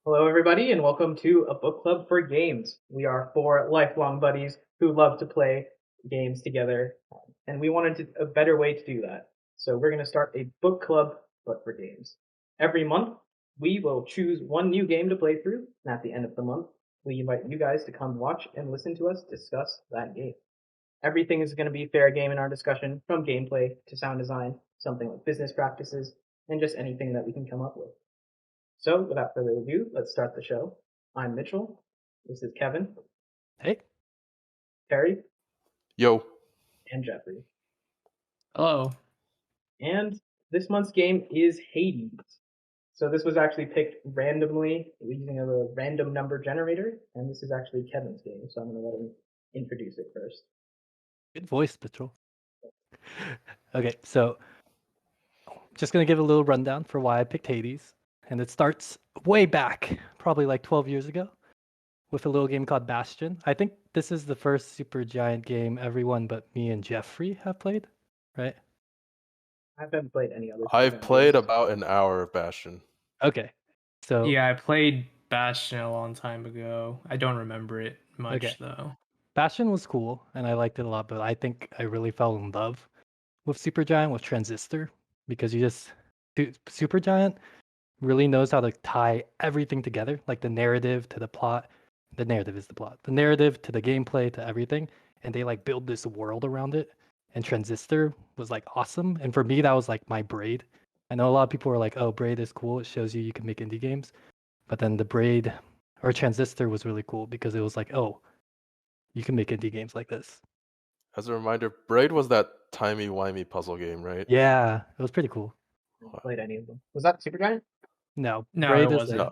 Hello, everybody, and welcome to a book club for games. We are four lifelong buddies who love to play games together, and we wanted a better way to do that. So we're going to start a book club, but for games. Every month, we will choose one new game to play through, and at the end of the month, we invite you guys to come watch and listen to us discuss that game. Everything is going to be fair game in our discussion, from gameplay to sound design, something like business practices, and just anything that we can come up with. So, without further ado, let's start the show. I'm Mitchell. This is Kevin. Hey. Terry. Yo. And Jeffrey. Hello. And this month's game is Hades. So this was actually picked randomly using a random number generator, and this is actually Kevin's game, so I'm going to let him introduce it first. Good voice, Mitchell. Okay, so just going to give a little rundown for why I picked Hades. And it starts way back, probably like 12 years ago, with a little game called Bastion. I think this is the first Supergiant game everyone but me and Jeffrey have played, right? I haven't played any other. I've played about an hour of Bastion. Okay. So yeah, I played Bastion a long time ago. I don't remember it much though. Bastion was cool and I liked it a lot, but I think I really fell in love with Supergiant, with Transistor, because Supergiant really knows how to tie everything together, like the narrative to the plot. The narrative is the plot. The narrative to the gameplay to everything, and they like build this world around it. And Transistor was like awesome, and for me that was like my Braid. I know a lot of people were like, "Oh, Braid is cool. It shows you can make indie games," but then the Braid or Transistor was really cool because it was like, "Oh, you can make indie games like this." As a reminder, Braid was that timey-wimey puzzle game, right? Yeah, it was pretty cool. I haven't played any of them. Was that Supergiant? No, it wasn't.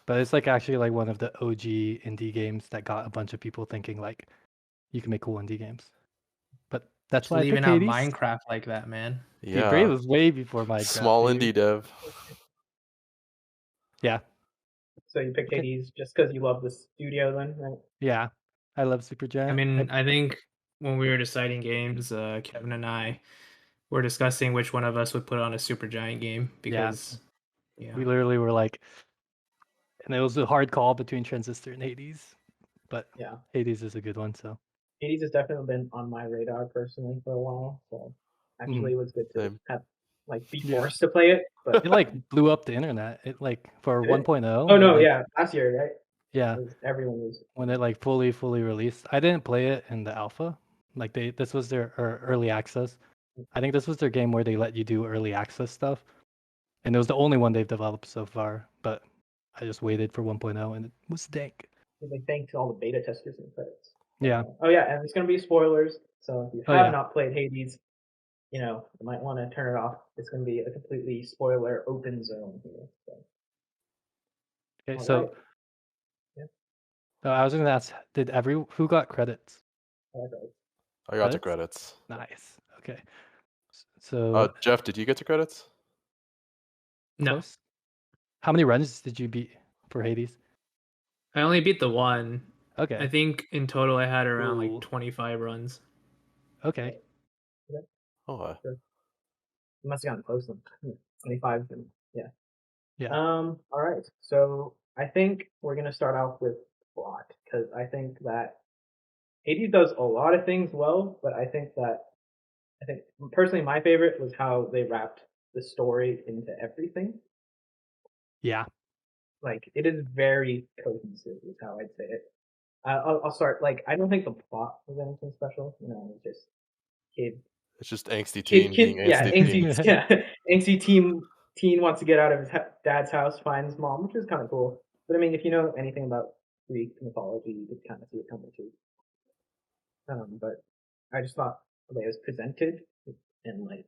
But it's like actually like one of the OG indie games that got a bunch of people thinking like you can make cool indie games. But that's Just why leaving I out picked Hades. Minecraft like that, man. Yeah, Dude, Braid was way before Minecraft. Small indie dev. Yeah. So you picked Hades just because you love the studio, then, right? Yeah, I love Supergiant. I mean, I think when we were deciding games, Kevin and I were discussing which one of us would put on a Supergiant game because we literally were like, and it was a hard call between Transistor and Hades, but yeah, Hades is a good one. So Hades has definitely been on my radar personally for a while. So actually, it was good to have be forced to play it. But it like blew up the internet. It like for 1.0. Oh no, last year, right? Yeah, everyone was when it like fully released. I didn't play it in the alpha. Like this was their early access. I think this was their game where they let you do early access stuff, and it was the only one they've developed so far. But I just waited for 1.0, and it was dank. Like thanks to all the beta testers and credits. Yeah. Oh yeah, and it's gonna be spoilers. So if you have not played Hades, you might want to turn it off. It's gonna be a completely spoiler open zone here. So. Okay, so I was gonna ask, who got credits? I got the credits. Nice. Okay. So Jeff, did you get the credits? No. Close? How many runs did you beat for Hades? I only beat the one. Okay. I think in total I had around like 25 runs. Okay. Oh. You must have gotten close to 25. Yeah. All right. So I think we're gonna start off with plot, because I think that Hades does a lot of things well, but I think personally my favorite was how they wrapped the story into everything. Yeah. Like it is very cohesive, is how I'd say it. I'll start. Like I don't think the plot was anything special. It's just kid. It's just angsty teen being angsty teen. Angsty teen wants to get out of his dad's house, finds mom, which is kind of cool. But I mean, if you know anything about Greek mythology, you could kind of see it coming too. But I just thought the way it was presented and like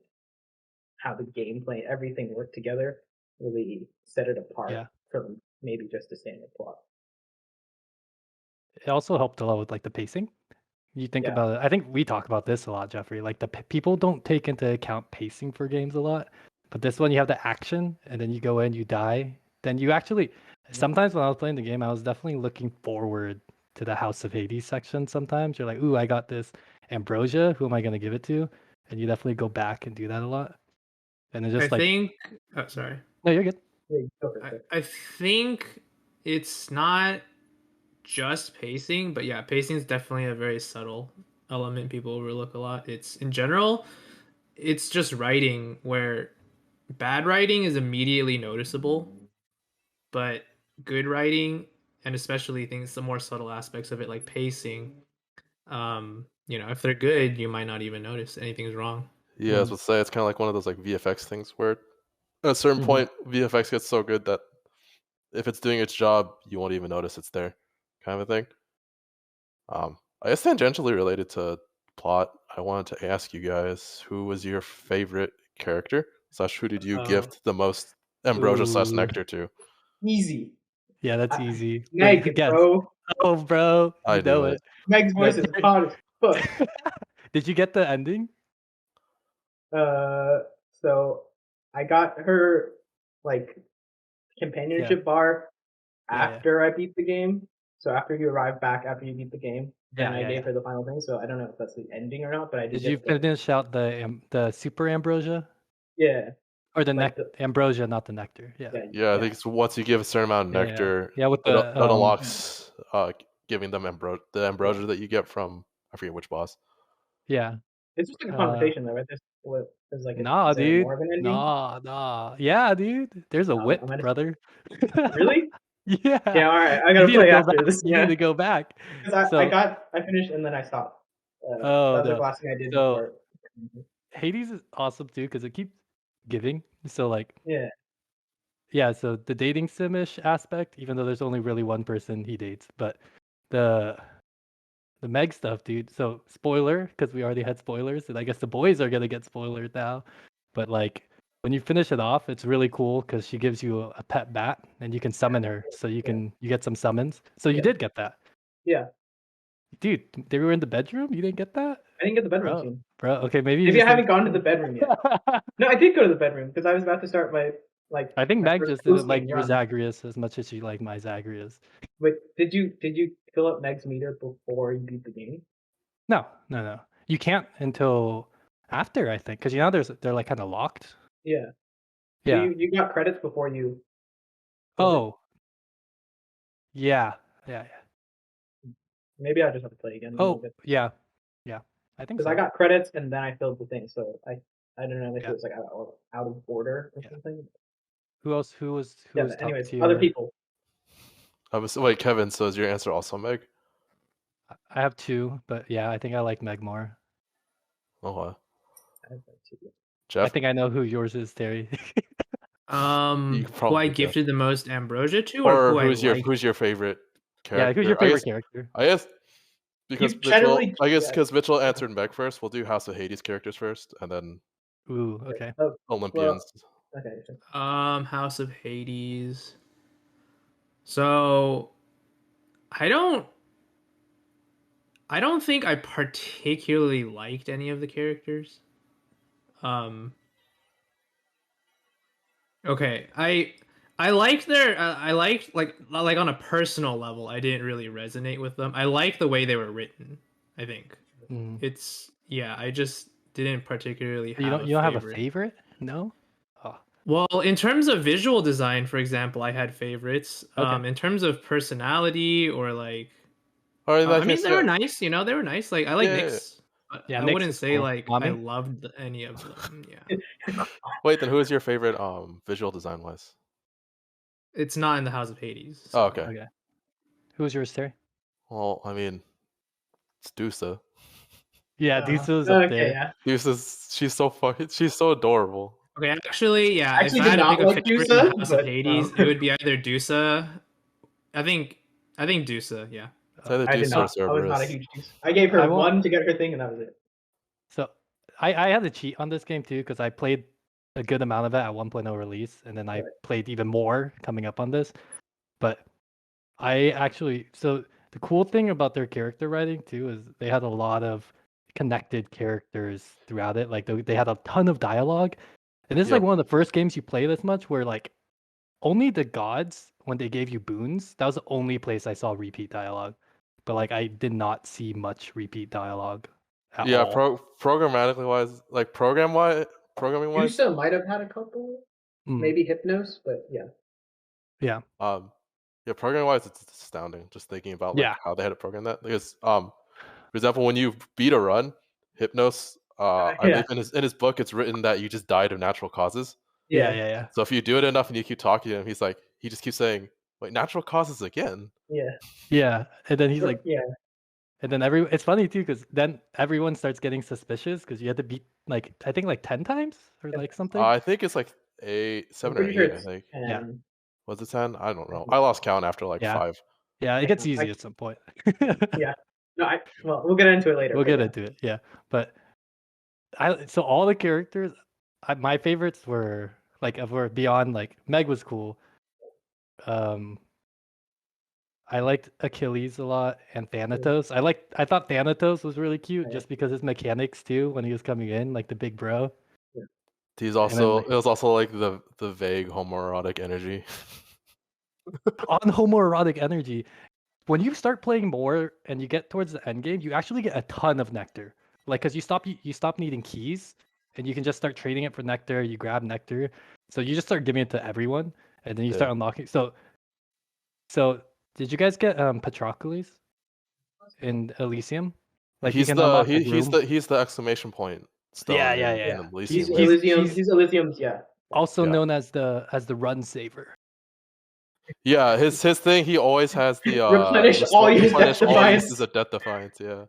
how the gameplay, everything worked together, really set it apart from maybe just a standard plot. It also helped a lot with like the pacing. You think about it. I think we talk about this a lot, Jeffrey. Like people don't take into account pacing for games a lot, But this one you have the action, and then you go in, you die. Then you actually sometimes when I was playing the game, I was definitely looking forward to the House of Hades section. Sometimes you're like, ooh, I got this ambrosia. Who am I gonna give it to? And you definitely go back and do that a lot. And it's I just like, think. Oh, sorry. no, you're good. Yeah, you go for it. I think it's not just pacing, but yeah, pacing is definitely a very subtle element people overlook a lot. It's in general, it's just writing where bad writing is immediately noticeable, but good writing, and especially things the more subtle aspects of it like pacing, if they're good, you might not even notice anything's wrong. Yeah, I was about to say it's kind of like one of those like VFX things where at a certain point VFX gets so good that if it's doing its job, you won't even notice it's there, kind of a thing. I guess tangentially related to plot, I wanted to ask you guys who was your favorite character / who did you gift the most ambrosia / nectar to? Easy. Yeah, that's easy. Meg, Wait, guess. bro. Oh, bro, I you know knew it. it. Meg's voice is hot as fuck. Did you get the ending? So I got her like companionship bar after I beat the game. So after you arrive back after you beat the game, then I gave her the final thing. So I don't know if that's the ending or not, but I did. Did you finish out the super ambrosia? Yeah. Or the ambrosia, not the nectar. Yeah. I think it's once you give a certain amount of nectar, with it the unlocks giving them the ambrosia that you get from I forget which boss. Yeah. It's just like a conversation though, right? There's like nah, dude. More of an ending? Nah. Yeah, dude. There's a whip, brother. Really? Yeah. Yeah, alright. I gotta play after this. You need to go back. Because I finished and then I stopped. That was the last thing I did before. Hades is awesome too because it keeps giving. So like so the dating sim-ish aspect, even though there's only really one person he dates, but the Meg stuff, dude. So spoiler, because we already had spoilers, and I guess the boys are gonna get spoiled now. But like when you finish it off, it's really cool because she gives you a pet bat and you can summon her. So you get some summons. So you did get that. Yeah. Dude, they were in the bedroom? You didn't get that? I didn't get the bedroom scene. Bro, okay, maybe I haven't gone to the bedroom yet. No, I did go to the bedroom because I was about to start my I think Meg just didn't like your Zagreus as much as she liked my Zagreus. Wait, did you fill up Meg's meter before you beat the game? No. You can't until after, I think, because they're like kind of locked. Yeah. Yeah. So you got credits before you. Oh. Yeah. Maybe I'll just have to play again. Oh, yeah. I think so. Because I got credits and then I filled the thing, so I don't know if it was like out of order or something. Who else? Who was anyways, other people. Wait, Kevin. So is your answer also Meg? I have two, but yeah, I think I like Meg more. Oh, wow. I have two. Jeff? I think I know who yours is, Terry. Who I gifted the most ambrosia to, or who's your favorite character? Yeah, who's your favorite character? I guess because Mitchell answered Meg first. We'll do House of Hades characters first, and then okay. Olympians. Okay. House of Hades. So I don't think I particularly liked any of the characters. Okay, I liked like on a personal level, I didn't really resonate with them. I like the way they were written. I think it's I just didn't particularly have. You don't have a favorite? No. Oh. Well, in terms of visual design, for example, I had favorites. Okay. In terms of personality or like, I mean, they were nice. They were nice. Like I like Nyx. Yeah, I wouldn't say cool. Like I loved any of them. Yeah. Wait, then who is your favorite visual design wise? It's not in the House of Hades. So. Oh, okay. Who was yours, Terry? Well, I mean, it's Dusa. Yeah, Dusa's up there. Yeah. Dusa's she's so adorable. Okay, actually, if I had to pick a favorite in the House of Hades, it would be either Dusa. I think Dusa. Yeah. It's either Dusa or Cerberus. I was not a huge Dusa. I gave her one to get her thing, and that was it. So I had to cheat on this game too because I played a good amount of it at 1.0 release, and then I played even more coming up on this. But I actually the cool thing about their character writing too is they had a lot of connected characters throughout it. Like they had a ton of dialogue, And this is Yep. like one of the first games you play this much where like only the gods, when they gave you boons, that was the only place I saw repeat dialogue. But like I did not see much repeat dialogue at Yeah, all. programmatically wise, like programming wise, Yusa might have had a couple, Mm, maybe Hypnos, but yeah. yeah. yeah, programming wise, it's astounding just thinking about like Yeah. how they had to program that. Because for example, when you beat a run, Hypnos, I Yeah. believe in his book, it's written that you just died of natural causes. Yeah. So if you do it enough and you keep talking to him, he just keeps saying, "Wait, natural causes again?" Yeah. Yeah. And then he's like, Yeah. and then it's funny too because then everyone starts getting suspicious because you had to beat like I think like 10 times or like something. I think it's like I'm 7 or pretty sure 8. I it's think. 10. Yeah. Was it 10? I don't know. I lost count after like Yeah. 5. Yeah, it gets Yeah, easy at some point. Yeah. No, well, we'll get into it later. We'll but get yeah. into it. Yeah, but so all the characters, my favorites were like were beyond like Meg was cool. I liked Achilles a lot and Thanatos. I thought Thanatos was really cute just because his mechanics too when he was coming in, like the big bro. He's then, also like- it was also like the vague homoerotic energy. On homoerotic energy, when you start playing more and you get towards the end game, you actually get a ton of nectar. Like, cause you stop needing keys, and you can just start trading it for nectar. You grab nectar, so you just start giving it to everyone, and then you start unlocking. So did you guys get Patroclus in Elysium? Like he's you can unlock he's the exclamation point stone Yeah. in Elysium. He's He's- Elysium. he's- He's Elysium's, yeah. also Yeah. known as the run saver. Yeah, his thing. He always has the Replenish all use replenish Death all Defiance. uses of Death Defiance. Yeah,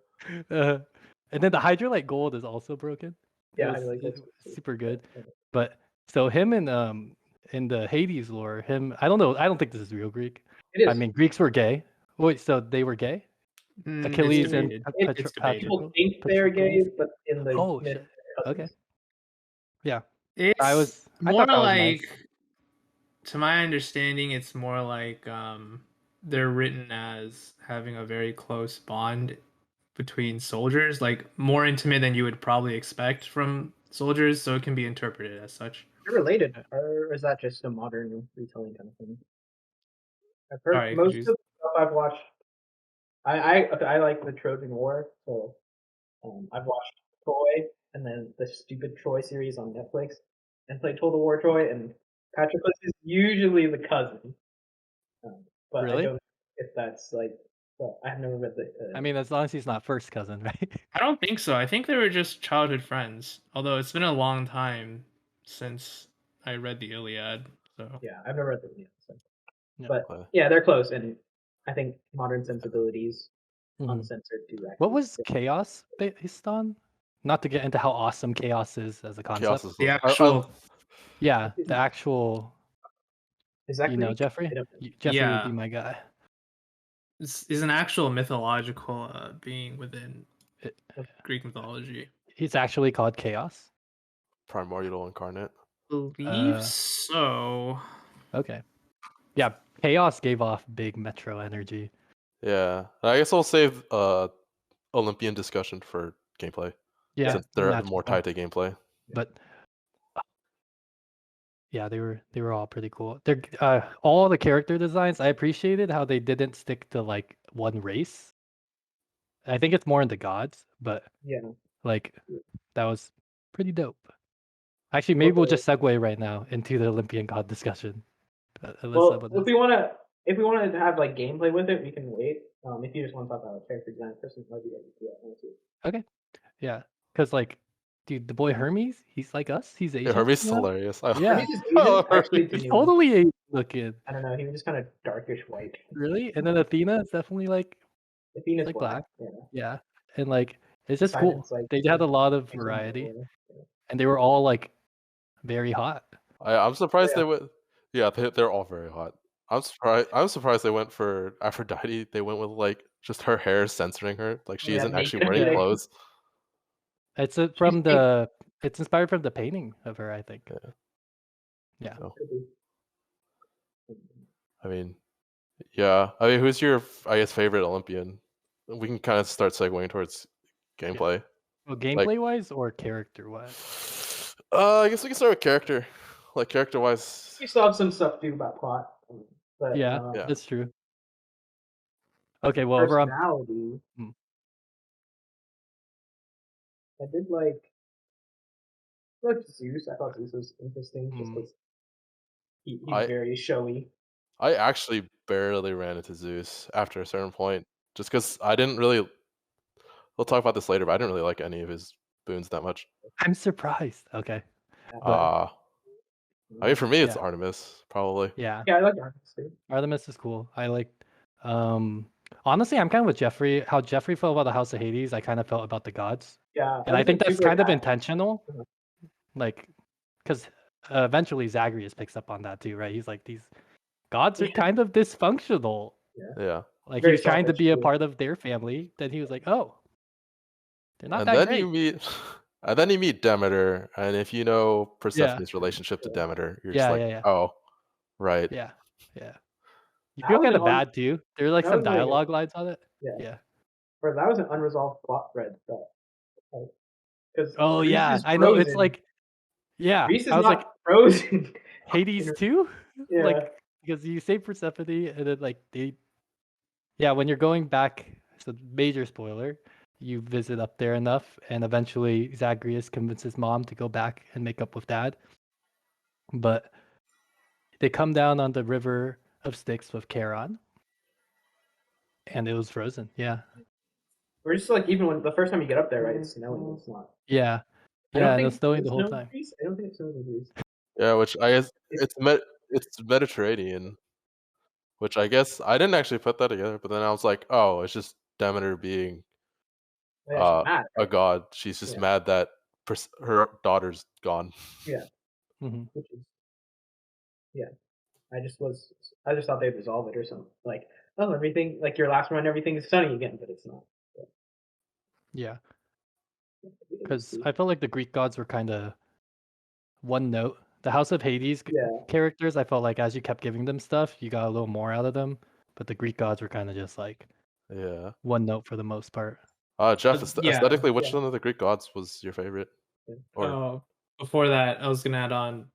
And then the Hydrolite Gold is also broken. Yeah, It was Hydrolite Gold's super good. Yeah. But so him in the Hades lore, I don't know. I don't think this is real Greek. It is. I mean, Greeks were gay. Wait, so they were gay? It's Achilles and debated. It's debated. people think they're gay, but in the Oh, myth, shit. Okay. Yeah. It's I more thought that was like, nice. to my understanding, it's more like they're written as having a very close bond between soldiers, like more intimate than you would probably expect from soldiers, so it can be interpreted as such. they're related, or is that just a modern retelling kind of thing? I've heard Sorry, most could of you- the stuff I've watched. I like the Trojan War, so I've watched Troy and then the stupid Troy series on Netflix, and played Total War Troy. And Patroclus is usually the cousin, but Really? I don't know if that's like. Well, I've never read the. I mean, as long as he's not first cousin, right? I don't think so. I think they were just childhood friends. Although it's been a long time since I read the Iliad, so yeah, I've never read the. Yeah, so. Yeah. But yeah, they're close, and I think modern sensibilities, Mhm. uncensored, do actually. What was fit. Chaos based on? Not to get into how awesome Chaos is as a concept. Chaos is the actual Yeah, the actual. Is that You know, Greek? Jeffrey. I don't- Jeffrey would Yeah. be my guy. is an actual mythological being within It- Greek mythology. He's actually called Chaos. primordial incarnate. Believe so. Okay. Yeah, Chaos gave off big Metro energy. Yeah, I guess I'll save Olympian discussion for gameplay. Yeah, since they're naturally. more tied to gameplay. But yeah, they were all pretty cool. They're all the character designs. I appreciated how they didn't stick to like one race. I think it's more in the gods, but Yeah. like that was pretty dope. Actually, maybe we'll Okay. just segue right now into the Olympian god discussion. Well, if we want to have like gameplay with it, we can wait. If you just want to talk about character design first, maybe we can do that. Okay. Yeah, because like, dude, the boy Hermes, he's like us. He's Asian. Yeah, Hermes is you know? hilarious. Yeah. Hermes is I love Asian, actually, Hermes. to He's me. totally Asian looking. I don't know. He was just kind of darkish white. Really? And then Athena is definitely like Athena's like black. yeah, and like it's just Poseidon's, cool. like, They had a lot of Yeah. variety, Yeah. and they were all like very hot. I'm surprised Yeah. they went. Yeah, they're all very hot. I'm surprised they went for Aphrodite. They went with like just her hair censoring her, like she Yeah, isn't actually naked, wearing yeah. clothes. It's it's inspired from the painting of her, I think. Yeah. So, Could be. I mean, yeah. I mean, who's your favorite Olympian? We can kind of start segueing towards gameplay. Well, gameplay wise or character wise? I guess we can start with character. Like character-wise, We still have some stuff to do about plot. But, Yeah, Yeah. that's true. Okay, well, over on personality, I did like Zeus. I thought Zeus was interesting just because he's very showy. I actually barely ran into Zeus after a certain point, just because I didn't really. We'll talk about this later, but I didn't really like any of his boons that much. I'm surprised. Okay. I mean, for me, it's Yeah. Artemis probably. Yeah. Yeah, I like Artemis too. Artemis is cool. I like honestly, I'm kind of with Jeffrey. How Jeffrey felt about the House of Hades, I kind of felt about the gods. Yeah. And I think that's super kind of bad. intentional. Like, because eventually Zagreus picks up on that too, right? He's like, these gods are kind of dysfunctional. Yeah. Like, Very he was trying to selfish, be a too. part of their family. Then he was like, oh, they're not And that then great. you meet, and then you meet Demeter, and if you know Persephone's relationship to Demeter, you're just like, oh, right. Yeah. Yeah. You That feel was kind an of bad too. There were like that some was really good. dialogue lines on it. Yeah. Yeah. Or that was an unresolved plot thread. Because Oh yeah, I know. It's like, yeah. Greece is I was not like, frozen. Hades too. Yeah. Like, because you save Persephone, and then like when you're going back, it's a major spoiler. You visit up there enough, and eventually Zagreus convinces mom to go back and make up with dad. But they come down on the river of Styx with Charon, and it was frozen. Yeah. We're just like, even when the first time you get up there, right? It's snowing. It's not. Yeah. I don't Yeah, and it think was snowing it's the whole snowing in time. Greece. I don't think it's snowing in Greece. Yeah, which I guess it's Mediterranean, which I guess I didn't actually put that together, but then I was like, oh, it's just Demeter being Yeah, she's mad, a right? god. She's just mad that her daughter's gone. Yeah. Mhm. Which is, yeah. I just thought they'd resolve it or something. Like, oh, everything, like your last run, everything is sunny again, but it's not. Yeah. Because I felt like the Greek gods were kind of one note. The House of Hades characters, I felt like as you kept giving them stuff, you got a little more out of them. But the Greek gods were kind of just like one note for the most part. Jeff, aesthetically, which one of the Greek gods was your favorite? Before that, I was gonna add on.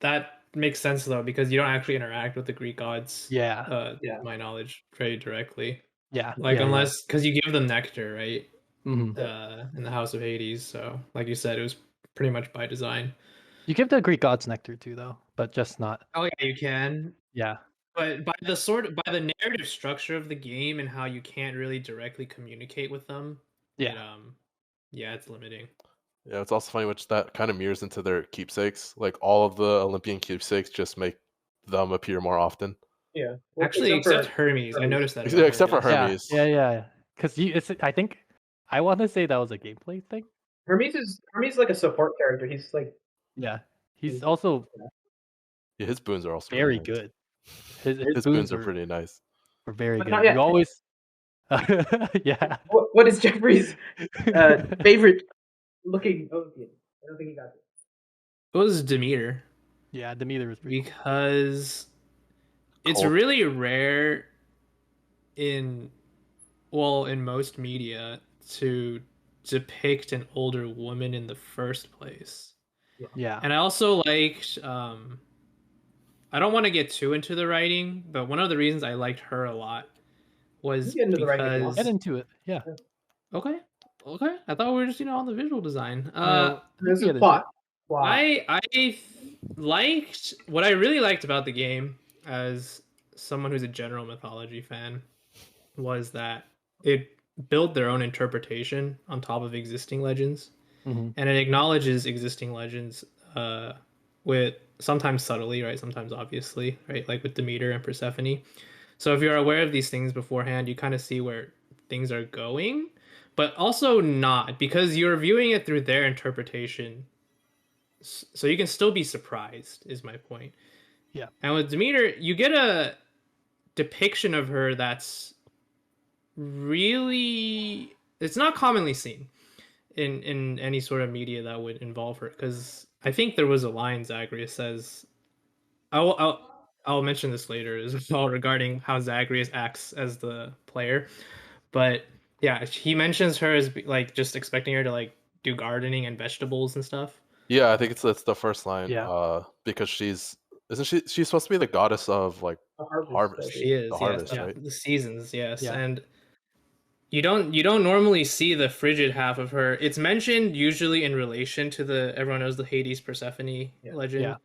That makes sense though, because you don't actually interact with the Greek gods. To my knowledge, very directly. Yeah. Like unless because you give them nectar, right? Mm-hmm. In the House of Hades. So, like you said, it was pretty much by design. You give the Greek gods nectar too, though, but just not. Oh yeah, you can. Yeah. But by the narrative structure of the game and how you can't really directly communicate with them. Yeah, it's limiting. Yeah, it's also funny, which that kind of mirrors into their keepsakes. Like all of the Olympian keepsakes just make them appear more often. Yeah. Well, actually, except Hermes. I noticed that. Except for Hermes. Yeah. Because I think I want to say that was a gameplay thing. Hermes is like a support character. He's like. Yeah. He's also. Yeah, his boons are also very good. His boons are pretty nice. Are very good. You always. Yeah. What is Jeffrey's favorite looking Olympian? I don't think he got it. It was Demeter. Yeah, Demeter was pretty because it's really rare in most media to depict an older woman in the first place. Yeah. And I also liked I don't want to get too into the writing, but one of the reasons I liked her a lot was because get into it. Yeah. Okay. I thought we were just on the visual design. There's a plot. I liked what I really liked about the game as someone who's a general mythology fan was that it built their own interpretation on top of existing legends, and it acknowledges existing legends with sometimes subtly, right? Sometimes obviously, right? Like with Demeter and Persephone. So if you're aware of these things beforehand, you kind of see where things are going, but also not, because you're viewing it through their interpretation. So you can still be surprised, is my point. Yeah. And with Demeter, you get a depiction of her that's really, it's not commonly seen in any sort of media that would involve her, because I think there was a line Zagreus says, I'll mention this later as well regarding how Zagreus acts as the player, but yeah, he mentions her as like just expecting her to like do gardening and vegetables and stuff. Yeah, I think it's the first line. Yeah. Because she's supposed to be the goddess of like A harvest. harvest. She is, The yes, harvest, yeah. right? the seasons, yes, Yeah. and you don't normally see the frigid half of her. It's mentioned usually in relation to the everyone knows the Hades Persephone legend, Yeah.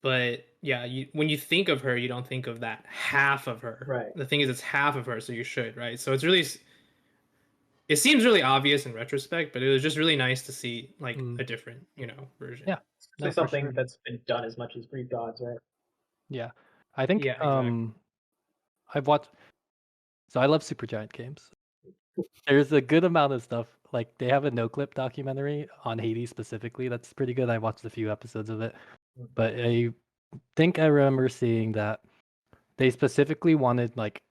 but yeah, when you think of her, you don't think of that half of her. Right. The thing is, it's half of her, so you should, right? So it's really, it seems really obvious in retrospect, but it was just really nice to see like a different, version. Yeah. Especially for something sure. that's been done as much as Greek gods, right? Yeah. I think Yeah, exactly. I've watched, so I love Supergiant games. There's a good amount of stuff. Like they have a no clip documentary on Hades specifically. That's pretty good. I watched a few episodes of it. But I think I remember seeing that they specifically wanted like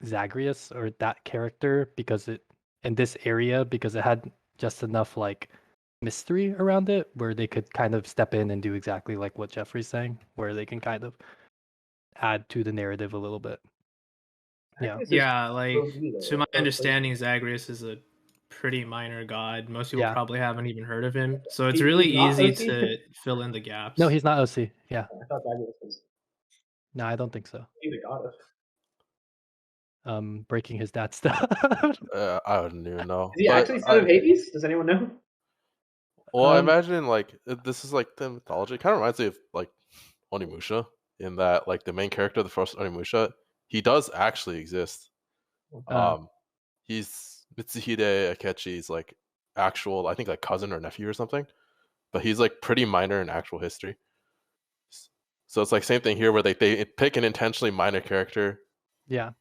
Zagreus or that character because it in this area because it had just enough like mystery around it where they could kind of step in and do exactly like what Jeffrey's saying, where they can kind of add to the narrative a little bit. Yeah. Yeah, like to my understanding, Zagreus is a pretty minor god. Most people probably haven't even heard of him, so it's really easy to fill in the gaps. No, he's not OC. Yeah. I thought Zagreus was. No, I don't think so. He's a goddess. Breaking his dad's stuff. I wouldn't even know. Is he actually son of Hades? Does anyone know? Well, I imagine like this is like the mythology. It kind of reminds me of like Onimusha in that like the main character of the first Onimusha, he does actually exist. He's Mitsuhide Akechi's like actual, I think like cousin or nephew or something, but he's like pretty minor in actual history. So it's like same thing here where they pick an intentionally minor character,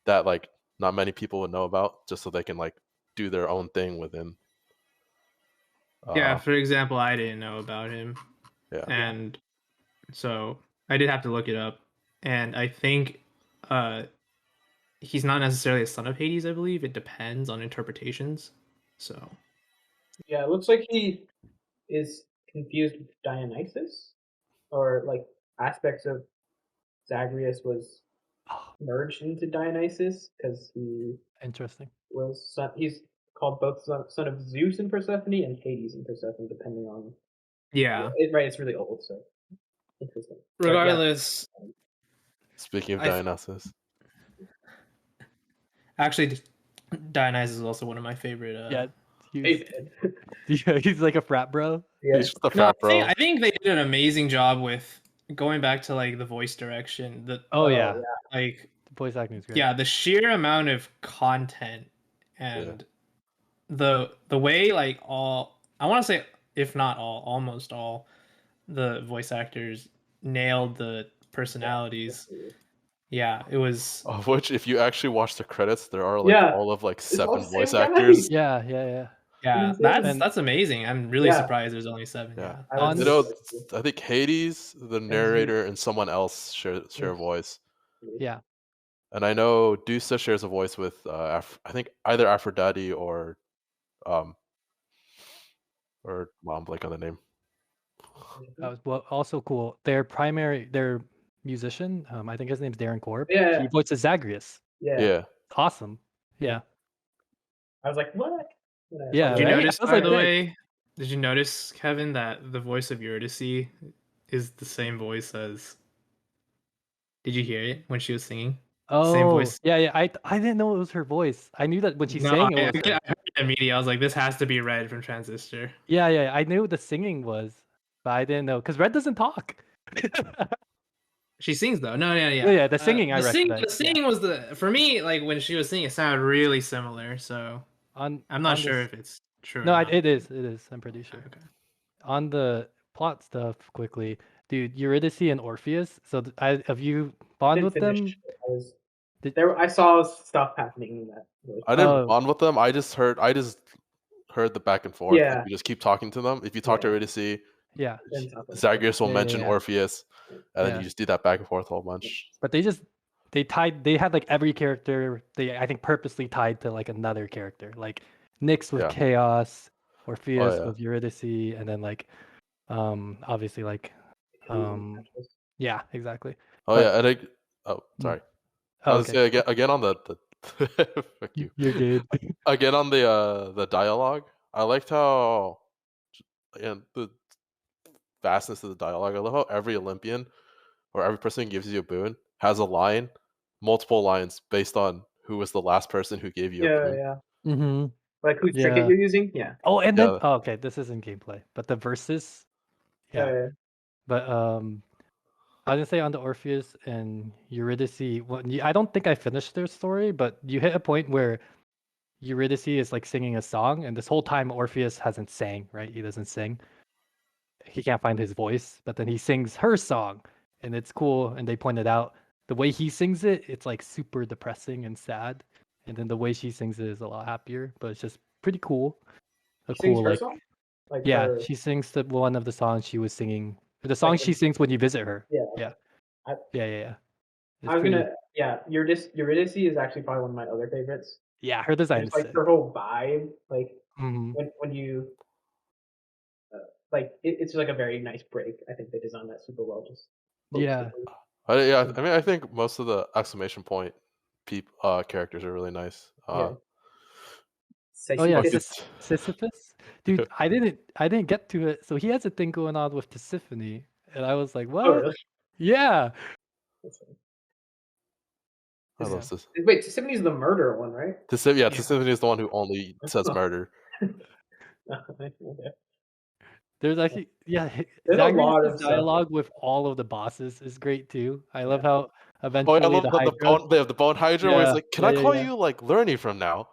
that like not many people would know about, just so they can like do their own thing within. Yeah, for example, I didn't know about him. Yeah. And so I did have to look it up. And I think he's not necessarily a son of Hades, I believe. It depends on interpretations. So yeah, it looks like he is confused with Dionysus, or like aspects of Zagreus was merged into Dionysus because he was he's called both son of Zeus and Persephone and Hades and Persephone, depending on. Yeah. Right, it's really old, so interesting. Regardless. Yeah. Speaking of Dionysus. Actually, Dionysus is also one of my favorite. He's like a frat bro. Yeah. He's just a frat bro. I think they did an amazing job with going back to like the voice direction. Like the voice acting is great. Yeah, the sheer amount of content and the way like all, I want to say if not all, almost all the voice actors nailed the personalities. Yeah, it was. Of which, if you actually watch the credits, there are like all of like 7 voice actors. Yeah. Yeah, that's amazing. I'm really surprised there's only 7. Yeah. I think Hades, the narrator, and someone else share a voice. Yeah. And I know Dusa shares a voice with I think either Aphrodite or I'm blank on the name. That was also cool. Their musician, I think his name's Darren Korb. Yeah. He voices Zagreus. Yeah. Awesome. Yeah. I was like, what? Yeah. Did you notice, by the way? Did you notice, Kevin, that the voice of Eurydice is the same voice as? Did you hear it when she was singing? Oh, same voice. Yeah. I didn't know it was her voice. I knew that when she sang it was. I heard it immediately. I was like, this has to be Red from Transistor. Yeah. I knew what the singing was, but I didn't know because Red doesn't talk. She sings though. No, yeah. Yeah, the singing the singing was for me, like when she was singing, it sounded really similar. So I'm not sure if it's true. No, it is. I'm pretty sure. Okay. On the plot stuff, quickly, dude, Eurydice and Orpheus. So have you bond with them? I saw stuff happening in that. I didn't bond with them. I just heard the back and forth. Yeah. Like, you just keep talking to them. If you talk to Eurydice, Zagreus will mention Orpheus, and then you just do that back and forth a whole bunch. But they had like every character I think purposely tied to like another character. Like Nyx with Chaos, Orpheus with Eurydice, and then like obviously like yeah, exactly. And sorry. I was gonna say again on the fuck you. You're good. Again on the dialogue, I liked how vastness of the dialogue. I love how every Olympian or every person who gives you a boon has a line, multiple lines based on who was the last person who gave you a boon. Yeah. Mm-hmm. Like whose Yeah. trinket you're using? Yeah. Oh, and then Yeah. okay, this isn't gameplay, but the verses. Yeah. Yeah. But I was gonna say on the Orpheus and Eurydice. Well, I don't think I finished their story, but you hit a point where Eurydice is like singing a song, and this whole time Orpheus hasn't sang, right? He doesn't sing. He can't find his voice, but then he sings her song, and it's cool. And they pointed out the way he sings it, it's like super depressing and sad, and then the way she sings it is a lot happier. But it's just pretty cool. A She sings cool her like song? Like yeah, her, she sings the one of the songs she was singing. The song like she sings when you visit her. yeah. Yeah. I- Yeah. It's I was pretty- gonna Eurydice is actually probably one of my other favorites. Yeah, her design is Just like sick. her whole vibe, like Mhm. when you like it's like a very nice break. I think they designed that super well. Just Yeah. I think most of the exclamation point characters are really nice. Oh yeah, Sisyphus. Sisyphus. Dude, I didn't get to it. So he has a thing going on with Tisiphone, and I was like, what? Oh really? Yeah. That's funny. I love this. Wait, Tisiphone's is the murder one, right? Tisiphone is the one who only says murder. Okay. There's actually There's a lot Zagreus' of stuff. dialogue with all of the bosses is great too. I love how Oh, eventually I love the the Hydra. bone. They have the bone Hydra where Yeah, it's like, "Can I yeah, call yeah. you like Lerny from now?"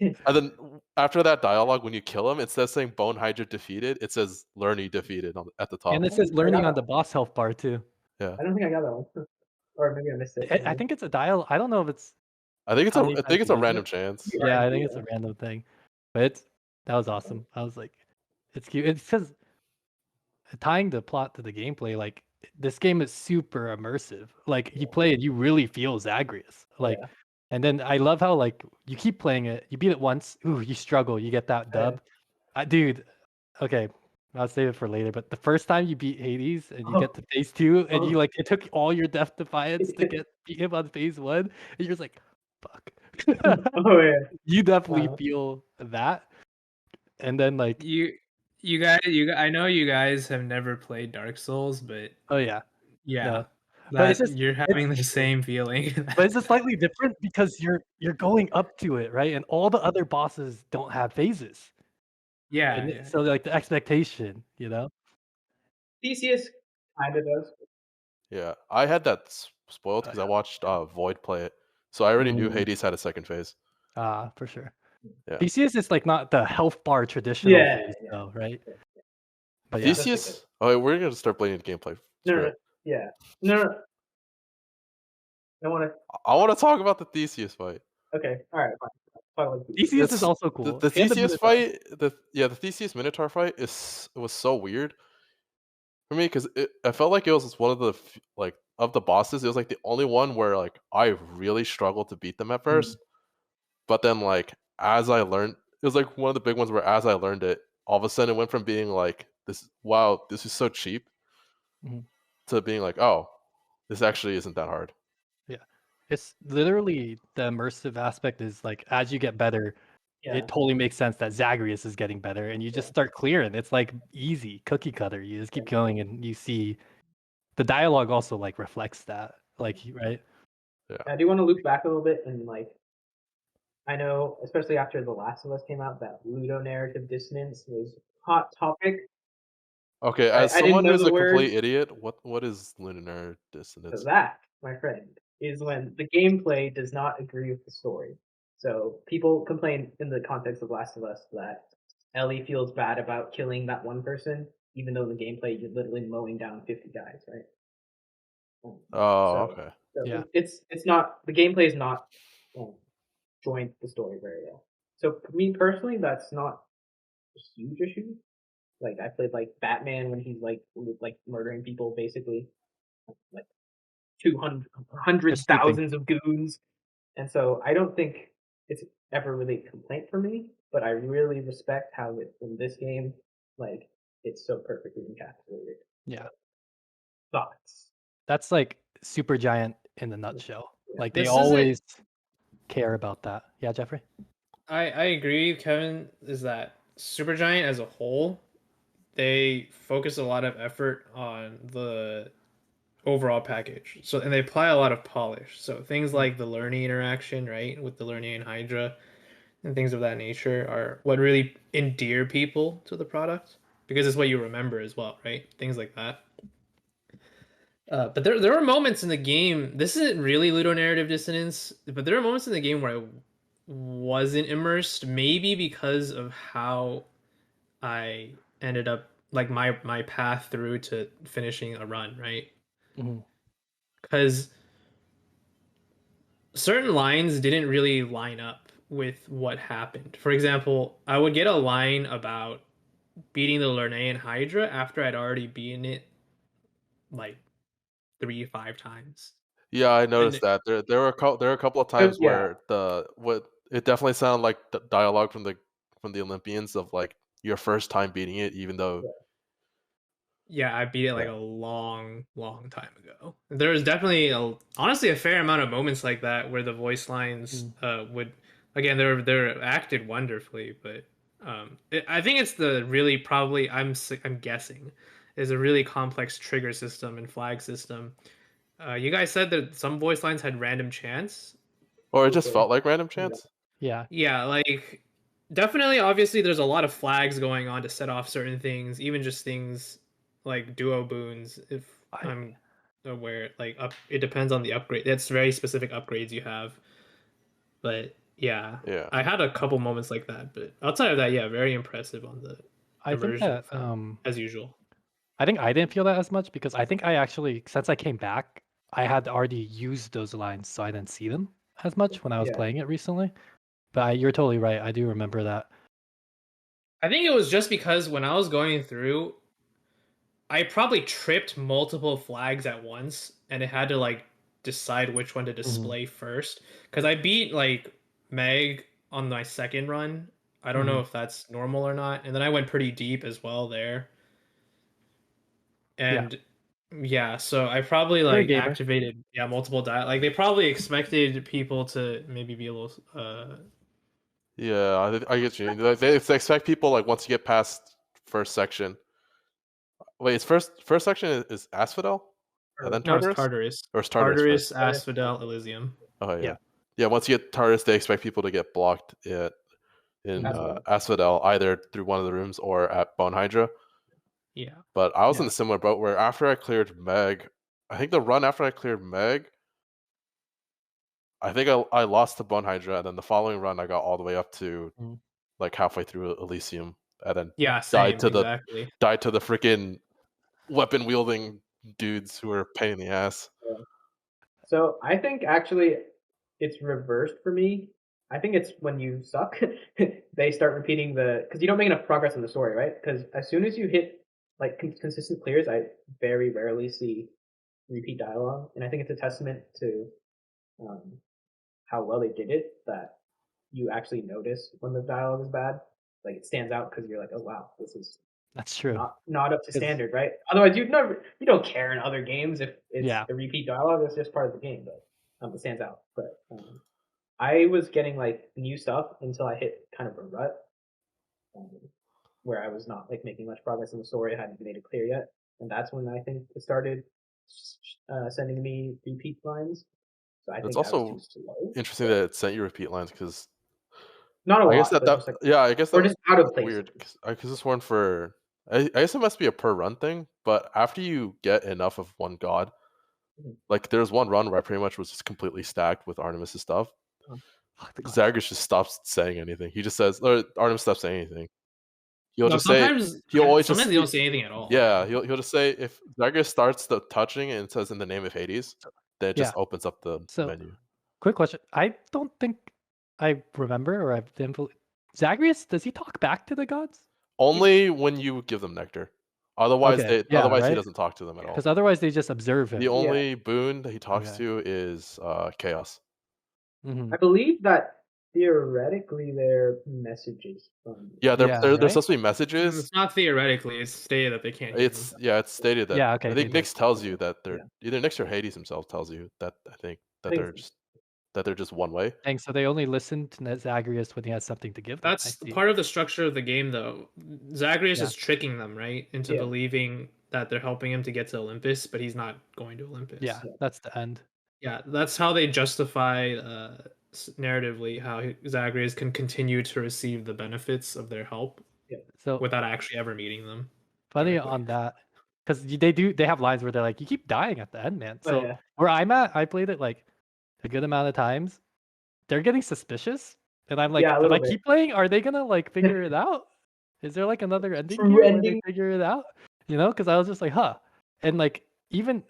And then after that dialogue, when you kill him, instead of saying Bone Hydra defeated, it says Lerny defeated at the top. And it says I learning got on the boss health bar too. Yeah, I don't think I got that one. Or maybe I missed it. I think it's a dialogue. I don't know if it's I think it's how a many I think times it's you a use random it. chance. Yeah, I think it's a random thing. But that was awesome. I was like, it's cute. It's because tying the plot to the gameplay, like this game is super immersive. Like you play it, you really feel Zagreus. Like, and then I love how like you keep playing it, you beat it once, ooh, you struggle, you get that dub. Dude, okay, I'll save it for later. But the first time you beat Hades and you get to phase 2, and you like it took all your Death Defiance to beat him on phase 1, and you're just like, fuck. Oh yeah. You definitely feel that. And then like you guys, I know you guys have never played Dark Souls, but oh yeah. yeah, No. But it's just, you're having the same feeling. But it's just slightly different because you're going up to it, right? And all the other bosses don't have phases. Yeah. So like the expectation, you know? Theseus kind of does. Yeah, I had that spoiled because I watched Void play it, so I already knew Hades had a second phase. For sure. Yeah. Theseus is like not the health bar traditional phase, though, right? But yeah. Theseus. Oh, we're gonna start playing the gameplay. No. I want to talk about the Theseus fight. Okay, all right, fine. Theseus is also cool. The Theseus fight, the Theseus Minotaur fight was so weird for me because I felt like it was one of the like of the bosses. It was like the only one where like I really struggled to beat them at first, but then like as I learned, it was like one of the big ones where as I learned it, all of a sudden it went from being like this is so cheap to being like, oh, this actually isn't that hard. Yeah, it's literally the immersive aspect is like as you get better, it totally makes sense that Zagreus is getting better, and you just start clearing. It's like easy cookie cutter. You just keep going, and you see the dialogue also like reflects that, like right. Yeah. I do want to loop back a little bit and like, I know especially after The Last of Us came out, that Ludo narrative dissonance was hot topic. Okay, as someone who's a complete idiot, what is lunar dissonance? So that, my friend, is when the gameplay does not agree with the story. So people complain in the context of Last of Us that Ellie feels bad about killing that one person, even though in the gameplay you're literally mowing down 50 guys, right? Okay. So yeah. It's not, the gameplay is not joined the story very well. So for me personally, that's not a huge issue. Like I played like Batman when he's like murdering people basically, like 200,000 of goons, and so I don't think it's ever really a complaint for me. But I really respect how in this game, like it's so perfectly encapsulated. Yeah. Thoughts? That's like Supergiant in a nutshell. Like they This always care about that. Yeah, Jeffrey? I agree, Kevin, is that Supergiant as a whole they focus a lot of effort on the overall package. So, and they apply a lot of polish. So things like the learning interaction, right, with the learning and Hydra and things of that nature are what really endear people to the product because it's what you remember as well, right? Things like that. But there were moments in the game. This isn't really Ludo narrative dissonance, but there are moments in the game where I wasn't immersed, maybe because of how I ended up like my path through to finishing a run, right? Because certain lines didn't really line up with what happened. For example, I would get a line about beating the Lernaean Hydra after I'd already beaten it like 3-5 times. Yeah, I noticed that there were a couple of times where it definitely sounded like the dialogue from the Olympians of like your first time beating it, even though. Yeah, I beat it like a long time ago. There was definitely honestly a fair amount of moments like that where the voice lines would again they're acted wonderfully, but I think it's the really probably I'm guessing is a really complex trigger system and flag system. You guys said that some voice lines had random chance, or it just felt like random chance. Yeah, like definitely obviously there's a lot of flags going on to set off certain things, even just things like duo boons, if I'm aware, like it depends on the upgrade. That's very specific upgrades you have. But yeah, I had a couple moments like that, but outside of that, yeah, very impressive on the immersion front, as usual. I think I didn't feel that as much because I think I actually, since I came back, I had already used those lines, so I didn't see them as much when I was playing it recently. But you're totally right. I do remember that. I think it was just because when I was going through, I probably tripped multiple flags at once, and it had to like decide which one to display first. Because I beat like Meg on my second run. I don't know if that's normal or not. And then I went pretty deep as well there. And yeah, so I probably like activated multiple like they probably expected people to maybe be a little Yeah, I get you. Like, they expect people like once you get past first section. Wait, it's first section is Asphodel? And then Tartarus? No, it's Tartarus. Or it's Tartarus, Asphodel, Elysium. Oh yeah. Yeah, once you get Tartarus, they expect people to get blocked in Asphodel, either through one of the rooms or at Bone Hydra. Yeah. But I was in a similar boat where after I cleared Meg, I think the run after I cleared Meg, I think I lost to Bone Hydra, and then the following run I got all the way up to like halfway through Elysium, and then died to the freaking weapon wielding dudes who were a pain in the ass. So I think actually it's reversed for me. I think it's when you suck, they start repeating because you don't make enough progress in the story, right? Because as soon as you hit like consistent clears, I very rarely see repeat dialogue, and I think it's a testament to how well they did it that you actually notice when the dialogue is bad. Like it stands out because you're like, oh wow, this is that's true. Not up to standard, right? Otherwise, you don't care in other games if it's a repeat dialogue. It's just part of the game, but it stands out. But I was getting like new stuff until I hit kind of a rut where I was not like making much progress in the story. I hadn't made it clear yet, and that's when I think it started sending me repeat lines. So I think it's also was too slow, interesting that it sent you repeat lines because not a lot. I guess I guess that was just out of place. Weird because this one for I guess it must be a per run thing. But after you get enough of one god, like there's one run where I pretty much was just completely stacked with Artemis' stuff. Zagreus just stops saying anything. He just says, or Artemis stops saying anything. He'll just say. Sometimes he don't say anything at all. Yeah, he'll just say if Zagreus starts the touching and it says in the name of Hades, then it just opens up the menu. Quick question: I don't think I remember, or I've been. Zagreus, does he talk back to the gods? Only when you give them nectar. Otherwise, he doesn't talk to them at all. Because otherwise, they just observe him. The only boon that he talks to is Chaos. I believe that theoretically they're messages. They're supposed to be messages. It's not theoretically; it's stated that they can't. It's stated that. I think Nyx tells you that they're either Nyx or Hades himself tells you that. I think that they're just that they're just one way. And so they only listen to Zagreus when he has something to give them. That's part of the structure of the game, though. Zagreus Yeah. is tricking them, right, into Yeah. believing that they're helping him to get to Olympus, but he's not going to Olympus. Yeah, that's the end. Yeah, that's how they justify narratively how Zagreus can continue to receive the benefits of their help So without actually ever meeting them. funny directly. on that, because they have lines where they're like, you keep dying at the end, man. Oh, So yeah. where I'm at, I played it like a good amount of times. They're getting suspicious, and I'm like, Yeah, a if little I bit. keep playing, are they gonna like figure it out? Is there like another ending True here where ending? they figure it out? You know, because I was just like, huh, and like even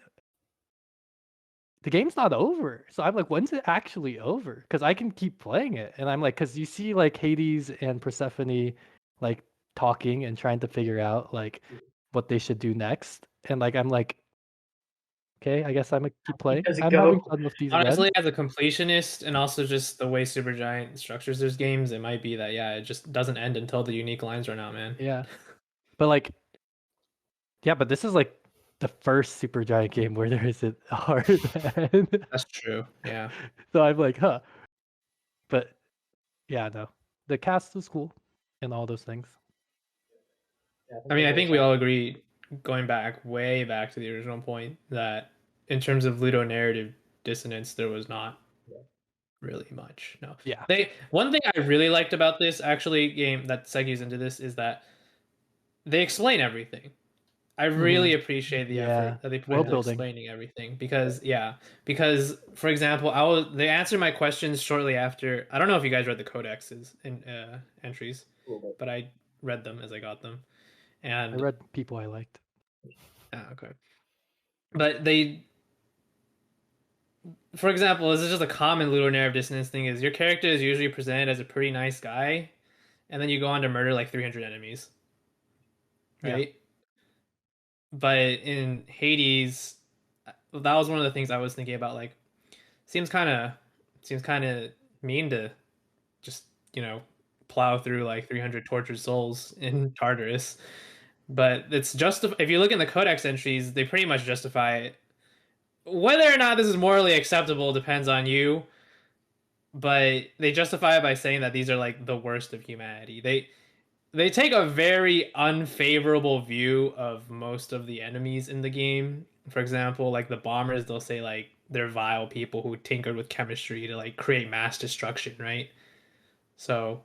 the game's not over, so I'm like, when's it actually over? Because I can keep playing it, and I'm like, because you see like Hades and Persephone like talking and trying to figure out like what they should do next, and like I'm like, okay, I guess I'm gonna keep playing. does it I'm go? having fun with these Honestly, events. as a completionist, and also just the way Supergiant structures their games, it might be that it just doesn't end until the unique lines run out, man. Yeah, but like, yeah, but this is like the first Supergiant game where there isn't a hard end. That's true. Yeah. So I'm like, huh. But yeah, no, the cast was cool and all those things. Yeah, I mean, I they're think we very all agree, going way back to the original point, that in terms of Ludo narrative dissonance, there was not really much. No. Yeah. One thing I really liked about this actually game that segues into this is that they explain everything. I really appreciate the effort that they put World into building. explaining everything because for example, they answered my questions shortly after. I don't know if you guys read the codexes and entries, cool, but but I read them as I got them. I And read people I liked. okay. But for example, this is just a common Ludo narrative dissonance thing: is your character is usually presented as a pretty nice guy, and then you go on to murder like 300 enemies, right? Yeah. But in Hades, that was one of the things I was thinking about. Like, seems kind of mean to just plow through like 300 tortured souls in Tartarus. But it's just if you look in the codex entries, they pretty much justify it. Whether or not this is morally acceptable depends on you, but they justify it by saying that these are like the worst of humanity. They take a very unfavorable view of most of the enemies in the game. For example, like the bombers, they'll say like they're vile people who tinkered with chemistry to like create mass destruction, right? So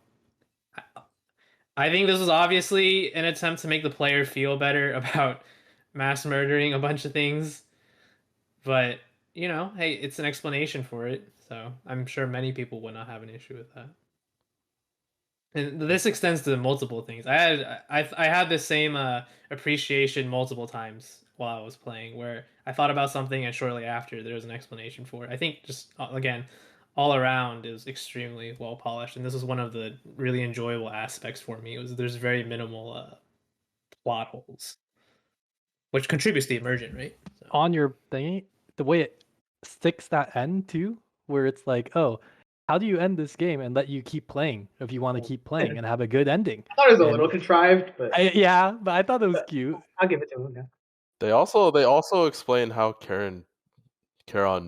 I think this was obviously an attempt to make the player feel better about mass murdering a bunch of things. But, hey, it's an explanation for it. So I'm sure many people would not have an issue with that. And this extends to multiple things. I had this same appreciation multiple times while I was playing, where I thought about something and shortly after there was an explanation for it. I think just again, all around it was extremely well polished, and this was one of the really enjoyable aspects for me. There's very minimal plot holes, which contributes to the immersion, right? So. On your thingy, the way it sticks that end too, where it's like, oh, how do you end this game and let you keep playing if you want to keep playing and have a good ending? I thought it was a And little contrived, but yeah, but I thought it was cute. I'll give it to him. Yeah. They also explain how Charon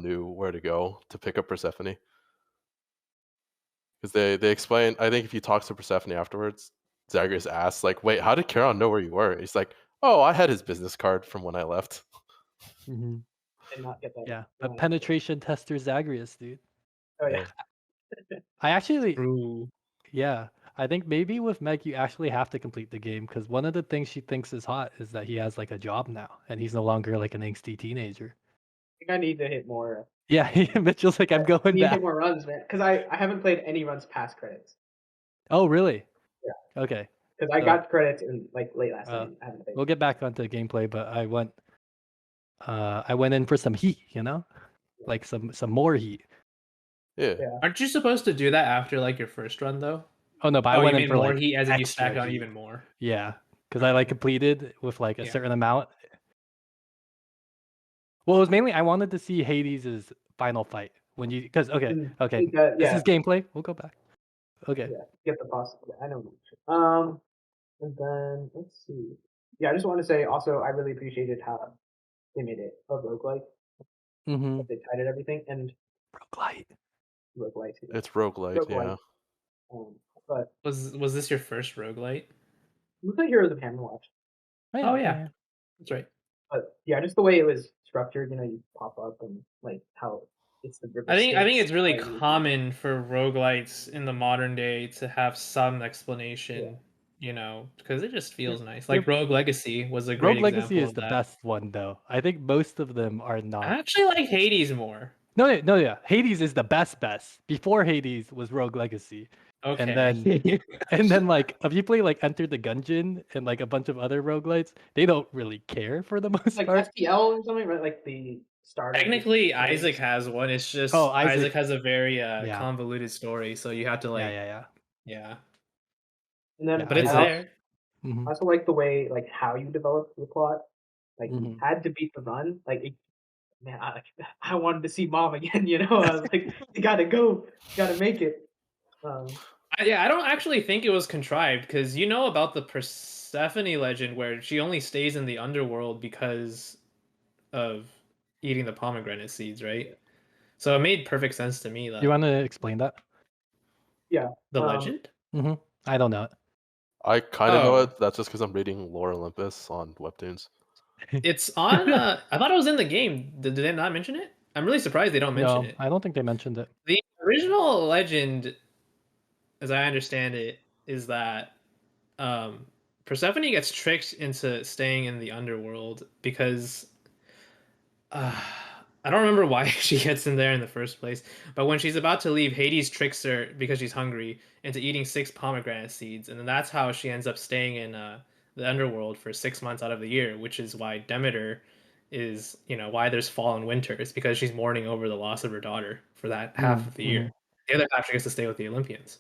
knew where to go to pick up Persephone. Because they explain, I think if you talk to Persephone afterwards, Zagreus asks, like, wait, how did Charon know where you were? He's like, oh, I had his business card from when I left. Mm-hmm. Did not get that. Yeah, but penetration tester Zagreus, dude. Oh yeah. I actually, True. yeah, I think maybe with Meg you actually have to complete the game because one of the things she thinks is hot is that he has like a job now and he's no longer like an angsty teenager. I think I need to hit more. Yeah, Mitchell's like, I'm going need to back. hit more runs, man, because I haven't played any runs past credits. Oh, really? Yeah. Okay. Because I got credits in like late last night. I haven't played. We'll get back onto gameplay, but I went in for some heat, like some more heat. Yeah. Aren't you supposed to do that after like your first run though? Oh no, but I went in for more like heat, as in you extra stack out heat. even more. Yeah, because I like completed with like a certain amount. Well, it was mainly I wanted to see Hades' final fight this is gameplay. We'll go back. Okay. Yeah, get the boss. Yeah, I know. And then let's see. Yeah, I just want to say also I really appreciated how they made it a roguelike. Mm-hmm. They tied it everything and Roguelite. roguelite. It's roguelite, yeah. But Was this your first roguelite? we played Heroes of Hammerwatch. Oh yeah, that's right. But yeah, just the way it was structured, you pop up and like how it's the river. I think Styx, it's really like, common for roguelites in the modern day to have some explanation, because it just feels nice. Like Rogue Legacy was a great Rogue Legacy example is of the that. best one, though. I think most of them are I not. actually like Hades more. No, yeah. Hades is the best. Before Hades was Rogue Legacy. Okay. And then like if you play like Enter the Gungeon and like a bunch of other roguelites, they don't really care for the most like part. STL or something, right? Like the starter. Technically, Isaac has one. It's just Isaac has a very convoluted story, so you have to like yeah. And then, but it's there. I also like the way like how you develop the plot. Like you had to beat the run. Like man, I wanted to see Mom again. I was like, you gotta go, you gotta make it. I don't actually think it was contrived because about the Persephone legend where she only stays in the underworld because of eating the pomegranate seeds, right? So it made perfect sense to me. You want to explain that? Yeah. The legend? I don't know it. I kind of know it. That's just because I'm reading Lore Olympus on Webtoons. It's on. I thought it was in the game. Did they not mention it? I'm really surprised they don't mention it. I don't think they mentioned it. The original legend, as I understand it, is that Persephone gets tricked into staying in the underworld because I don't remember why she gets in there in the first place, but when she's about to leave, Hades tricks her because she's hungry into eating 6 pomegranate seeds, and then that's how she ends up staying in the underworld for 6 months out of the year, which is why Demeter is, why there's fall and winter. It's because she's mourning over the loss of her daughter for that half of the year. The other half she gets to stay with the Olympians.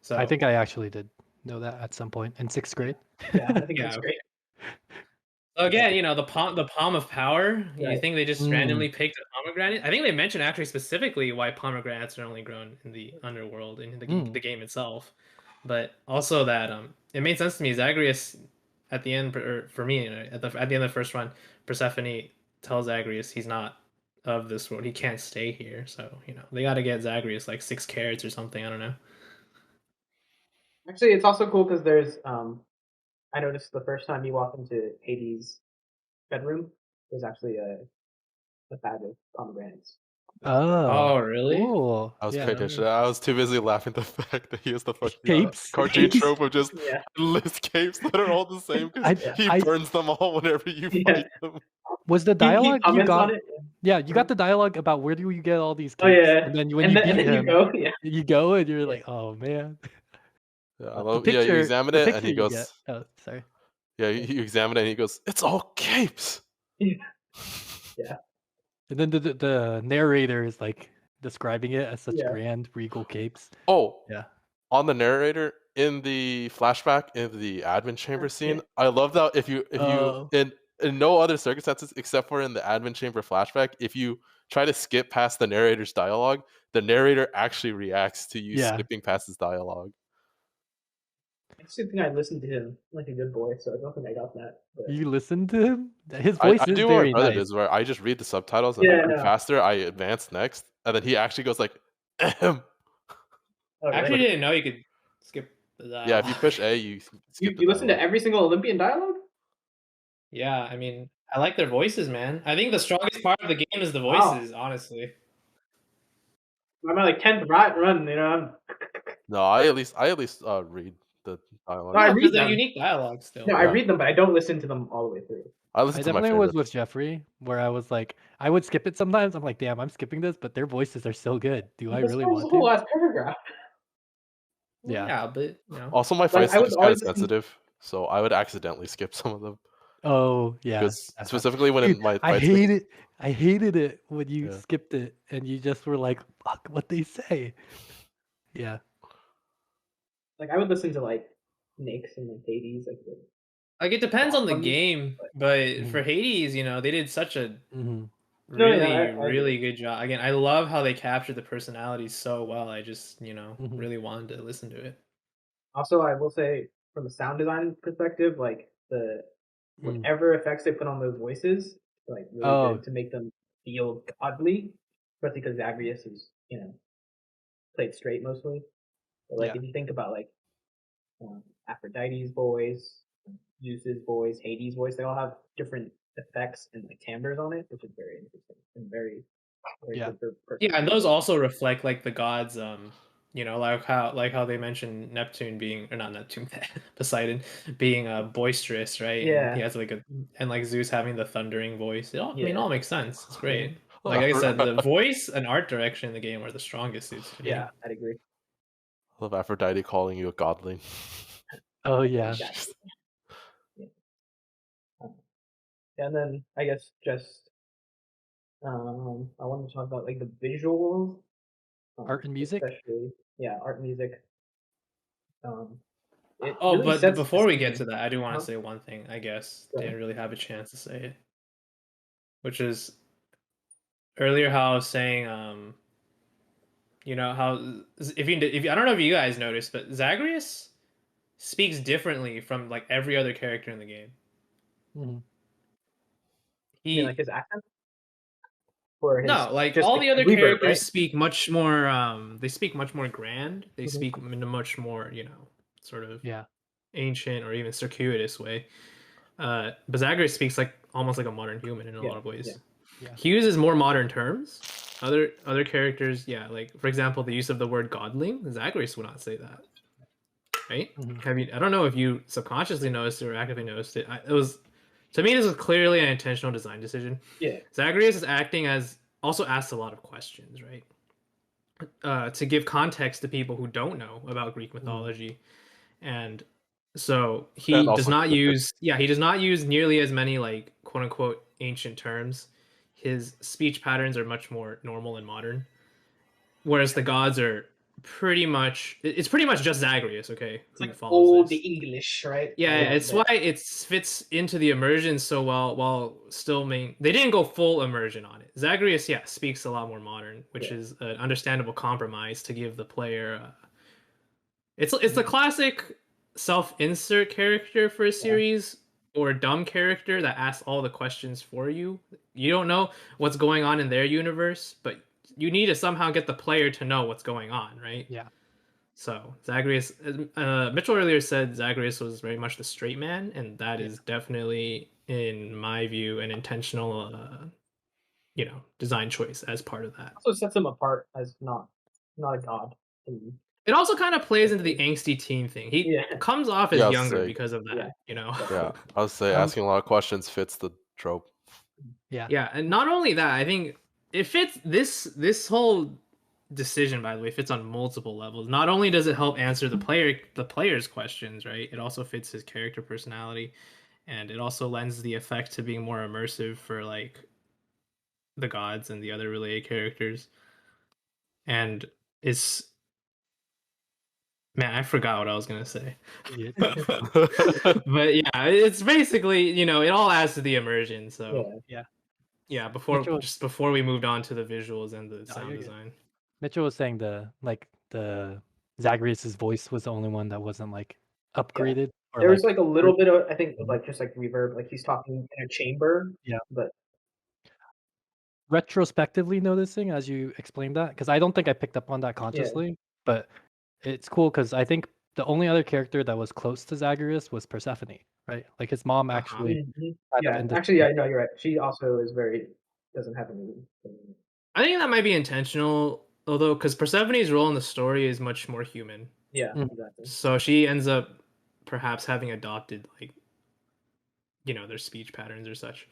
So I think I actually did know that at some point in 6th grade. Yeah, I think that's great. So again, the palm of power. Right. You think they just randomly picked a pomegranate? I think they mentioned actually specifically why pomegranates are only grown in the underworld in the game itself, but also that it made sense to me. Zagreus at the end, or for me at the end of the first run, Persephone tells Zagreus he's not of this world. He can't stay here. So they got to get Zagreus like 6 carrots or something. I don't know. Actually, it's also cool because there's I noticed the first time you walk into Hades' bedroom, there's actually a bag of pomegranates. Oh, really? Cool. I was paying attention. I was too busy laughing at the fact that he has the fucking capes. cartoon trope of just list capes that are all the same because he burns them all whenever you fight them. Was the dialogue he you got? On it. Yeah, you got the dialogue about where do you get all these capes? Oh yeah. And then when you beat him, you go and you're like, oh man. Yeah, I love. You examine it and he goes. Oh, sorry. Yeah, you examine it and he goes, "It's all capes." Yeah. And then the narrator is like describing it as such grand regal capes. Oh yeah. On the narrator in the flashback in the admin chamber scene, I love that if you in no other circumstances except for in the admin chamber flashback, if you try to skip past the narrator's dialogue, the narrator actually reacts to you skipping past his dialogue. I just think I listened to him like a good boy, so I don't think I got that. But... You listened to him? His voice is very nice. Is where I just read the subtitles and if I read faster, I advance next, and then he actually goes like, "Ahem." I actually didn't know you could skip the dialogue. Yeah, if you push A, you skip you listen to every single Olympian dialogue? Yeah, I mean, I like their voices, man. I think the strongest part of the game is the voices, honestly. I'm like 10th run, No, I at least read the dialogue. No, I read them. Unique dialogue still. No, I read them, but I don't listen to them all the way through. I definitely was with Jeffrey, where I was like, I would skip it sometimes. I'm like, damn, I'm skipping this, but their voices are so good. Do I really want to? The whole last paragraph. Yeah, but also my voice is kind of sensitive, so I would accidentally skip some of them. Oh yeah, because specifically when I hated it when you skipped it and you just were like, fuck what they say. Yeah. Like I would listen to like Nyx and like Hades, like it depends on the game, but for Hades, they did such a really good job. Again, I love how they captured the personalities so well. I just really wanted to listen to it. Also, I will say from a sound design perspective, like whatever effects they put on those voices, like really good to make them feel godly, especially because Zagreus is played straight mostly. But like Yeah. if you think about like Aphrodite's voice, Zeus's voice, Hades' voice, they all have different effects and like timbres on it, which is very interesting and very Yeah. good for Yeah, and those also reflect like the gods, you know, like how they mentioned Neptune being, or not Neptune, Poseidon being boisterous, right? And Yeah. he has like and like Zeus having the thundering voice. I mean, it Yeah. all makes sense. It's great. Well, Like I said, the voice and art direction in the game are the strongest suits to me. Yeah, I'd agree. I love Aphrodite calling you a godling. Oh yeah. Exactly. Yeah. And then I guess just I wanted to talk about like the visuals, Art and music. especially art and music. It Oh, really but sets before the we get scene. to that, I do want to Uh-huh. say one thing. I guess Go ahead. didn't really have a chance to say it, which is earlier how I was saying, you know how if I don't know if you guys noticed, but Zagreus speaks differently from like every other character in the game. Mhm. You mean like his accent? Or his No, like just all like the other reverb, characters right? speak much more. They speak much more grand. They Mhm. speak in a much more, you know, sort of Yeah. ancient or even circuitous way. But Zagreus speaks like almost like a modern human in a Yeah, lot of ways. Yeah. He uses more modern terms. Other characters, yeah, like for example, the use of the word godling. Zagreus would not say that, right? Mhm. Have you? I don't know if you subconsciously noticed it or actively noticed it. It was, to me, this was clearly an intentional design decision. Yeah. Zagreus is acting as also asks a lot of questions, right? To give context to people who don't know about Greek mythology, and so he And does also not use he does not use nearly as many like quote unquote ancient terms. His speech patterns are much more normal and modern, whereas the gods are pretty much just Zagreus, okay, It's who like follows old this. English, right? Yeah, A little it's bit. why it fits into the immersion so well while still they didn't go full immersion on it. Zagreus, yeah, speaks a lot more modern, which is an understandable compromise to give the player it's the classic self-insert character for a series or a dumb character that asks all the questions for you. You don't know what's going on in their universe, but you need to somehow get the player to know what's going on, right? Yeah. So Zagreus, Mitchell earlier said Zagreus was very much the straight man, and that is definitely, in my view, an intentional, you know, design choice as part of that. Also sets him apart as not a god. It also kind of plays into the angsty teen thing. He comes off as Yeah, younger sick. because of that, Yeah. you know. Yeah, I would say asking a lot of questions fits the trope. Yeah. Yeah, and not only that, I think it fits this whole decision, by the way, fits on multiple levels. Not only does it help answer the player's questions, right? It also fits his character personality, and it also lends the effect to being more immersive for like the gods and the other related characters. And it's man, I forgot what I was gonna say. Yeah. But yeah, it's basically, you know, it all adds to the immersion. So Yeah. yeah, Mitchell, before we moved on to the visuals and the sound you're good. design. Mitchell was saying the Zagreus's voice was the only one that wasn't like upgraded or There was like like a little bit of, I think, like just like reverb, like he's talking in a chamber. Yeah. But retrospectively noticing as you explained that, because I don't think I picked up on that consciously, but it's cool because I think the only other character that was close to Zagreus was Persephone, right? Like his mom actually kind of in the actually, yeah, no, you're right. She also is doesn't have any. I think that might be intentional, although because Persephone's role in the story is much more human. Yeah, Mhm. exactly. So she ends up perhaps having adopted like, you know, their speech patterns or such.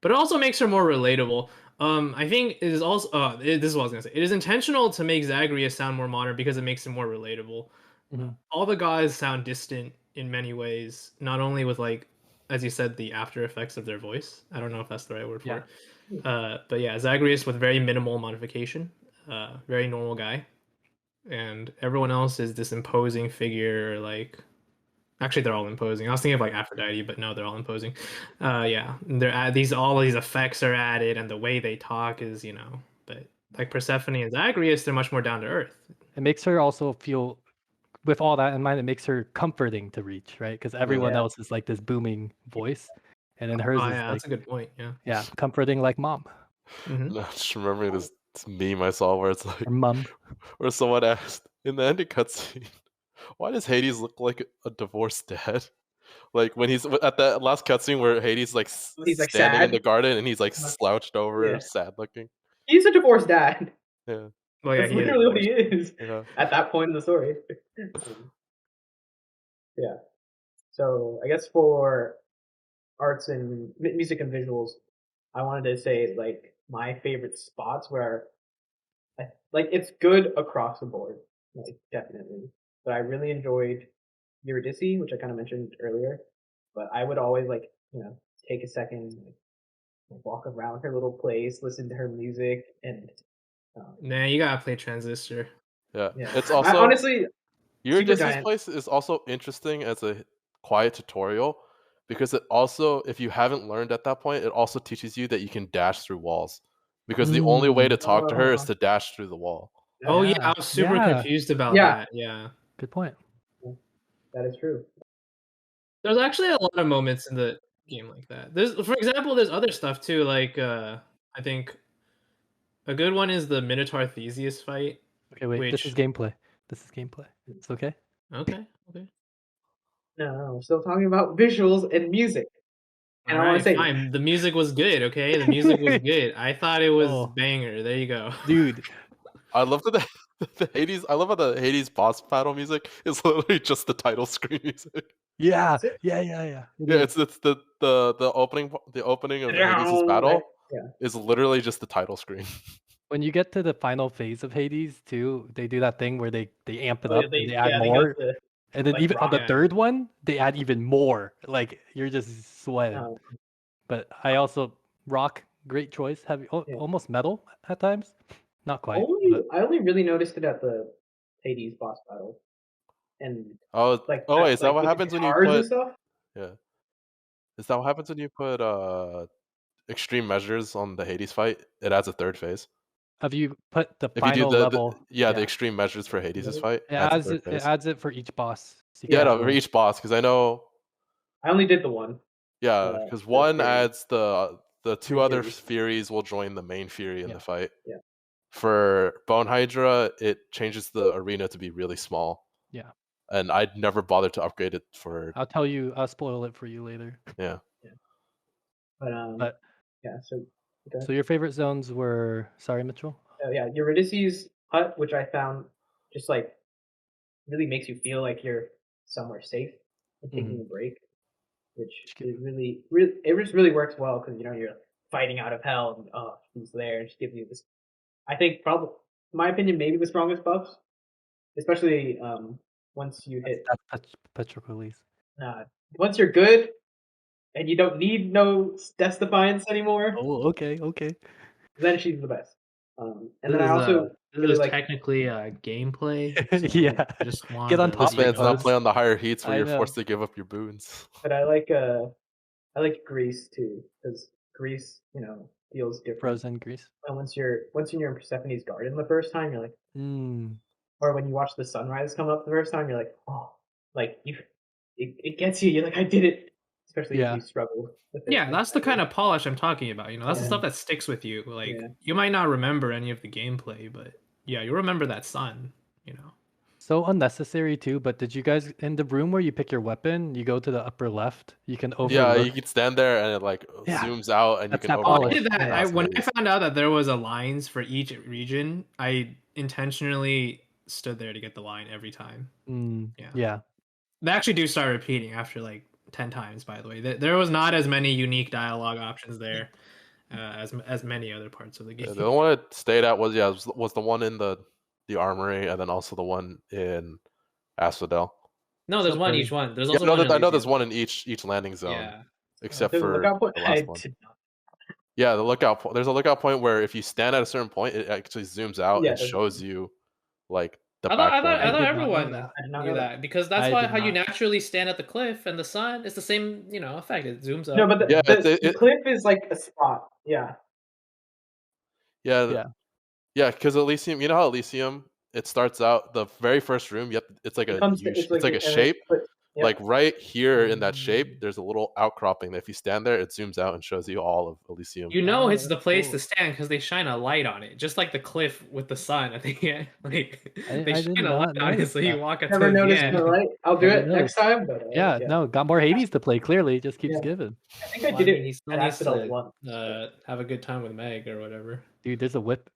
But it also makes her more relatable. I think it is also this is what I was gonna say. It is intentional to make Zagreus sound more modern because it makes him more relatable. Mhm. All the guys sound distant in many ways, not only with like, as you said, the after effects of their voice. I don't know if that's the right word for it. But yeah, Zagreus with very minimal modification, very normal guy, and everyone else is this imposing figure. Like, actually, they're all imposing. I was thinking of like Aphrodite, but no, they're all imposing. Yeah, all these effects are added, and the way they talk is, you know. But like Persephone and Zagreus, they're much more down to earth. It makes her also feel, with all that in mind, it makes her comforting to reach, right? Because everyone else is like this booming voice, and then hers is like, that's a good point. Yeah. comforting like mom. No, just remembering this meme I saw where it's like, Or mum. where someone asked in the ending cutscene, why does Hades look like a divorced dad? Like when he's at that last cutscene where Hades like He's like standing in sad. the garden and he's like Uh-huh. slouched over, Yeah. sad looking. He's a divorced dad. Yeah. Well, yeah, That's he is. literally what he is Yeah. at that point in the story. Yeah. So I guess for arts and music and visuals, I wanted to say like my favorite spots where like it's good across the board, like definitely. But I really enjoyed Eurydice, which I kind of mentioned earlier. But I would always like take a second, like, walk around her little place, listen to her music, and Nah, you gotta play Transistor. Yeah. yeah. It's also Honestly, Eurydice's Supergiant. place is also interesting as a quiet tutorial because it also, if you haven't learned at that point, it also teaches you that you can dash through walls. Because the only way to talk to her is to dash through the wall. Oh yeah, I was super confused about that. Yeah. Good point. That is true. There's actually a lot of moments in the game like that. For example, there's other stuff too. Like I think a good one is the Minotaur Theseus fight. Okay, wait. This is gameplay. It's okay. Okay. No, we're still talking about visuals and music. And All I want right, to say, fine. The music was good. Okay, the music was good. I thought it was banger. There you go, dude. I love that the Hades. I love how the Hades boss battle music is literally just the title screen music. Yeah. Yeah, it's the opening of the Hades' battle is literally just the title screen. When you get to the final phase of Hades too, they do that thing where they amp it up and they add they more. go to, And then like, even on the rock. third one, they add even more. Like you're just sweating. But I also rock, great choice. Heavy, almost metal at times. Not quite. I only really noticed it at the Hades boss battle. And wait, is that what happens when you put? Stuff? Yeah, is that what happens when you put extreme measures on the Hades fight? It adds a third phase. Have you put the if final you do level? the extreme measures for Hades' fight. It adds it for each boss. So for each boss, because I know. I only did the one. Yeah, because one adds the two other Furies will join the main Fury in the fight. Yeah. For Bone Hydra, it changes the arena to be really small. Yeah. And I'd never bothered to upgrade it for. I'll spoil it for you later. Yeah. But yeah, so your favorite zones were Mitchell? Eurydice's hut, which I found just like really makes you feel like you're somewhere safe and taking a break, which is really it just really works well because you're fighting out of hell and he's there and just gives you this. I think probably, in my opinion, maybe the strongest buffs, especially once you hit Patroclus. Once you're good and you don't need no Death Defiance anymore. Oh, okay. Then she's the best. And then I also really is technically gameplay. So yeah, just want get on top. This man's not playing on the higher heats where you're forced to give up your boons. But I like Greece too because Greece, feels different. Frozen Greece. And once you're in Persephone's garden the first time, you're like, or when you watch the sunrise come up the first time, you're like, oh, like it gets you. You're like, I did it. Especially if you struggle with it. Yeah, that's the kind of polish I'm talking about. That's the stuff that sticks with you. Like you might not remember any of the gameplay, but you remember that sun. So unnecessary too. But did you guys in the room where you pick your weapon? You go to the upper left. You can overlook. Yeah, you can stand there and it zooms out, and you can overlook. I did that. When I found out that there was a lines for each region, I intentionally stood there to get the line every time. Yeah. They actually do start repeating after like 10 times, by the way. There was not as many unique dialogue options there as many other parts of the game. The one it stayed at was the one in the armory, and then also the one in Asphodel. No, there's one each one. There's also I know there's one in each landing zone, except for the last one. Yeah, the lookout point. There's a lookout point where if you stand at a certain point, it actually zooms out and shows you like the back. I thought everyone knew that because that's how you naturally stand at the cliff and the sun. It's the same, effect. It zooms up. No, but the cliff is like a spot. Yeah. Yeah, because Elysium, how Elysium, it starts out the very first room. It's like a shape, Yep. Like right here in that shape, there's a little outcropping that if you stand there, it zooms out and shows you all of Elysium. You know, Oh, it's the that's place cool. to stand because they shine a light on it, just like the cliff with the sun. I think like I they did shine a not light on it, notice so you that. walk up Never to the noticed end. the light. I'll do I it didn't next notice. time. But Yeah, no, got more Hades to play. Clearly, just keeps Yeah. giving. I think I Well, did mean, it he still at needs accident to once. have a good time with Meg or whatever. Dude, there's a whip.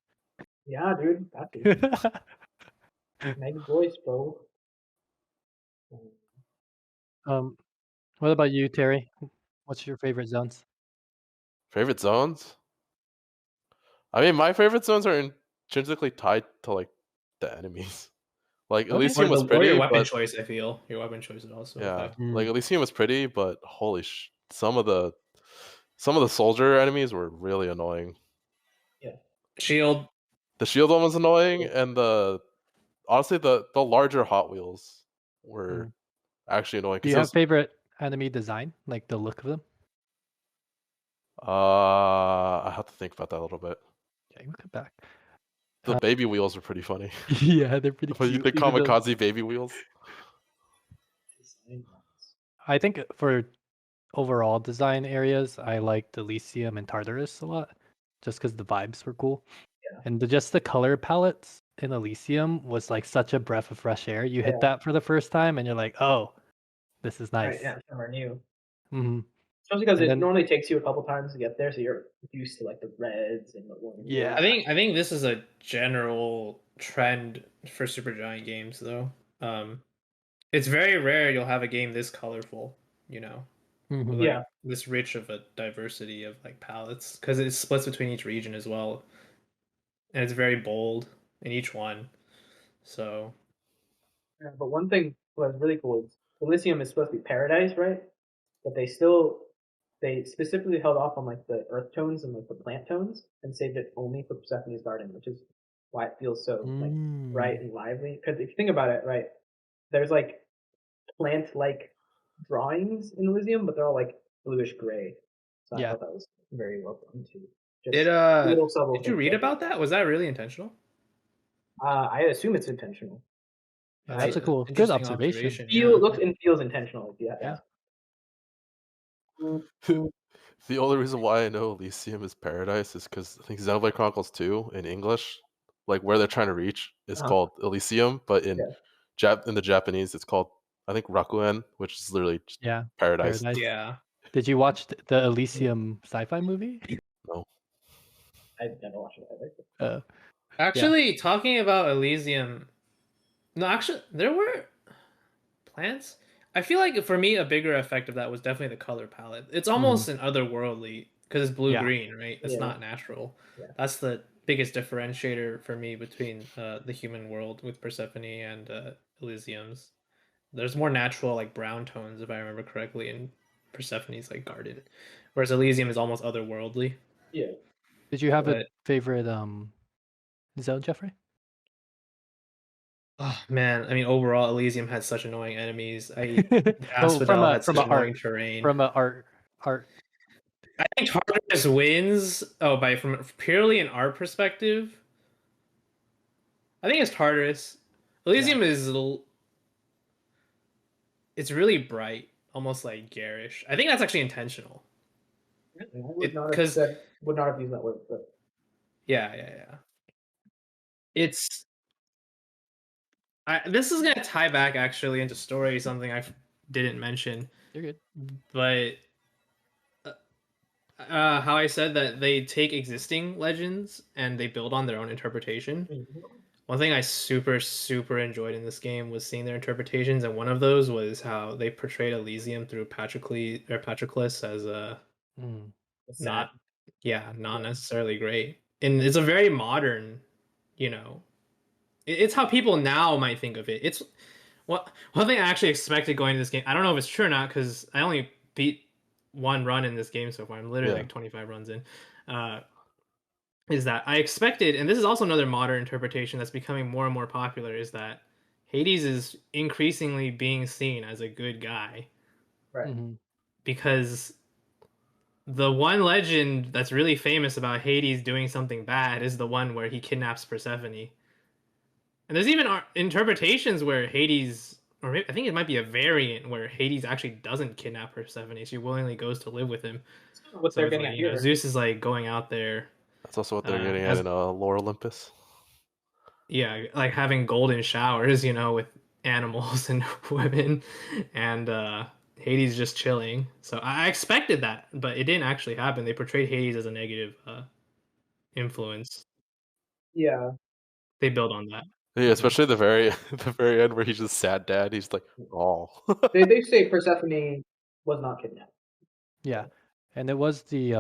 Yeah, dude. Got to. Meg voice, bro. What about you, Terry? What's your favorite zones? Favorite zones? I mean, my favorite zones are intrinsically tied to like the enemies. Like Okay. Elysium was Or pretty, your weapon but choice. I feel your weapon choice is also yeah, affected. like Elysium was pretty, but holy some of the soldier enemies were really annoying. Shield. The shield one was annoying, and honestly the larger Hot Wheels were actually annoying. Do you have favorite enemy design, like the look of them? I have to think about that a little bit. Okay, we'll come back. The baby wheels are pretty funny. Yeah, they're pretty cute. The kamikaze baby wheels. I think for overall design areas, I liked Elysium and Tartarus a lot, just because the vibes were cool. Yeah. And just the color palettes in Elysium was like such a breath of fresh air. You hit that for the first time, and you're like, "Oh, this is nice." Right, yeah, somewhere new. Mm-hmm. Especially because it normally takes you a couple times to get there, so you're used to like the reds and the oranges. Yeah. I think this is a general trend for Supergiant games, though. It's very rare you'll have a game this colorful, you know. Mm-hmm. With, like, this rich of a diversity of like palettes, because it splits between each region as well, and it's very bold in each one. So, yeah, but one thing was really cool is Elysium is supposed to be paradise, right? But they specifically held off on like the earth tones and like the plant tones and saved it only for Persephone's garden, which is why it feels so like bright and lively. Because if you think about it, right, there's like plant-like drawings in Elysium, but they're all like bluish gray. So I thought that was very well done too. Did you read about that? Was that really intentional? I assume it's intentional. That's a good observation. Looks and feels intentional. Yeah. The only reason why I know Elysium is paradise is because I think Xenoblade Chronicles 2 in English, like where they're trying to reach, is called Elysium, but in the Japanese, it's called, I think, Rakuen, which is literally just paradise. Yeah. Did you watch the Elysium sci-fi movie? No. I never watched it either. Actually, talking about Elysium, no, actually, there were plants. I feel like for me, a bigger effect of that was definitely the color palette. It's almost an otherworldly, because it's blue-green, right? It's not natural. Yeah. That's the biggest differentiator for me between the human world with Persephone and Elysium's. There's more natural, like, brown tones, if I remember correctly, in Persephone's like garden, whereas Elysium is almost otherworldly. Yeah. Did you have a favorite zone, Jeffrey? Oh man, I mean, overall, Elysium had such annoying enemies. Asphodel had such annoying terrain. From an art. I think Tartarus wins. From purely an art perspective, I think it's Tartarus. Elysium is it's really bright, almost like garish. I think that's actually intentional. Would not have used that word, but yeah. It's this is gonna tie back actually into story, something I didn't mention. You're good, but how I said that they take existing legends and they build on their own interpretation. Mm-hmm. One thing I super enjoyed in this game was seeing their interpretations, and one of those was how they portrayed Elysium through Patroclus as a not necessarily great, and it's a very modern, it's how people now might think of it. It's one thing I actually expected going into this game. I don't know if it's true or not because I only beat one run in this game so far. I'm literally like 25 runs in. Is that I expected, and this is also another modern interpretation that's becoming more and more popular, is that Hades is increasingly being seen as a good guy. Right. Mm-hmm. Because the one legend that's really famous about Hades doing something bad is the one where he kidnaps Persephone. And there's even interpretations where Hades or maybe, I think it might be a variant where Hades actually doesn't kidnap Persephone. She willingly goes to live with him. What So they're it's getting like, at you know, here. Zeus is like going out there. That's also what they're getting as- at in Lore Olympus. Yeah, like having golden showers, you know, with animals and women, and Hades just chilling. So I expected that, but it didn't actually happen. They portrayed Hades as a negative influence. Yeah. They build on that. Yeah, especially the very end where he's just sad dad. He's like, oh. They say Persephone was not kidnapped. Yeah, and it was the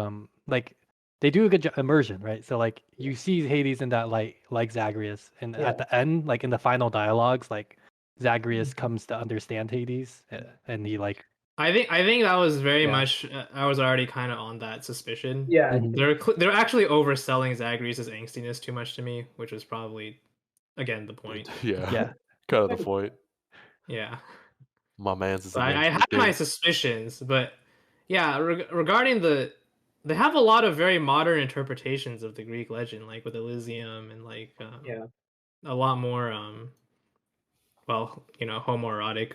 like they do a good immersion, right? So like you see Hades in that light, like Zagreus, and Yeah. at the end, like in the final dialogues, like Zagreus comes to understand Hades, and he like I think that was very Yeah. much. I was already kind of on that suspicion. Yeah. Mhm. They're actually overselling Zagreus' angstiness too much to me, which was probably again the point. Yeah. Kind of the point. Yeah. My man's is So a I man's had my king. suspicions, but yeah, regarding they have a lot of very modern interpretations of the Greek legend, like with Elysium and like Yeah. a lot more well, you know, homoerotic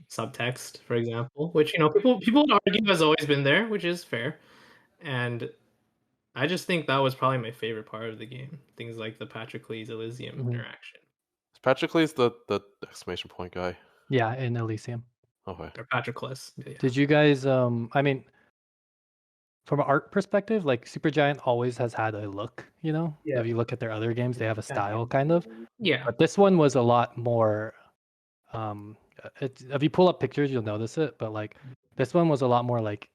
subtext, for example, which, you know, people would argue has always been there, which is fair. And I just think that was probably my favorite part of the game. Things like the Patroclus Elysium Mhm. interaction. Patroclus the exclamation point guy. Yeah, in Elysium. Okay. Or Patroclus. Yeah. Did you guys I mean from an art perspective, like Supergiant always has had a look, you know? Yeah. If you look at their other games, they have a style kind of. Yeah. But this one was a lot more if you pull up pictures you'll notice it, but like this one was a lot more like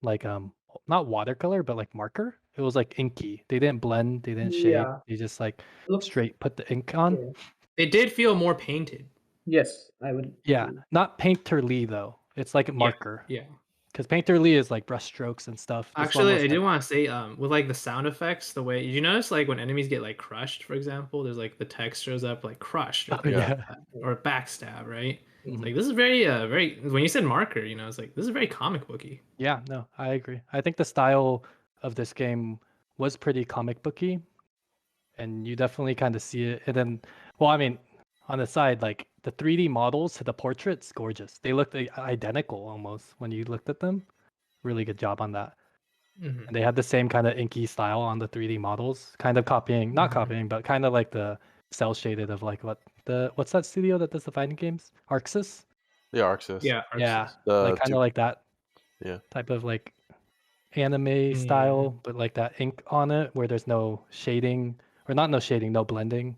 not watercolor but like marker. It was like inky. They didn't blend, they didn't shade. Yeah. They just like Looks- straight put the ink on. Yeah. It did feel more painted. Yes, I would. Yeah, not painterly though. It's like a marker. Yeah. Because painterly is like brush strokes and stuff. This one Actually, was I did like- want to say, with like the sound effects, the way you notice, like when enemies get like crushed, for example, there's like the text shows up like crushed or, Oh, yeah. or backstab, right? It's Mhm. like this is very, very. When you said marker, you know, it's like this is very comic booky. Yeah, no, I agree. I think the style of this game was pretty comic booky, and you definitely kind of see it. And then, well, I mean, on the side, like the 3D models to the portraits, gorgeous. They looked identical almost when you looked at them. Really good job on that. Mhm. And they had the same kind of inky style on the 3D models, kind of copying, not Mhm. copying, but kind of like the cell shaded of like what's that studio that does the fighting games? Arxis? Yeah, Arxis. Yeah. Yeah, The like kind of like that. Yeah. Type of like anime style, but like that ink on it where there's no shading or not no shading, no blending.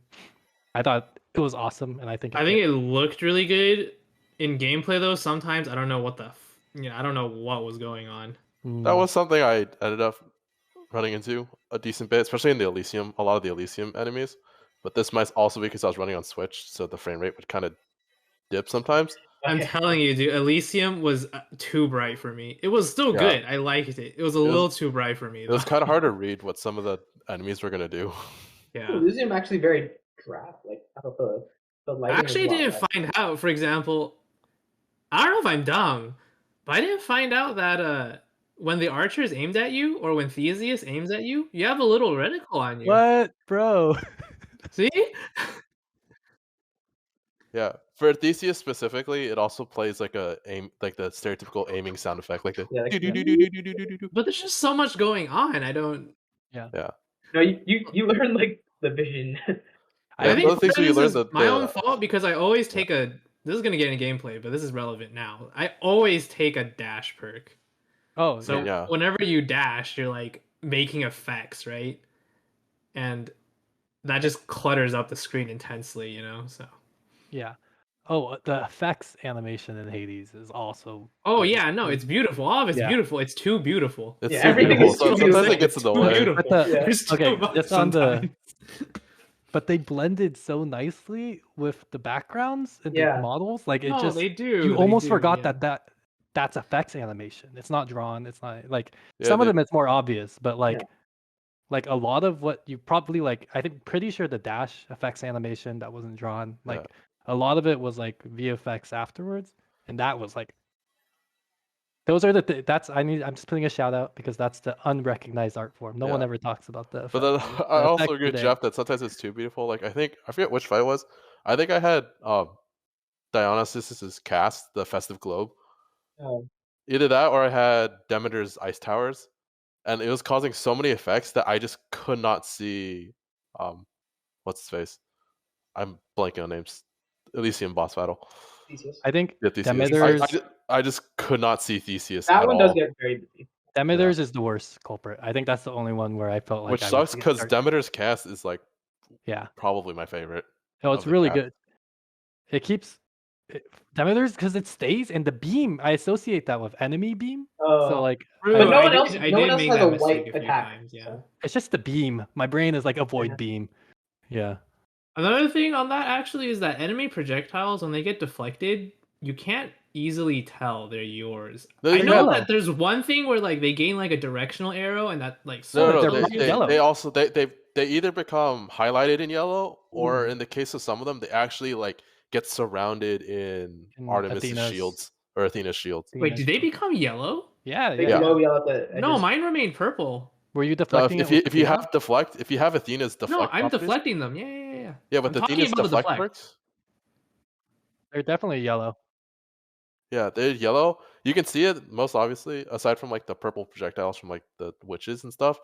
I thought it was awesome, and I think it looked really good in gameplay though. Sometimes I don't know what I don't know what was going on. That was something I ended up running into a decent bit, especially in the Elysium, a lot of the Elysium enemies. But this might also be because I was running on Switch, so the frame rate would kind of dip sometimes. I'm telling you, dude, Elysium was too bright for me. It was still good. I liked it. It was a little too bright for me. It was kind of hard to read what some of the enemies were gonna do. Yeah. Elysium actually very drab. Like I thought the lighting. Actually, I didn't find out. For example, I don't know if I'm dumb, but I didn't find out that when the archer is aimed at you, or when Theseus aims at you, you have a little reticle on you. What, bro? See? Yeah, for Theseus specifically, it also plays like the stereotypical aiming sound effect, like the. But there's just so much going on. I don't. Yeah. No, you learn like the vision. I think those things this you learn is that my own fault because I always take a. This is gonna get in gameplay, but this is relevant now. I always take a dash perk. Oh, So yeah. whenever you dash, you're like making effects, right? And that just clutters up the screen intensely, you know. So. yeah. Oh, the effects animation in Hades is also. Oh yeah, no, it's beautiful. All of it's Yeah. beautiful. It's too beautiful. It's Yeah, too everything beautiful. is So too sometimes beautiful. it gets in the Too way. beautiful. But the- There's too okay, much just on the- sometimes. But they blended so nicely with the backgrounds and Yeah. the models. Like it No, just they do. you they almost do, forgot yeah. that's effects animation. It's not drawn. It's not like Yeah, some of they- them it's more obvious, but like Yeah. like a lot of what you probably like I think pretty sure the dash effects animation that wasn't drawn, like a lot of it was like VFX afterwards, and that was like those are I'm just putting a shout out because that's the unrecognized art form. No one Yeah. ever talks about the But then effects. I The also effects agree are with there. Jeff that sometimes it's too beautiful. Like I forget which fight it was. I think I had Dionysus's cast, the Festive Globe. Oh. Either that or I had Demeter's Ice Towers, and it was causing so many effects that I just could not see. What's his face? I'm blanking on names. Elysium boss battle. Theseus. I think Yeah, Theseus. Demeter's I just could not see Theseus That at one all. does get very busy. Demeter's is the worst culprit. I think that's the only one where I felt like Which I sucks would because start- Demeter's cast is like Yeah. probably my favorite. Oh, it's of the really cast. good. It keeps Demeter's because it stays, and the beam I associate that with enemy beam. So Oh. like, True, But no I one did- else. I No did one else make has that a mistake white a few attack. times, yeah. So. it's just the beam. My brain is like avoid Yeah. beam. Yeah. Another thing on that actually is that enemy projectiles, when they get deflected, you can't easily tell they're yours. They're I know yellow. that there's one thing where like they gain like a directional arrow, and that like No, they're no, bright yellow. they also they either become highlighted in yellow, or Mhm. in the case of some of them, they actually like get surrounded in In Artemis's Athena's- shields or Athena's shields. Wait, did they become yellow? Yeah, They yeah. glow yellow at the edges. No, mine remained purple. Were you No, deflecting if it you with if you Athena? have deflect, if you have Athena's deflect, No, I'm properties- deflecting them. Yeah. Yeah, but I'm talking Athena's about the deflect deflect. perks. They're definitely yellow. Yeah, they're yellow. You can see it most obviously, aside from like the purple projectiles from like the witches and stuff.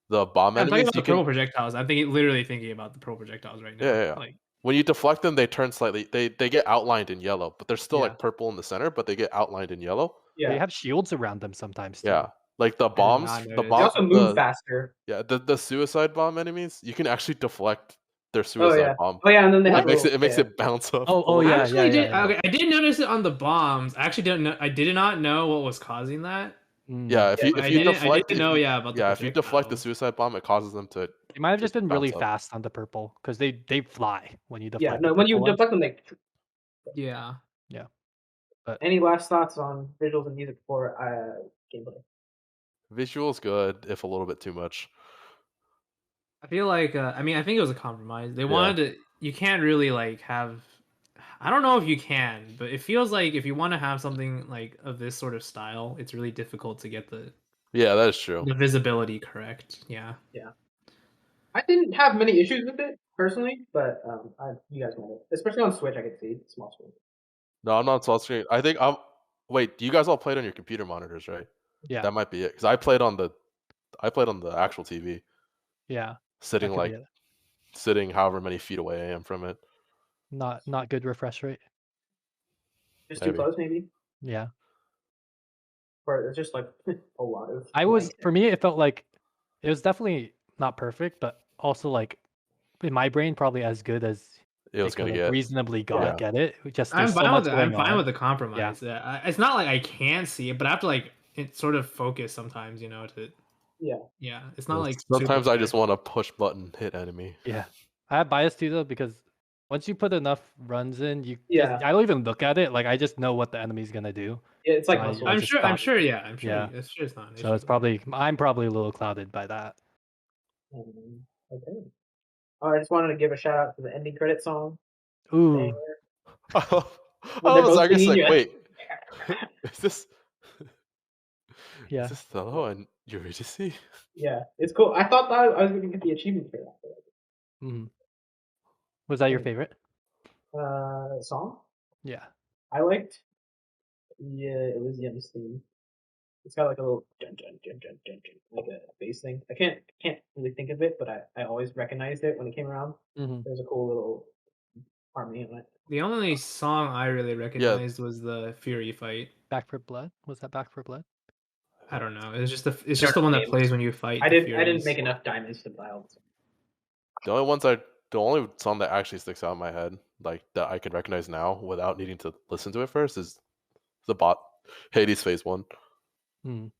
The bomb I'm talking enemies, about the you can, purple projectiles. I'm literally thinking about the purple projectiles right now. Yeah. Like, when you deflect them, they turn slightly. They get outlined in yellow, but they're still Yeah. like purple in the center, but they get outlined in yellow. Yeah. They have shields around them sometimes too. Yeah, like the not bombs, notice. the They They bomb, also move the, faster. yeah, the suicide bomb enemies, you can actually deflect their suicide yeah. bomb. Oh yeah, and then they It have makes little- it makes yeah. it bounce up. Oh, yeah, actually, yeah. Okay, I did notice it on the bombs. I actually didn't know. I did not know what was causing that. Mm. Yeah, if Yeah, you I if you didn't- I deflect, didn't know. Yeah, about the yeah, if you deflect the projectiles. suicide bomb, it causes them to. It might have just just been really bounce up. fast on the purple because they fly when you deflect. Yeah, the no, when you purple ones. deflect them, they. Yeah. Any last thoughts on visuals and music for gameplay? Visuals good, if a little bit too much. I feel like I think it was a compromise. They wanted to. You can't really like have. I don't know if you can, but it feels like if you want to have something like of this sort of style, it's really difficult to get the Yeah, that is true. visibility correct. Yeah. I didn't have many issues with it personally, but you guys might have. Especially on Switch, I could see small screen. No, I'm not small screen. I think I'm. Wait, you guys all played on your computer monitors, right? Yeah. That might be it. Because I played on the actual TV, Yeah. sitting that could be like it. sitting however many feet away I am from it. Not good refresh rate. Just too Maybe. close, maybe. Yeah. Or it's just like a lot of. For me it felt like it was definitely not perfect, but also like in my brain probably as good as It was they could, gonna like, get. reasonably Yeah. get it. Just I'm there's so fine much with it. going I'm fine on. with the compromise. Yeah. It's not like I can't see it, but I have to like sort of focus sometimes, you know, to. Yeah. Yeah. It's not like. Sometimes super I just quick. want to push button hit enemy. Yeah. I have bias too though because once you put enough runs in, Yeah. I don't even look at it. Like I just know what the enemy's gonna do. Yeah, it's like So I- muscle. I I'm just sure. I'm thought- sure. Yeah. I'm sure. Yeah. It's sure it's not. An So it's issue. I'm probably a little clouded by that. Okay. Oh, I just wanted to give a shout out to the ending credit song. Ooh. I they're was both like, singing, you're wait, is this Yeah. is this Othello and Eurydice? Yeah, it's cool. I thought that I was going to get the achievement for that. Mhm. Was that your Mm. favorite? Song Yeah. I liked. Yeah, Elysium's theme. It's got like a little dun dun dun dun dun dun, like a bass thing. I can't really think of it, but I always recognized it when it came around. Mm-hmm. There's a cool little harmony in it. The only song I really recognized was the Fury fight. Back for Blood? Was that Back for Blood? I don't know. It's just the one that plays when you fight. I the didn't Furies. make enough diamonds to buy all this. The only song that actually sticks out in my head, like that I can recognize now without needing to listen to it first, is the bot Hades Phase 1. Mm.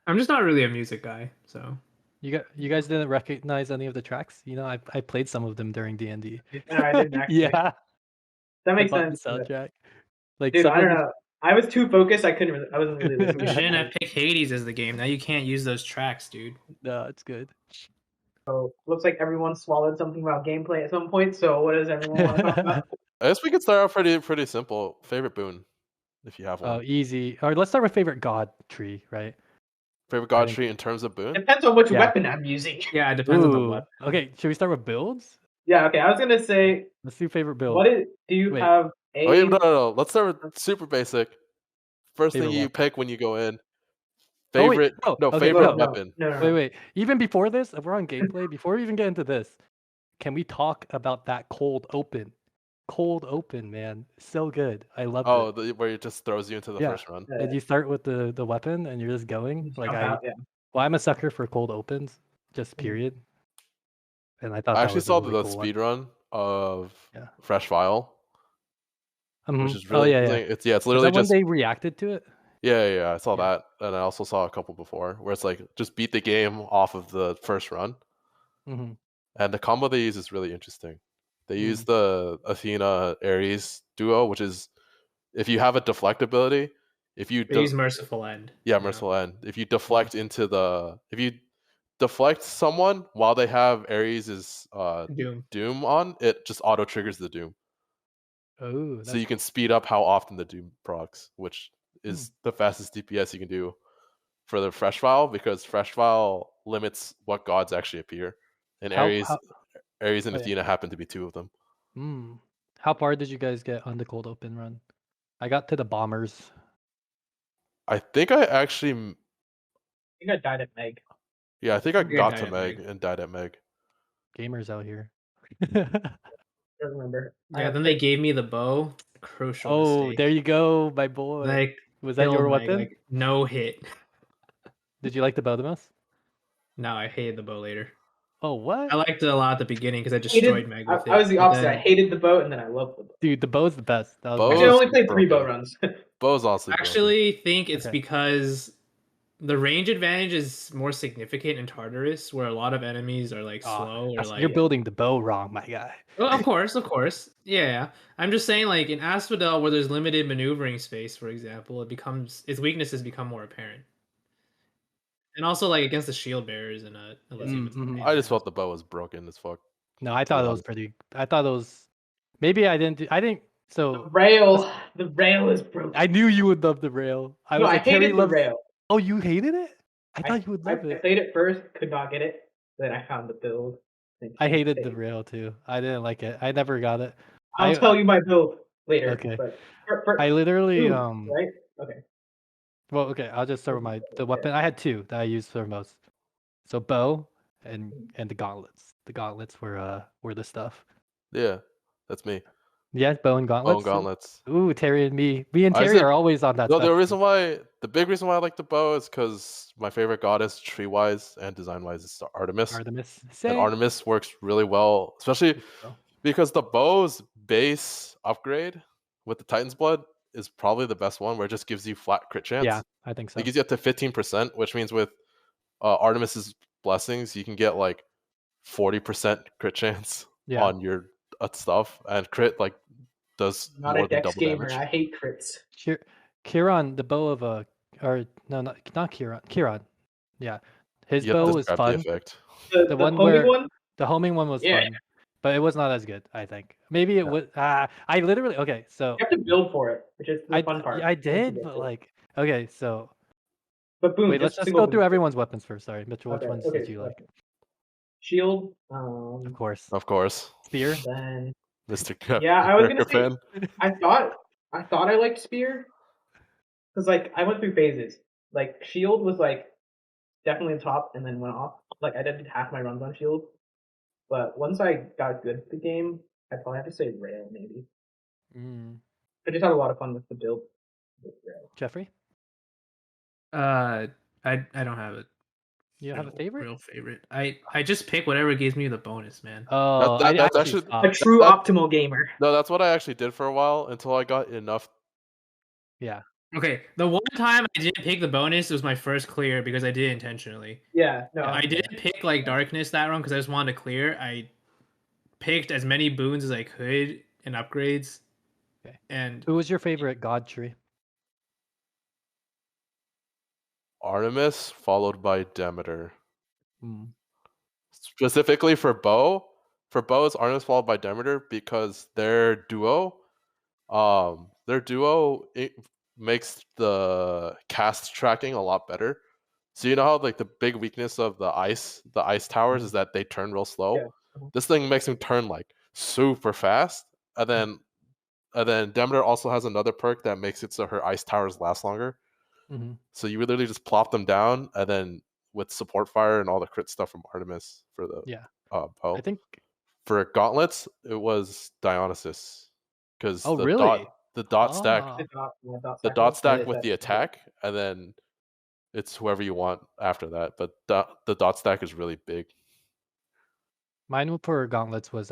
I'm just not really a music guy, so. You guys didn't recognize any of the tracks? You know, I played some of them during D&D. No, I didn't actually. Yeah. That I makes bought the sense. but- soundtrack. Like Dude, some I of don't the- know. I was too focused. I wasn't really listening. You to shouldn't have it. picked Hades as the game. Now you can't use those tracks, dude. No, it's good. So looks like everyone swallowed something about gameplay at some point. So what does everyone want to talk about? I guess we could start out pretty simple. Favorite boon, if you have one. Oh, easy. All right, let's start with favorite god tree, right? Favorite god think- tree in terms of boon? Depends on which Yeah. weapon I'm using. Yeah, it depends on the Ooh. weapon. Okay, should we start with builds? Yeah. Okay. I was gonna say, Let's do favorite build. what do you Wait. have Okay, no. Let's start with super basic. First Favorite thing you weapon. pick when you go in. Oh, wait, Favorite, no, okay, favorite no. weapon. Wait. Even before this, if we're on gameplay, before we even get into this, can we talk about that cold open? Cold open, man, so good. I loved it. Where it just throws you into the Yeah. first run. And you start with the weapon, and you're just going. Like Jump out, yeah. well, I'm a sucker for cold opens, just period. And I thought I that actually was a saw really the cool speed run of Yeah. Fresh File, which is Oh really yeah. it's literally Is that when just they reacted to it? yeah. I saw Yeah. that, and I also saw a couple before where it's like just beat the game off of the first run. Mhm. And the combo they use is really interesting. They use the Athena Ares duo, which is if you have a deflect ability, if you They use Merciful End. Merciful End. If you deflect if you deflect someone while they have Ares' Doom on, it just auto triggers the Doom. Oh, So you can speed up how often the Doom procs, which is the fastest DPS you can do for the Fresh File, because Fresh File limits what gods actually appear. And Ares and Athena happen to be two of them. How far did you guys get on the cold open run? I got to the bombers. I think I died at Meg. Yeah, I think I got to Meg and died at Meg. Gamers out here. I don't remember. Yeah, then they gave me the bow. Crucial mistake. There you go, my boy. Like, was that your weapon? Like, no hit. Did you like the bow the most? No, I hated the bow later. Oh, what? I liked it a lot at the beginning because I destroyed Meg with it. I was the opposite. I hated the bow, and then I loved the bow. Dude, the bow's the best. Actually, I only played 3 bow runs. Bow's honestly actually think it's because the range advantage is more significant in Tartarus, where a lot of enemies are like slow or like. You're building the bow wrong, my guy. Well, of course. Yeah. I'm just saying, like in Asphodel, where there's limited maneuvering space, for example, its weaknesses become more apparent. And also, like against the shield bearers and I just felt the bow was broken as fuck. No, I thought it was pretty. I thought it was. Maybe I didn't. So the rail is broken. I knew you would love the rail. I hated the rail. Oh, you hated it? I thought you would love it. I played it first, could not get it. Then I found the build. I hated the rail too. I didn't like it. I never got it. I'll tell you my build later. Okay. But I literally right? Okay. Well, okay. I'll just start with the weapon. I had 2 that I used for most. So bow and the gauntlets. The gauntlets were the stuff. Yeah, that's me. Yeah, bow and gauntlets. Bow and gauntlets. Ooh, Terry and me. Me and Terry are always on that. No, the big reason why I like the bow is because my favorite goddess, tree-wise and design-wise, is Artemis. Same. And Artemis works really well, especially because the bow's base upgrade with the Titan's Blood is probably the best one, where it just gives you flat crit chance. Yeah, I think so. It gives you up to 15%, which means with Artemis's blessings, you can get like 40% crit chance on your stuff, and crit does not more a than dex double gamer. damage. I hate crits. Charon, the bow of not Charon. Charon, yeah, his bow was fun. The one the homing one was fun, but it was not as good. I think maybe it was. I literally so you have to build for it, which is the fun part. I did, but so. But boom, wait, let's just go through everyone's weapons first. Sorry, Mitchell, which ones did you like? Shield. Of course. Spear. Then Mr. I was gonna say. I thought I liked Spear, because I went through phases. Shield was definitely the top, and then went off. I did half my runs on Shield, but once I got good at the game, I'd probably have to say Rail maybe. I just had a lot of fun with the build with Rail. Jeffrey. I don't have it. You have a favorite? Real favorite. I just pick whatever gives me the bonus, man. Oh, that's actually a true optimal gamer. No, that's what I actually did for a while until I got enough. Yeah. Okay, the one time I didn't pick the bonus, it was my first clear because I did it intentionally. Yeah, no. I didn't pick darkness that run because I just wanted to clear. I picked as many boons as I could and upgrades. Okay. And who was your favorite god tree? Artemis, followed by Demeter. Specifically for bow. For bow, it's Artemis followed by Demeter because their duo it makes the cast tracking a lot better. So you know how the big weakness of the ice towers is that they turn real slow. Yeah. This thing makes them turn super fast, and then And then Demeter also has another perk that makes it so her ice towers last longer. Mhm. So you literally just plop them down, and then with support fire and all the crit stuff from Artemis for the Yeah. bow. I think. For gauntlets, it was Dionysus, because Oh, really? the dot stack Ah. the dot stack That- with that- the attack, and then it's whoever you want after that. But the dot stack is really big. Mine for gauntlets was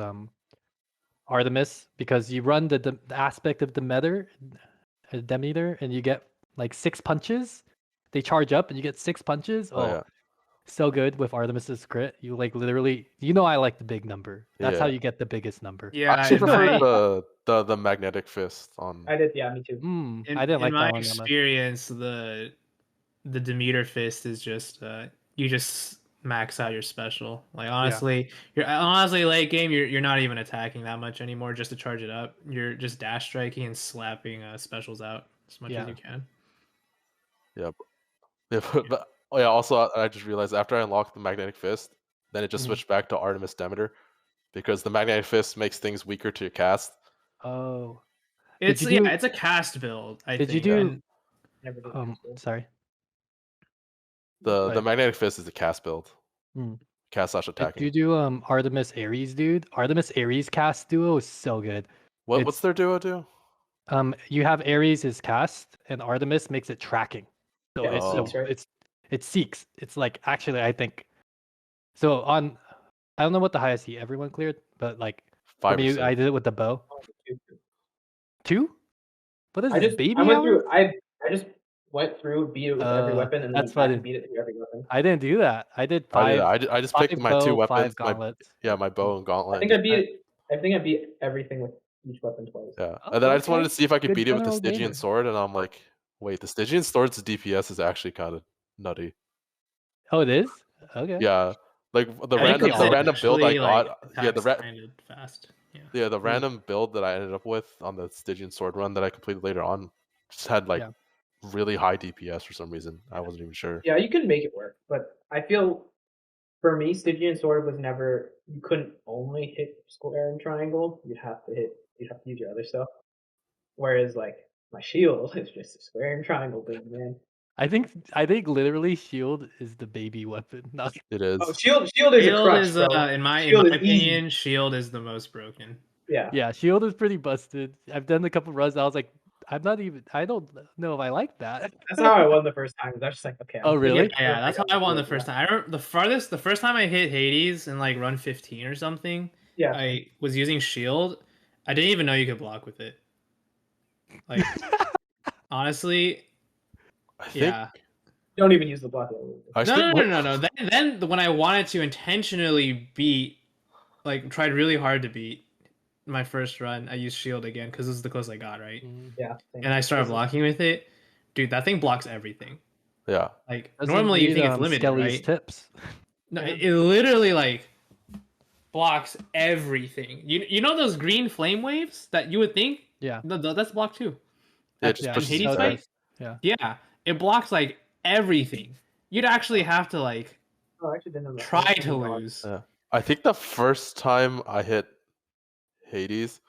Artemis, because you run the aspect of Demeter, and you get like 6 punches. They charge up and you get 6 punches. Oh, yeah. So good with Artemis's crit. You like literally, I like the big number. That's how Yeah. you get the biggest number. Yeah, I actually in my, prefer the magnetic fist on. I did, yeah, me too. I didn't like in my that one that much. experience, the Demeter fist is just you just max out your special. Like honestly, you're late game. You're not even attacking that much anymore just to charge it up. You're just dash striking and slapping specials out as much as you can. Yeah, but also I just realized after I unlocked the magnetic fist, then it just switched back to Artemis Demeter, because the magnetic fist makes things weaker to your cast. Oh, it's it's a cast build. Did you do? Never did Sorry. The magnetic fist is a cast build. Cast / attacking. Did you do Artemis Ares, dude? Artemis Ares cast duo is so good. What's their duo do? You have Ares is cast, and Artemis makes it tracking. So it seeks. It's like, actually, I think. So I don't know what the highest heat everyone cleared, but like 5 for me, I did it with the bow. 2? What is this, baby? I just went through, beat it with every weapon, and then that's fun. beat it through every weapon. I didn't do that. I did 5. I just picked my 2 weapons. 5 gauntlets. My bow and gauntlet. I think I beat everything with each weapon twice. Yeah, and then I just wanted to see if I could beat it with the Stygian sword, and I'm like, wait, the Stygian sword's DPS is actually kind of nutty. Oh, it is? Okay. Yeah, like the random build I got. Fast. The random build that I ended up with on the Stygian sword run that I completed later on just had really high DPS for some reason. I wasn't even sure. Yeah, you can make it work, but I feel for me, Stygian sword was never. You couldn't only hit square and triangle. You'd have to use your other stuff. Whereas like my shield is just a square and triangle thing, man. I think literally shield is the baby weapon. It is. Oh, shield is a crutch, bro. In my opinion, shield is the most broken. Yeah, shield is pretty busted. I've done a couple runs. I was like, I don't know if I like that. That's how I won the first time. That's just like, okay. Oh, really? Yeah, that's how I won the first time. I remember the first time I hit Hades in like run 15 or something. Yeah, I was using shield. I didn't even know you could block with it. Like, honestly, don't even use the block. No. Then when I wanted to intentionally tried really hard to beat my first run, I used shield again because this is the closest I got, right? Yeah. And I started blocking with it. Dude, that thing blocks everything. Yeah. Like normally you think it's limited, Skelly's right? Tips. No, it literally like blocks everything. You know those green flame waves that you would think? Yeah. That's blocked too. Hades fight? Yeah. It blocks like everything. You'd actually have to like try to lose. Yeah. I think the first time I hit Hades,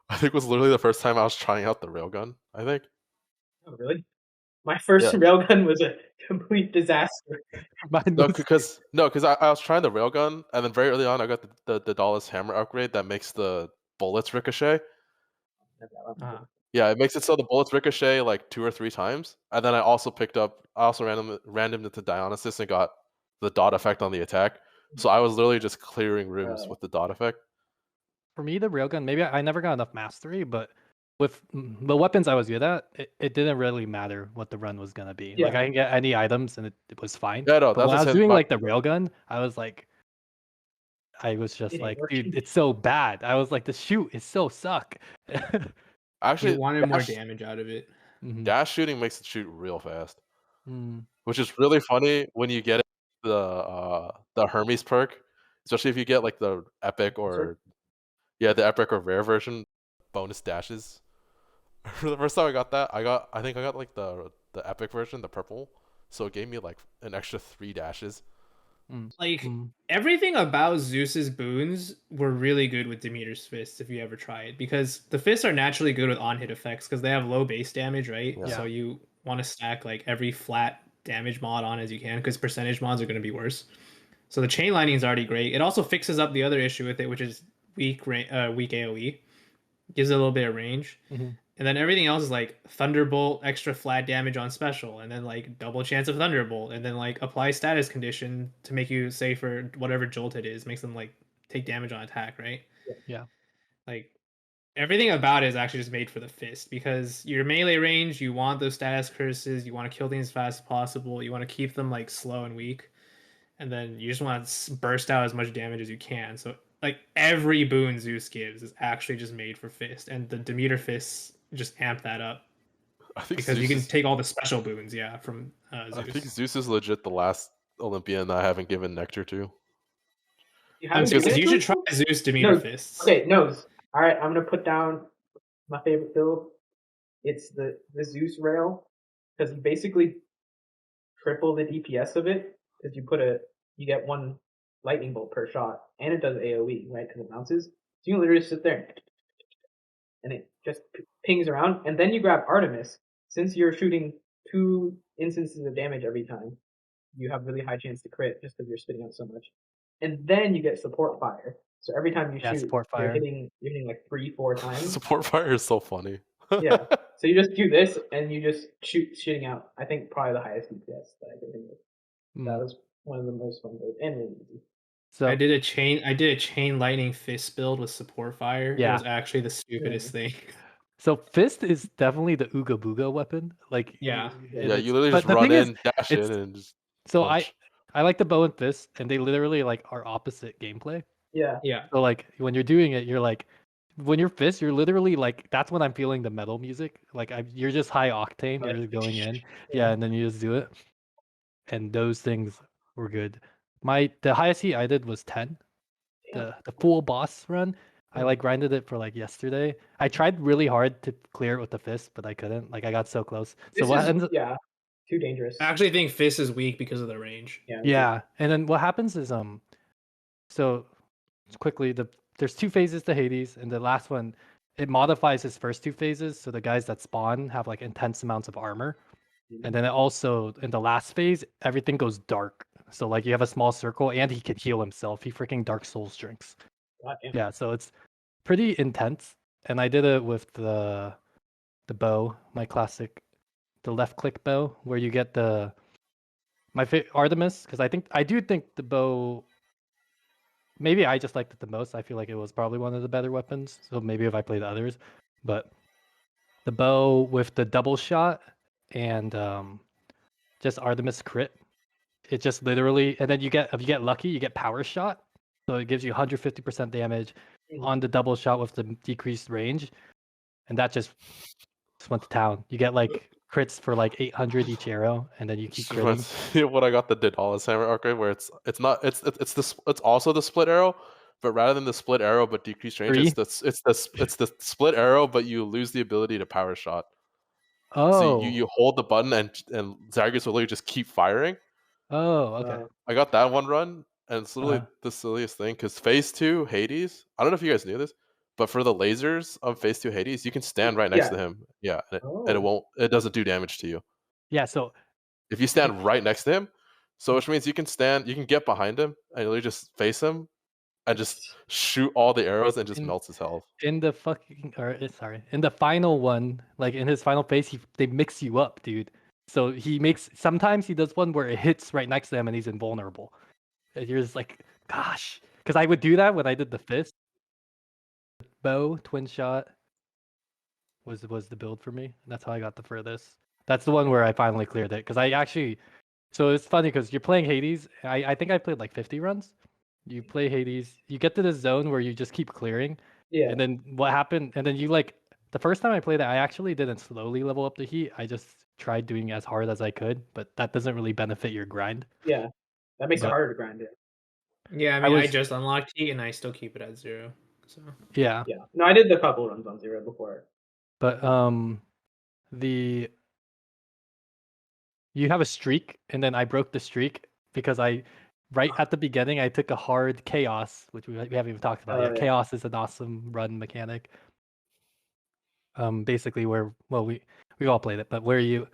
I think was literally the first time I was trying out the railgun, I think. Oh, really? My first railgun was a complete disaster. Because I was trying the railgun, and then very early on I got the Dallas hammer upgrade that makes the bullets ricochet. Yeah, it makes it so the bullets ricochet like 2 or 3 times. And then I also random into Dionysus and got the dot effect on the attack. So I was literally just clearing rooms with the dot effect. For me, the railgun, maybe I never got enough mastery, but with the weapons I was good at, it didn't really matter what the run was gonna be. Like I can get any items and it was fine. Yeah, no, but when I was doing like the railgun, I was just like, dude, it's so bad. I was like, the shoot is so suck. Actually, you wanted more damage out of it. Dash shooting makes it shoot real fast, which is really funny when you get the Hermes perk, especially if you get like the epic or the epic or rare version bonus dashes. For the first time I got that, I think I got like the epic version, the purple, so it gave me like an extra 3 dashes. Like everything about Zeus's boons were really good with Demeter's fists if you ever try it, because the fists are naturally good with on-hit effects because they have low base damage, right? Yeah. So you want to stack like every flat damage mod on as you can because percentage mods are going to be worse. So the chain lightning is already great. It also fixes up the other issue with it, which is weak AoE. Gives it a little bit of range. And then everything else is like Thunderbolt, extra flat damage on special, and then like double chance of Thunderbolt, and then like apply status condition to make you safer whatever jolt it is, makes them like take damage on attack, right? Yeah. Like everything about it is actually just made for the fist because your melee range, you want those status curses, you want to kill things as fast as possible, you want to keep them like slow and weak, and then you just want to burst out as much damage as you can. So like every boon Zeus gives is actually just made for fist, and the Demeter fists just amp that up I think because Zeus you can take all the special boons, from Zeus. I think Zeus is legit the last Olympian I haven't given nectar to. You haven't Because given it you to should us? try Zeus Demeter No. fists. Okay, Nose. All right, I'm gonna put down my favorite build. It's the Zeus rail because you basically triple the DPS of it because you get one lightning bolt per shot and it does AOE, right? Because it bounces. So you can literally sit there and it just pings around, and then you grab Artemis. Since you're shooting 2 instances of damage every time, you have really high chance to crit just because you're spitting out so much. And then you get support fire. So every time you shoot, support fire. you're hitting like 3-4 times. Support fire is so funny. Yeah. So you just do this and you just shooting out. I think probably the highest DPS that I could think of. That was one of the most fun builds and really easy. So I did a chain lightning fist build with support fire. Yeah. It was actually the stupidest thing. So fist is definitely the ooga booga weapon. Like Yeah. Yeah, you literally just run in, dash in, and just so punch. I like the bow and fist, and they literally like are opposite gameplay. Yeah. Yeah. So like when you're doing it, you're like when you're fist, you're literally like that's when I'm feeling the metal music. Like you're just high octane, you're just going in, and then you just do it. And those things were good. The highest heat I did was 10. The full boss run. I like grinded it for like yesterday. I tried really hard to clear it with the fist, but I couldn't. Like I got so close. So what ends up, too dangerous. I actually think fist is weak because of the range. Yeah, and then what happens is so quickly there's 2 phases to Hades, and the last one it modifies his first 2 phases, so the guys that spawn have like intense amounts of armor. And then it also in the last phase everything goes dark. So like you have a small circle and he can heal himself. He freaking Dark Souls drinks. Yeah, so it's pretty intense. And I did it with the bow, my classic, the left click bow, where you get my Artemis, because I do think the bow. Maybe I just liked it the most. I feel like it was probably one of the better weapons. So maybe if I played others, but the bow with the double shot and just Artemis crit. It just literally, and then if you get lucky, you get power shot. So it gives you 150% damage on the double shot with the decreased range, and that just went to town. You get like crits for like 800 each arrow, and then you keep critting. What I got the Daedalus hammer arcade, where it's also the split arrow, but rather than the split arrow but decreased range, it's the split arrow, but you lose the ability to power shot. Oh. So you hold the button and Zagreus will literally just keep firing. Oh, okay. I got that one run, and it's literally the silliest thing because phase 2 Hades. I don't know if you guys knew this, but for the lasers of phase 2 Hades, you can stand right next to him. Yeah, and it doesn't do damage to you. Yeah, so if you stand right next to him, so which means you can get behind him and literally just face him and just shoot all the arrows and just melts his health. In the in the final one, like in his final phase, they mix you up, dude. So sometimes he does one where it hits right next to him and he's invulnerable. And you're just like, gosh, because I would do that when I did the fist. Bow twin shot was the build for me. That's how I got the furthest. That's the one where I finally cleared it because I actually. So it's funny because you're playing Hades. I think I played like 50 runs. You play Hades, you get to this zone where you just keep clearing. Yeah. And then what happened? And then you the first time I played it, I actually didn't slowly level up the heat. I just tried doing as hard as I could, but that doesn't really benefit your grind. Yeah, that makes it harder to grind it. Yeah, I just unlocked heat and I still keep it at 0. So yeah. No, I did a couple runs on 0 before. But you have a streak, and then I broke the streak because right at the beginning, I took a hard chaos, which we haven't even talked about yet. yeah. Chaos is an awesome run mechanic. Basically where we all played it, but where you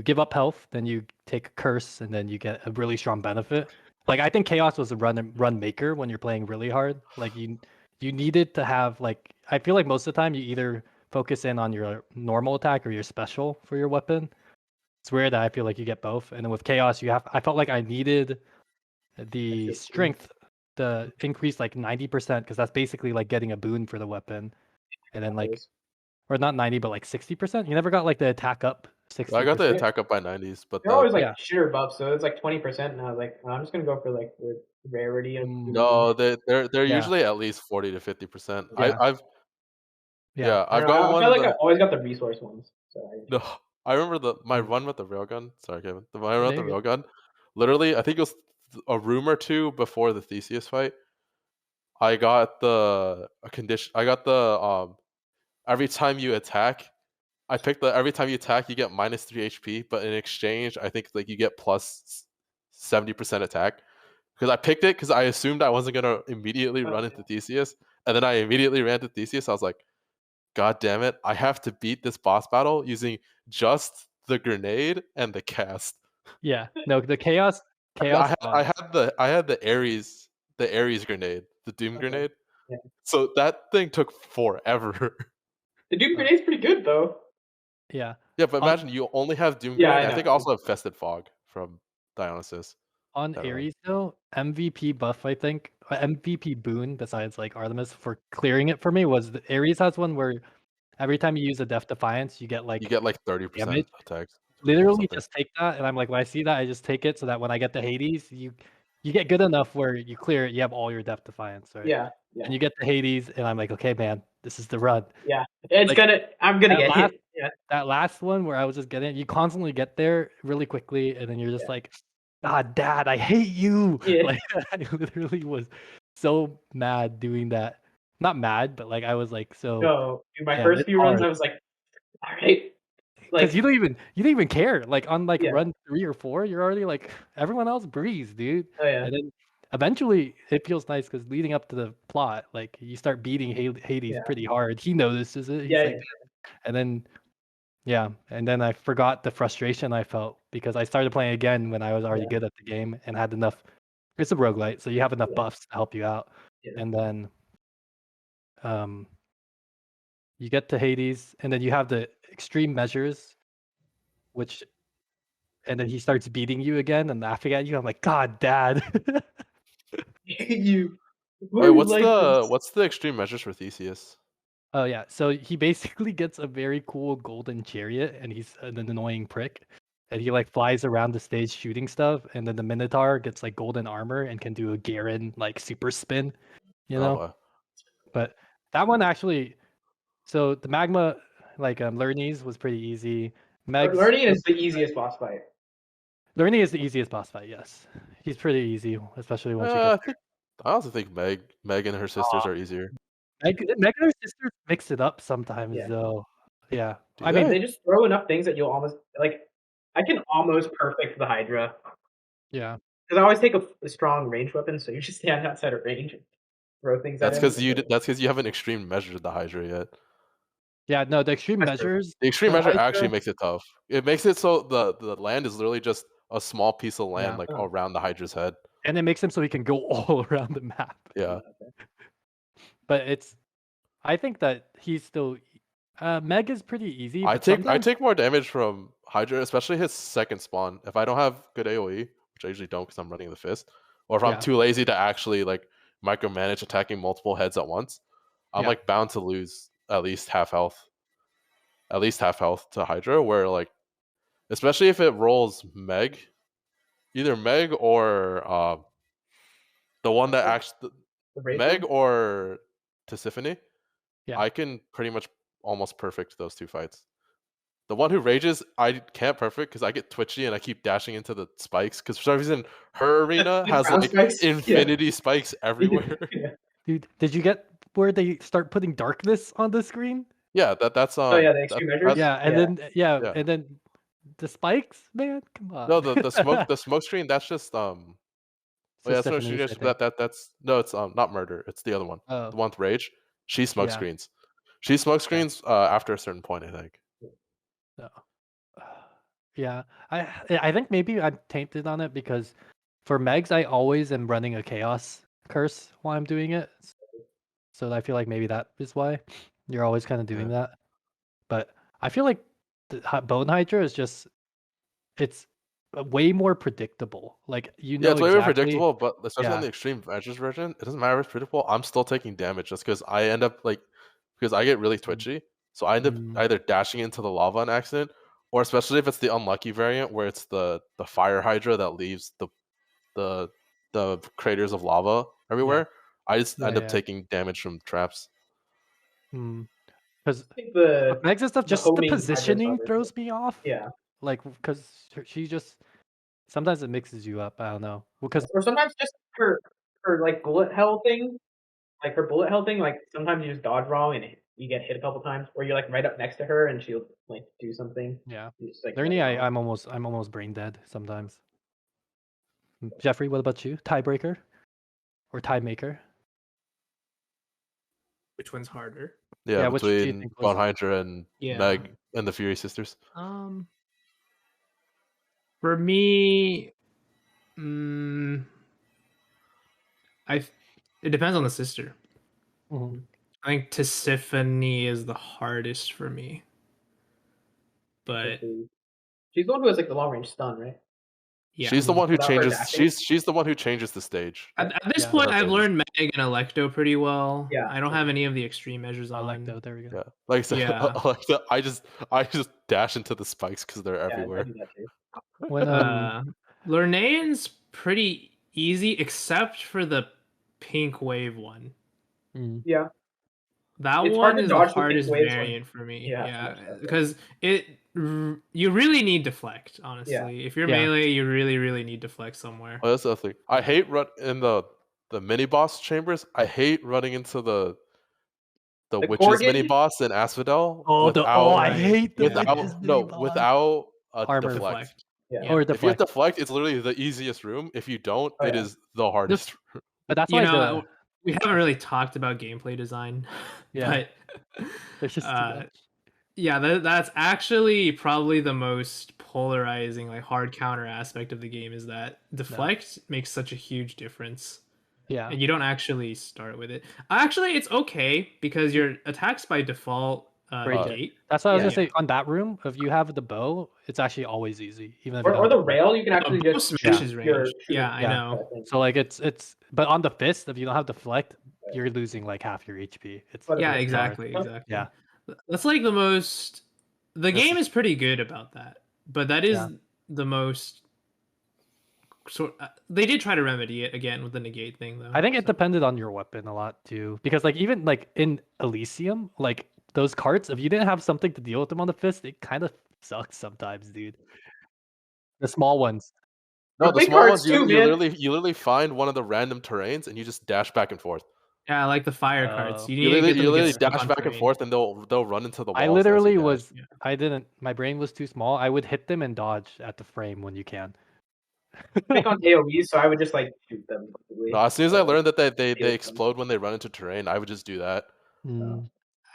give up health, then you take a curse, and then you get a really strong benefit. Like I think chaos was a run maker when you're playing really hard. Like you needed to have like I feel like most of the time you either focus in on your normal attack or your special for your weapon. It's weird that I feel like you get both. And then with chaos, I felt like I needed the strength to increase like 90% because that's basically like getting a boon for the weapon. And then like, or not 90, but like 60%. You never got like the attack up 60%. I got the attack up by 90s, but they're always like shitter buffs, so it's like 20%. And I was like, I'm just gonna go for like the rarity of. No, they're usually at least 40 to 50%. Yeah. I've got I one. feel like I've always got the resource ones. So No, I remember my run with the railgun. Sorry, Kevin. My run with the railgun. Literally, I think it was a room or two before the Theseus fight. I got the condition. I got the every time you attack. I picked the every time you attack, you get minus 3 HP, but in exchange, I think like you get plus 70% attack. Because I picked it because I assumed I wasn't gonna immediately run into Theseus, and then I immediately ran to Theseus. I was like, God damn it! I have to beat this boss battle using just the grenade and the cast. Yeah, no, the chaos. I had the Ares grenade, the Doom grenade. Yeah. So that thing took forever. The Doom grenade's pretty good though. Yeah. Yeah, but imagine you only have Doom grenade. I think I also have Fested Fog from Dionysus. On Ares though, MVP buff, I think MVP boon besides like Artemis for clearing it for me was the Ares has one where every time you use a Death Defiance, you get like 30% attacks. Literally just take that, and I'm like, when I see that, I just take it so that when I get the Hades, you get good enough where you clear it, you have all your Death Defiance, right? Yeah. And you get the Hades, and I'm like, okay, man, this is the run. Yeah, I'm gonna get hit. Yeah. That last one where I was just getting it, you constantly get there really quickly, and then you're just like, God, Dad, I hate you. Yeah. Like I literally was so mad doing that. Not mad, but like I was like so. No, my first few runs, I was like, all right. Because you don't even care. Like on run 3 or 4, you're already like everyone else breathes, dude. Oh yeah. And then eventually it feels nice because leading up to the plot, like you start beating Hades pretty hard. He notices it. He's like, and then I forgot the frustration I felt because I started playing again when I was already good at the game and had enough. It's a roguelite, so you have enough buffs to help you out. And then you get to Hades, and then you have the extreme measures, and then he starts beating you again and laughing at you. I'm like, God, Dad. you. Wait, what's the extreme measures for Theseus? Oh yeah, so he basically gets a very cool golden chariot, and he's an annoying prick, and he like flies around the stage shooting stuff, and then the Minotaur gets like golden armor and can do a Garen like super spin, you know. wow. But that one actually, so the magma like Lernes was pretty easy. Lernes is the easiest boss fight. Lernes is the easiest boss fight. Yes, he's pretty easy, especially once you get. I also think Meg and her sisters are easier. Meg and her sisters mix it up sometimes, though. Yeah, I mean, they just throw enough things that you'll almost like. I can almost perfect the Hydra. Yeah, because I always take a strong range weapon, so you just stand outside of range and throw things. That's because you haven't extreme measured the Hydra yet. Yeah, no, the extreme measures. The extreme measure actually makes it tough. It makes it so the land is literally just a small piece of land around the Hydra's head. And it makes him so he can go all around the map. Yeah. But I think that he's still Meg is pretty easy. I take more damage from Hydra, especially his second spawn. If I don't have good AoE, which I usually don't because I'm running the fist, or if I'm too lazy to actually like micromanage attacking multiple heads at once, I'm like bound to lose at least half health to Hydra, where like especially if it rolls Meg, either Meg or the one that actually Meg or Tisiphone, I can pretty much almost perfect those two fights. The one who rages, I can't perfect because I get twitchy and I keep dashing into the spikes because for some reason her arena has like infinity spikes everywhere. Dude, did you get where they start putting darkness on the screen? Yeah, that's the extreme measures. And then the spikes, man, come on. No, the smoke screen. That's just Oh yeah, Stephanie, I think. that's no, it's not murder. It's the other one. Oh, The one with rage. She smoke yeah. screens. She smoke screens after a certain point, I think. No. Yeah, I think maybe I'm tainted on it because for Megs I always am running a chaos curse while I'm doing it, so I feel like maybe that is why you're always kind of doing that. But I feel like the Bone Hydra is just it's way more predictable. Like you know Yeah, it's way more exactly. predictable, but especially on Yeah. the extreme measures version, it doesn't matter if it's predictable. I'm still taking damage just because I end up because I get really twitchy, so I end up either dashing into the lava on accident, or especially if it's the unlucky variant where it's the fire hydra that leaves the craters of lava everywhere. I just end up taking damage from traps. Because I think the Megs and stuff, just the homing Hydras positioning are- throws me off. Yeah. Like because she just sometimes it mixes you up. I don't know. Because Or sometimes just her like bullet hell thing, like her bullet hell thing. Like sometimes you just dodge wrong and you get hit a couple times, or you're like right up next to her and she'll like do something. yeah, You just, like, Learning, get it wrong. I'm almost brain dead sometimes. Jeffrey, what about you? Tiebreaker or tie maker? Which one's harder? Yeah, which do you between think Bone was- Hydra and Meg and the Fury Sisters. For me, it depends on the sister. Mhm. I think Tisiphone is the hardest for me. But she's the one who has like the long range stun, right? yeah, She's the one who Without her changes. dashing? She's the one who changes the stage. At this Yeah. point, Her I've changes. learned Meg and Electo pretty well. Yeah. I don't have any of the extreme measures on. Electo, there we go. Yeah, like I said, Yeah. Alexa, I just dash into the spikes because they're Yeah, I everywhere. do that too. When Lornaean's pretty easy except for the pink wave one. Yeah. That It's hard one to is the dodge the pink hardest waves one. variant for me. Yeah, Yeah, much better. because you really need deflect. Honestly, if you're Yeah. melee, you really need deflect somewhere. Oh, that's the other thing. I hate run in the mini boss chambers. I hate running into the witches Gorgon? mini boss in Asphodel I hate the without witches mini boss. without a Armor. deflect. Yeah. Or If you have deflect. deflect, it's literally the easiest room. If you don't, Oh, it yeah. is the hardest. But that's You why know, we haven't really talked about gameplay design. Yeah. But there's just too much. yeah, that's actually probably the most polarizing, like hard counter aspect of the game is that deflect makes such a huge difference. Yeah. And you don't actually start with it. Actually, it's okay because your attacks by default negate. That's what I was Yeah. gonna say. On that room, if you have the bow, it's actually always easy, even if you Or don't the have rail, you can actually bow just smashes shoot range. your Yeah, I know. So like it's but on the fist, if you don't have deflect, you're losing like half your HP. It's But Yeah, it's exactly. Yeah. That's like the most. The game is pretty good about that, but that is the most. So they did try to remedy it again with the negate thing, though. I think it depended on your weapon a lot too, because like even like in Elysium, like those carts, if you didn't have something to deal with them on the fist, it kind of sucks sometimes, dude. The small ones. No, the big small cards ones you too, man. literally find one of the random terrains and you just dash back and forth. Yeah, like the fire carts. You You need to get them to literally get stuck dash on back and terrain. forth and they'll run into the walls. I as you literally dash. was. I didn't. My brain was too small. I would hit them and dodge at the frame when you can. Pick on AoEs, so I would just like shoot them. No, as soon as I learned that they explode when they run into terrain, I would just do that.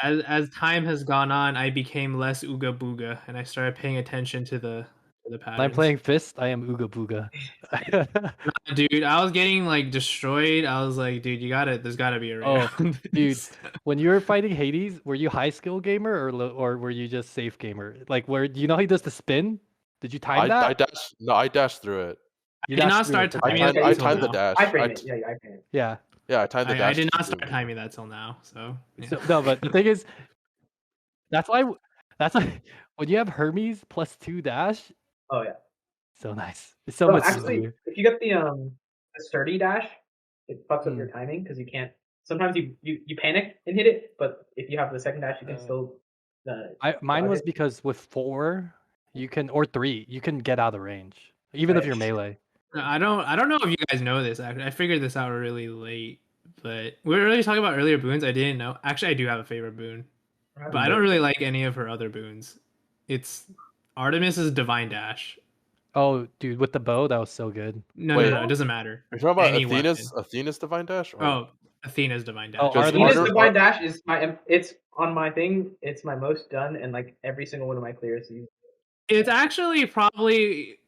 As time has gone on, I became less ooga booga, and I started paying attention to the patterns. When I'm playing fist, I am ooga booga. Nah, dude, I was getting like destroyed. I was like, dude, there's gotta be a round. Dude, when you were fighting Hades, were you high skill gamer or were you just safe gamer? Like, where do you know how he does the spin? Did you time that? I dashed through it. I did not start timing I that timed the till now. dash. I frame it. Yeah, I frame it. Yeah. Yeah, I timed the dash. I did not start timing that till now. So, yeah. No, but the thing is, that's why when you have Hermes plus 2 dash, Oh yeah. so nice. It's so So much actually, easier. if you get the sturdy dash, it fucks up your timing because you can't. Sometimes you panic and hit it, but if you have the second dash, you can still. Mine was because with 4, you can or 3, you can get out of range, even if you're melee. I don't know if you guys know this. Actually, I figured this out really late, but we were really talking about earlier boons. I didn't know. Actually, I do have a favorite boon, but I don't really like any of her other boons. It's Artemis's Divine Dash. Oh, dude, with the bow, that was so good. No, Wait. it doesn't matter. You're talking about Any Athena's Divine Dash? Or... Oh, Athena's Divine Dash. Oh, Because Artemis- Athena's Divine Dash is it's on my thing. It's my most done, and like every single one of my clears use. It's actually probably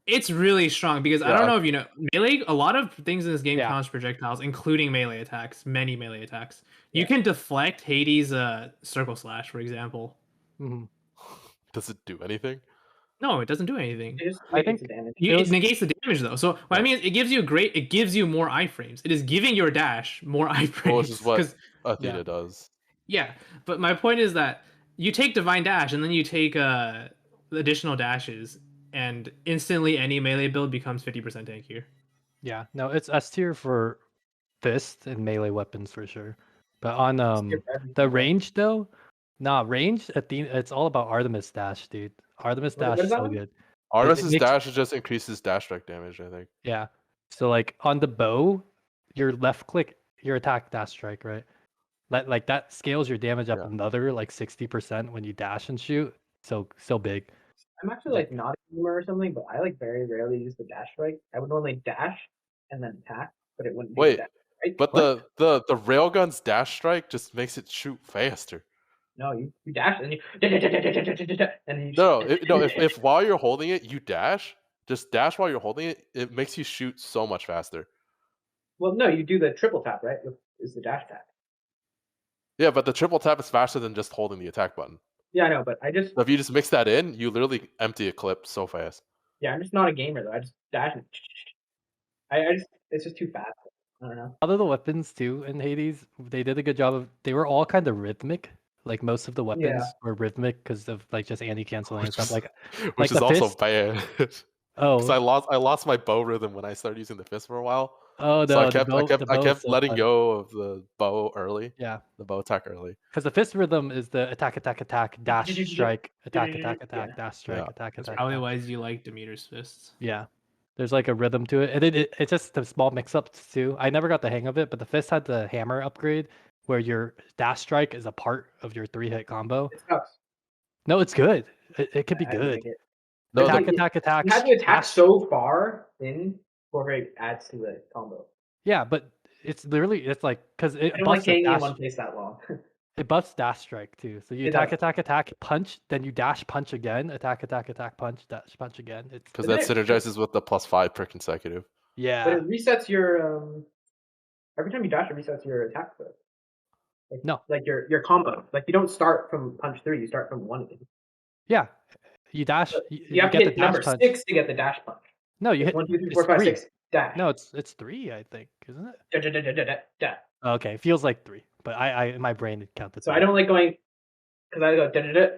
it's really strong because I don't know if you know melee. A lot of things in this game counts projectiles, including melee attacks. Many melee attacks. You can deflect Hades' circle slash, for example. Mm-hmm. Does it do anything? No, it doesn't do anything. I think damage. It negates the damage though. So what I mean is, it gives you more iframes. It is giving your dash more iframes. Which is what Athena does. Yeah, but my point is that you take Divine Dash and then you take additional dashes, and instantly any melee build becomes 50% tankier. Yeah, no, it's S tier for fist and melee weapons for sure. But on the range though, range Athena, it's all about Artemis Dash, dude. Artemis Dash is so good. Artemis' dash just increases dash strike damage, I think. Yeah. So like on the bow, your left click, your attack dash strike, right? Like that scales your damage up another like 60% when you dash and shoot. So big. I'm actually like not a gamer or something, but I like very rarely use the dash strike. I would normally dash and then attack, but it wouldn't be dash, right? But the railgun's dash strike just makes it shoot faster. No, you dash and you and you no. If while you're holding it you dash, just dash while you're holding it, it makes you shoot so much faster. Well, no, you do the triple tap, right? Is the dash tap. Yeah, but the triple tap is faster than just holding the attack button. Yeah, I know, but if you just mix that in, you literally empty a clip so fast. Yeah, I'm just not a gamer though. I just dash and it's just too fast. I don't know. A lot of the weapons too in Hades, they did a good job of. They were all kind of rhythmic. Like most of the weapons were rhythmic because of like just anti-canceling and stuff. Which is also bad. Oh, because I lost my bow rhythm when I started using the fist for a while. Oh no! So I kept so letting go of the bow early. Yeah, the bow attack early. Because the fist rhythm is the attack, dash, strike, attack, dash, strike, attack. That's probably why you like Demeter's fists. Yeah, there's like a rhythm to it, and it's just the small mix-ups too. I never got the hang of it, but the fist had the hammer upgrade where your dash strike is a part of your 3-hit combo. It sucks. No, it's good. It could be good. No, attack. You have to attack so far in before it adds to the combo. Yeah, but it's literally like because it I don't like hanging in one place that long. It buffs dash strike too. So you attack, punch, then you dash, punch again, attack, punch, dash, punch again. It's because that synergizes with the +5 per consecutive. Yeah, but it resets your every time you dash, it resets your attack clip. Like your combo. Like you don't start from punch 3, you start from 1 again. Yeah, you dash. You have to hit number 6 to get the dash punch. No, you hit 1, 2, 3, 4, 5, 6. Dash. No, it's 3, I think, isn't it? Okay, feels like 3, but I in my brain it counted. So I don't like going because I go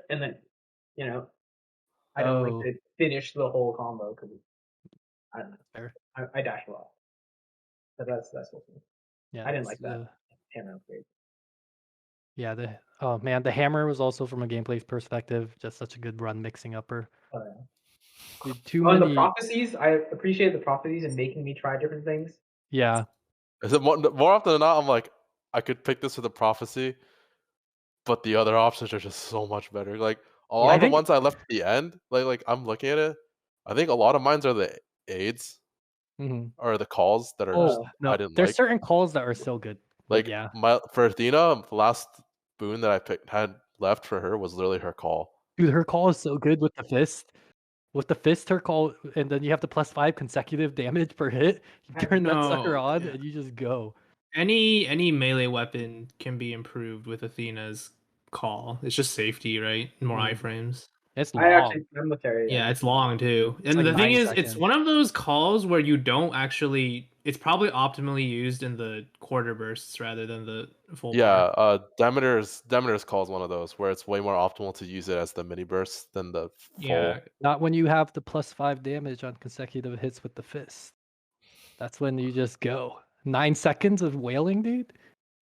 and then I don't like to finish the whole combo because I don't know. I dash a lot, but that's what I didn't like that hammer upgrade. Yeah, the hammer was also from a gameplay perspective just such a good run mixing upper. Oh, yeah. The prophecies, I appreciate the prophecies and making me try different things. Yeah. Is it more often than not? I'm like, I could pick this with a prophecy, but the other options are just so much better. Like a lot of the ones I left at the end, like I'm looking at it, I think a lot of mine are the aids or the calls that are. I didn't. There's certain calls that are so good. Like for Athena, the last boon that I had left for her was literally her call. Dude, her call is so good with the fist. With the fist, her call, and then you have the +5 consecutive damage per hit. You turn that sucker on, and you just go. Any melee weapon can be improved with Athena's call. It's just safety, right? More iframes. It's long. I actually military. Yeah, it's long too. And the thing is, it's one of those calls where you don't actually. It's probably optimally used in the quarter bursts rather than the full. Yeah, Demeter's call is one of those where it's way more optimal to use it as the mini burst than the full. Yeah, not when you have the +5 damage on consecutive hits with the fist. That's when you just go 9 seconds of wailing, dude.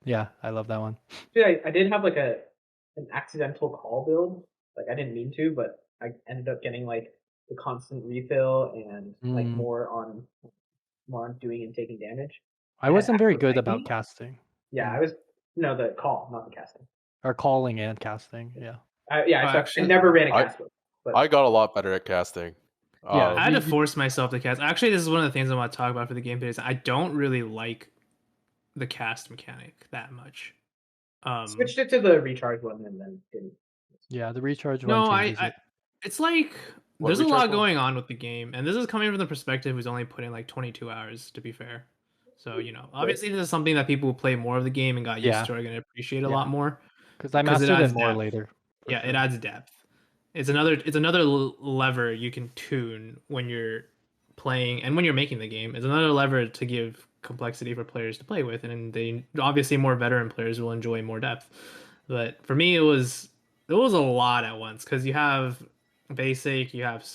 Yeah, I love that one. Yeah, I did have like an accidental call build. Like I didn't mean to, but I ended up getting like the constant refill and like more on doing and taking damage. I wasn't very good about casting. Yeah, I was the call, not the casting. Or calling and casting, yeah. I never ran a cast build. I got a lot better at casting. Yeah, I had to force myself to cast. Actually, this is one of the things I want to talk about for the gameplay. Is I don't really like the cast mechanic that much. Switched it to the recharge one and then didn't. Yeah, the recharge one No, changes it. it's like What there's a recharge lot one? going on with the game, and this is coming from the perspective who's only put in like 22 hours, to be fair. So, obviously this is something that people who play more of the game and got used Yeah. to are going to appreciate a Yeah. lot more. Because I 'Cause it mastered it adds more depth. later. for Yeah, sure. it adds depth. It's another lever you can tune when you're playing and when you're making the game. It's another lever to give complexity for players to play with, and they obviously more veteran players will enjoy more depth. But for me, it was a lot at once because you have basic, you have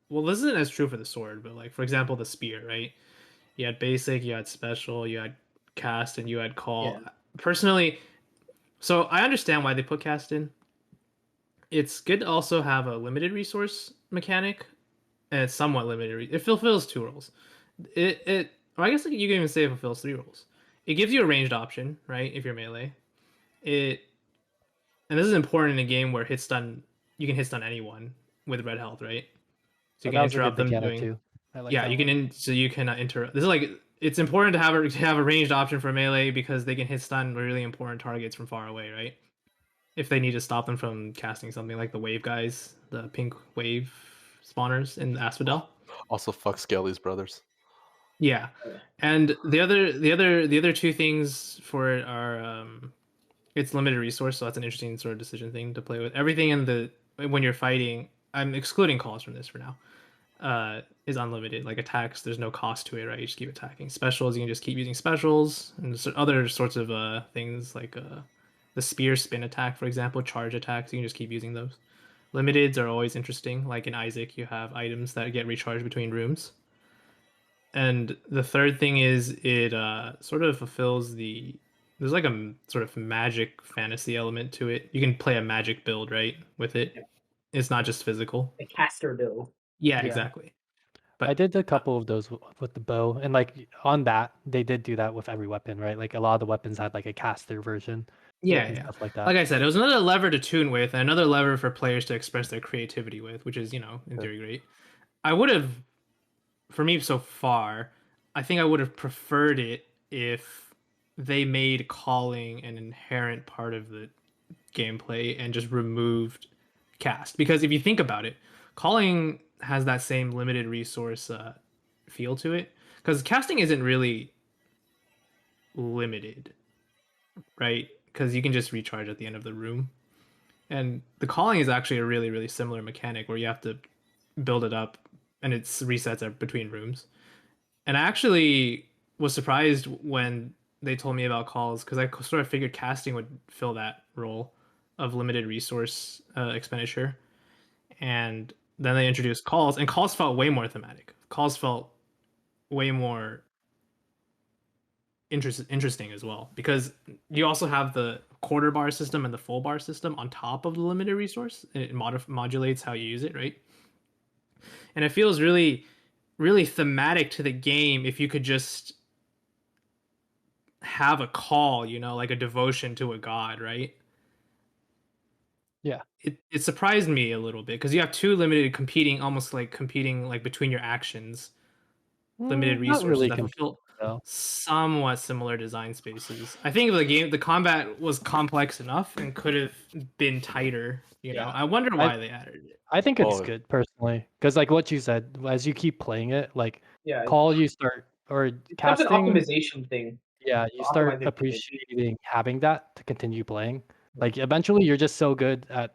well, this isn't as true for the sword, but like for example, the spear, right? You had basic, you had special, you had cast, and you had call. Yeah. Personally, so I understand why they put cast in. It's good to also have a limited resource mechanic, and it's somewhat limited. It fulfills 2 roles. Or I guess you can even say it fulfills 3 roles. It gives you a ranged option, right? If you're melee, and this is important in a game where you can hit stun anyone with red health, right? So you that can was a good interrupt them mechanic doing. too. I like Yeah, that you one. can interrupt. This is like it's important to have a ranged option for melee because they can hit stun really important targets from far away, right? If they need to stop them from casting something like the wave guys, the pink wave spawners in Asphodel. Also, fuck Scaly's brothers. Yeah, and the other 2 things for it are it's limited resource, so that's an interesting sort of decision thing to play with. Everything when you're fighting, I'm excluding calls from this for now. Is unlimited. Like attacks, there's no cost to it, right? You just keep attacking. Specials, you can just keep using specials, and other sorts of things like the spear spin attack, for example, charge attacks. You can just keep using those. Limiteds are always interesting. Like in Isaac, you have items that get recharged between rooms. And the third thing is it sort of fulfills there's like a sort of magic fantasy element to it. You can play a magic build, right, with it. Yeah. It's not just physical. The caster build. Yeah, Yeah. exactly. I But did a couple of those with the bow, and like on that, they did do that with every weapon, right? Like a lot of the weapons had like a caster version. yeah, and yeah. stuff like that. Like I said, it was another lever to tune with, and another lever for players to express their creativity with, which is, in theory, great. I would have, for me so far, I think I would have preferred it if they made calling an inherent part of the gameplay and just removed cast. Because if you think about it, calling has that same limited resource feel to it. Because casting isn't really limited, right? Because you can just recharge at the end of the room. And the calling is actually a really, really similar mechanic where you have to build it up and it resets between rooms. And I actually was surprised when they told me about calls because I sort of figured casting would fill that role of limited resource expenditure. And then they introduced calls, and calls felt way more thematic. Calls felt way more interesting as well because you also have the quarter bar system and the full bar system on top of the limited resource. It modulates how you use it, right? And it feels really, really thematic to the game if you could just have a call, like a devotion to a god, right? Yeah. It surprised me a little bit because you have 2 limited almost like competing like between your actions, limited Not resources really that fulfill though. somewhat similar design spaces. I think the combat was complex enough and could have been tighter. Yeah. I wonder why they added it. I think it's Oh. good personally, because like what you said, as you keep playing it, like Yeah. call you start or It's an casting. optimization thing. Yeah, you Optimize start it. appreciating having that to continue playing. Like eventually, you're just so good at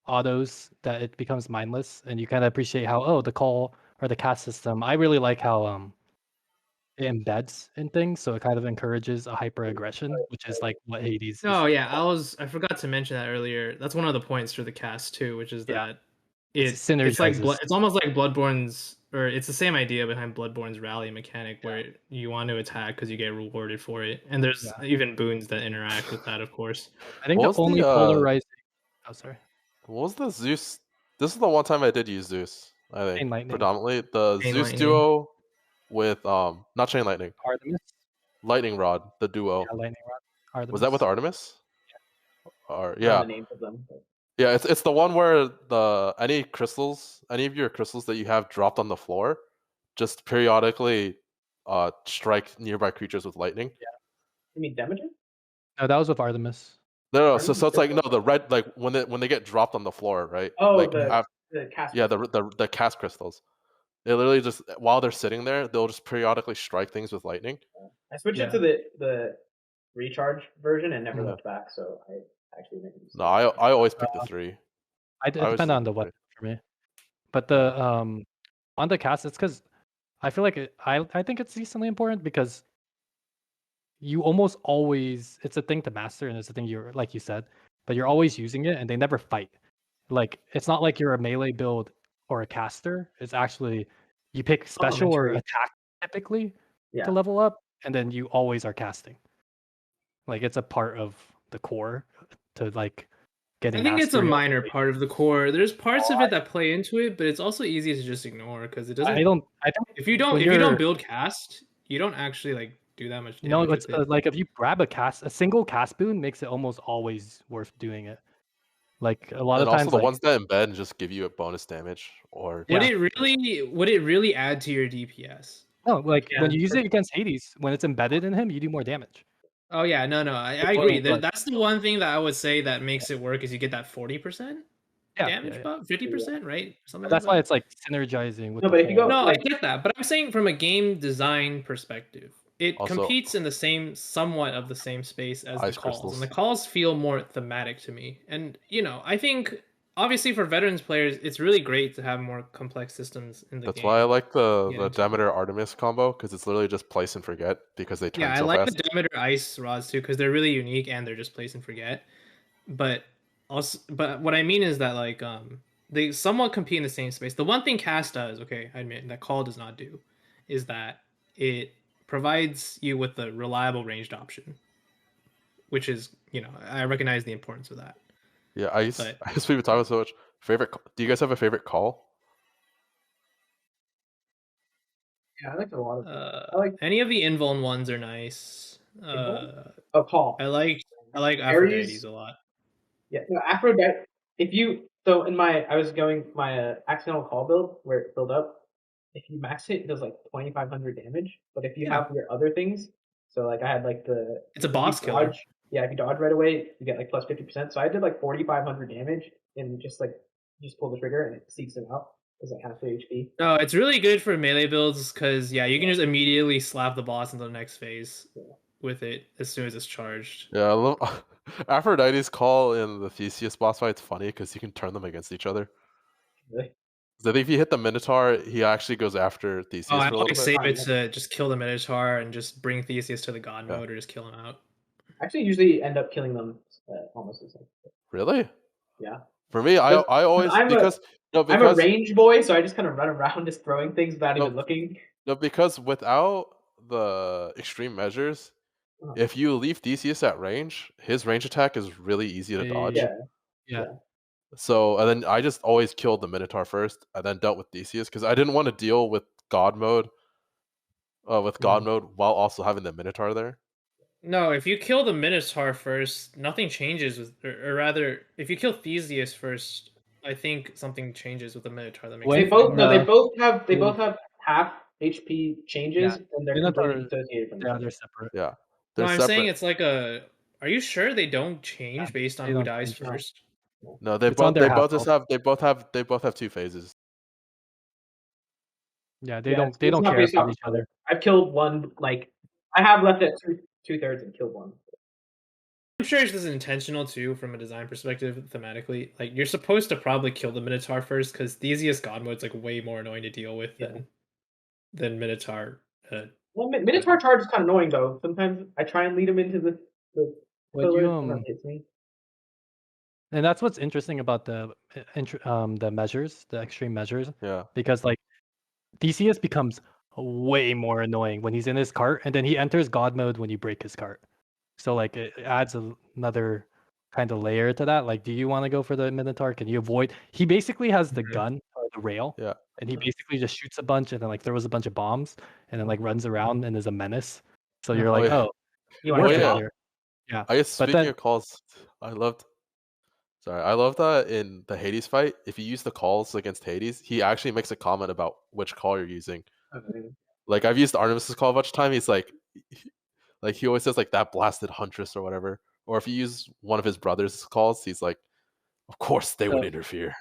autos that it becomes mindless, and you kind of appreciate how the call or the cast system. I really like how it embeds in things, so it kind of encourages a hyper aggression, which is like what Hades. Oh yeah, I forgot to mention that earlier. That's one of the points for the cast too, which is Yeah. that it's like synergizes. it's almost like Bloodborne's, or it's the same idea behind Bloodborne's rally mechanic where you want to attack because you get rewarded for it, and there's even boons that interact with that, of course. I think What the was only the, polarizing. Oh, sorry. What was the Zeus? This is the one time I did use Zeus. I think Chain lightning. predominantly the Chain Zeus lightning. duo with not chain lightning, Artemis. lightning rod. The duo Yeah, lightning rod. Artemis. was that with Artemis? Or I don't yeah, know the names of them. But Yeah, it's the one where any of your crystals that you have dropped on the floor, just periodically strike nearby creatures with lightning. You mean Demeter? No, that was with Artemis. No, so Artemis it's like crystal? the red, like when they get dropped on the floor, right? Oh, like the cast. yeah, the cast crystals. They literally just while they're sitting there, they'll just periodically strike things with lightning. I switched Yeah. it to the recharge version and never Yeah. looked back. So I actually made it. No, I always pick the 3. It I always depends do on the the weapon 3. for me. But the on the cast, it's because I feel like I think it's decently important because you almost always it's a thing to master and it's a thing you're like you said, but you're always using it and they never fight. Like it's not like you're a melee build or a caster. It's actually you pick special or Complementary. attack typically Yeah. to level up, and then you always are casting. Like it's a part of the core to like getting. I think it's a mastery. minor part of the core. There's parts of it that play into it, but it's also easy to just ignore because it doesn't. I don't. If you don't build cast, you don't actually like do that much damage. No, it's with it. like if you grab a single cast boon makes it almost always worth doing it. Like a lot And of times, also the ones that embed and just give you a bonus damage or would it really add to your DPS? No, like Yeah, when you use it against Hades, when it's embedded in him, you do more damage. Oh yeah, no, I agree. That's the one thing that I would say that makes it work is you get that 40% damage buff, 50%, right? Something. That's why it's like synergizing with. No, but if you go, I get that, but I'm saying from a game design perspective, it Also- competes in the somewhat of the same space as the Ice calls, crystals. and the calls feel more thematic to me. And I think obviously for veterans players, it's really great to have more complex systems in the game. That's why I like the Yeah. Demeter Artemis combo because it's literally just place and forget because they turn Yeah, I so like fast. the Demeter Ice rods too because they're really unique and they're just place and forget. But what I mean is that like they somewhat compete in the same space. The one thing cast does, okay, I admit that call does not do, is that it provides you with a reliable ranged option, which is I recognize the importance of that. Yeah, I used we've been talking so much. Favorite? Do you guys have a favorite call? yeah, I like a lot of. I like any of the Invuln ones are nice. Call. I like Aphrodite's a lot. Yeah, no, Aphrodite. I was going my accidental call build where it filled up. If you max it, it does like 2,500 damage. But if you have your other things, so like I had like it's a boss killer. Yeah, if you dodge right away, you get like plus 50%. So I did like 4,500 damage and just pull the trigger and it seeks him out. It's like half the HP. Oh, it's really good for melee builds because you can just immediately slap the boss into the next phase with it as soon as it's charged. Yeah, I love Aphrodite's call in the Theseus boss fight. It's funny because you can turn them against each other. Really? So I think if you hit the Minotaur, he actually goes after Theseus for a little bit. Save it to just kill the Minotaur and just bring Theseus to the god mode or just kill him out. Actually, usually end up killing them almost the same. Really? Yeah. For me, I always I'm a range boy, so I just kind of run around just throwing things without even looking. No, because without the extreme measures, if you leave Theseus at range, his range attack is really easy to dodge. Yeah. So, and then I just always killed the Minotaur first, and then dealt with Theseus because I didn't want to deal with God mode. While also having the Minotaur there. No, if you kill the Minotaur first, nothing changes or rather, if you kill Theseus first, I think something changes with the Minotaur. That makes They both have half HP changes, and they're completely associated from each other. They're separate. Yeah. No, I'm saying it's like a. Are you sure they don't change based on who dies first? No, they both have 2 phases. Yeah, they don't care about each other. I've killed one. I have left at 2/3 and killed one. I'm sure this is intentional too, from a design perspective, thematically. Like you're supposed to probably kill the Minotaur first because Theseus God mode's like way more annoying to deal with than Minotaur. Well, Minotaur charge is kind of annoying though. Sometimes I try and lead him into the pillar, and that hits me. And that's what's interesting about the measures, the extreme measures. Yeah. Because like Theseus becomes way more annoying when he's in his cart, and then he enters God mode when you break his cart. So like it adds another kind of layer to that. Like, do you want to go for the Minotaur? Can you avoid? He basically has the gun or the rail. Yeah. And he basically just shoots a bunch and then like throws a bunch of bombs and then like runs around and is a menace. So you're like, you want to here. Yeah. I guess speaking of calls, I loved Sorry, I love that in the Hades fight, if you use the calls against Hades, he actually makes a comment about which call you're using. Okay. Like I've used Artemis's call a bunch of time. He's like he always says like that blasted huntress or whatever. Or if you use one of his brother's calls, he's like, of course they would So- interfere.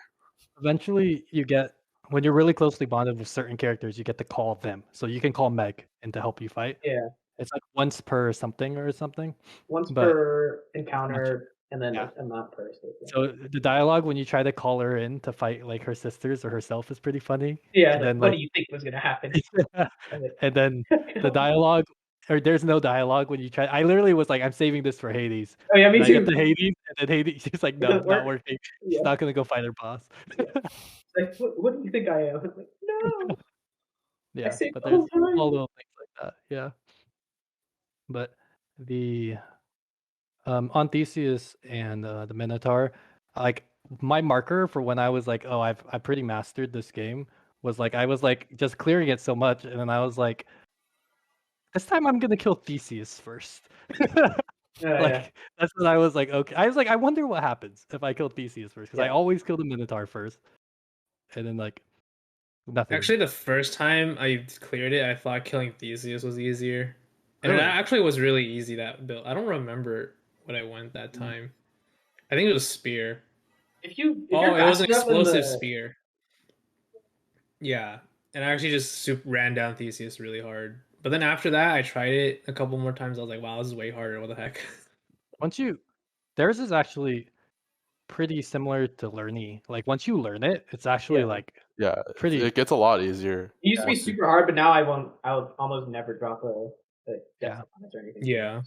Eventually, you get when you're really closely bonded with certain characters, you get to call them. So you can call Meg and to help you fight. Yeah. It's like once per something or something. Once But per encounter, and then Yeah. a month per state. Yeah. So the dialogue when you try to call her in to fight like her sisters or herself is pretty funny. Yeah, And like, then, what like- do you think was gonna happen? And then the dialogue, or there's no dialogue when you try. I literally was like, I'm saving this for Hades. Oh yeah, me And I too. get to Hades, and then Hades, she's like, no, doesn't not work. working. Yeah. She's not gonna go fight her boss. Like, what do you think I am? Like, no. Yeah, saved but the there's whole time. all little things like that. Yeah, but the on Theseus and the Minotaur, like my marker for when I was like, oh, I pretty mastered this game was like I was like just clearing it so much, and then I was like, this time I'm gonna kill Theseus first. Yeah. That's what I was like. Okay, I was like, I wonder what happens if I kill Theseus first, because I Yeah. always kill the Minotaur first, and then like nothing. Actually, the first time I cleared it, I thought killing Theseus was easier. And Really? it actually was really easy, that build. I don't remember what I went that time. I think it was spear. If you're Oh, it was an fast enough in explosive the- spear. Yeah. And I actually just ran down Theseus really hard. But then after that, I tried it a couple more times. I was like, wow, this is way harder. What the heck? Theirs is actually pretty similar to Learny. Like once you learn it, it's actually Yeah. like Yeah, Pretty- it gets a lot easier. It used to be once you- super hard, but now I'll almost never drop a Yeah. death or anything. Yeah.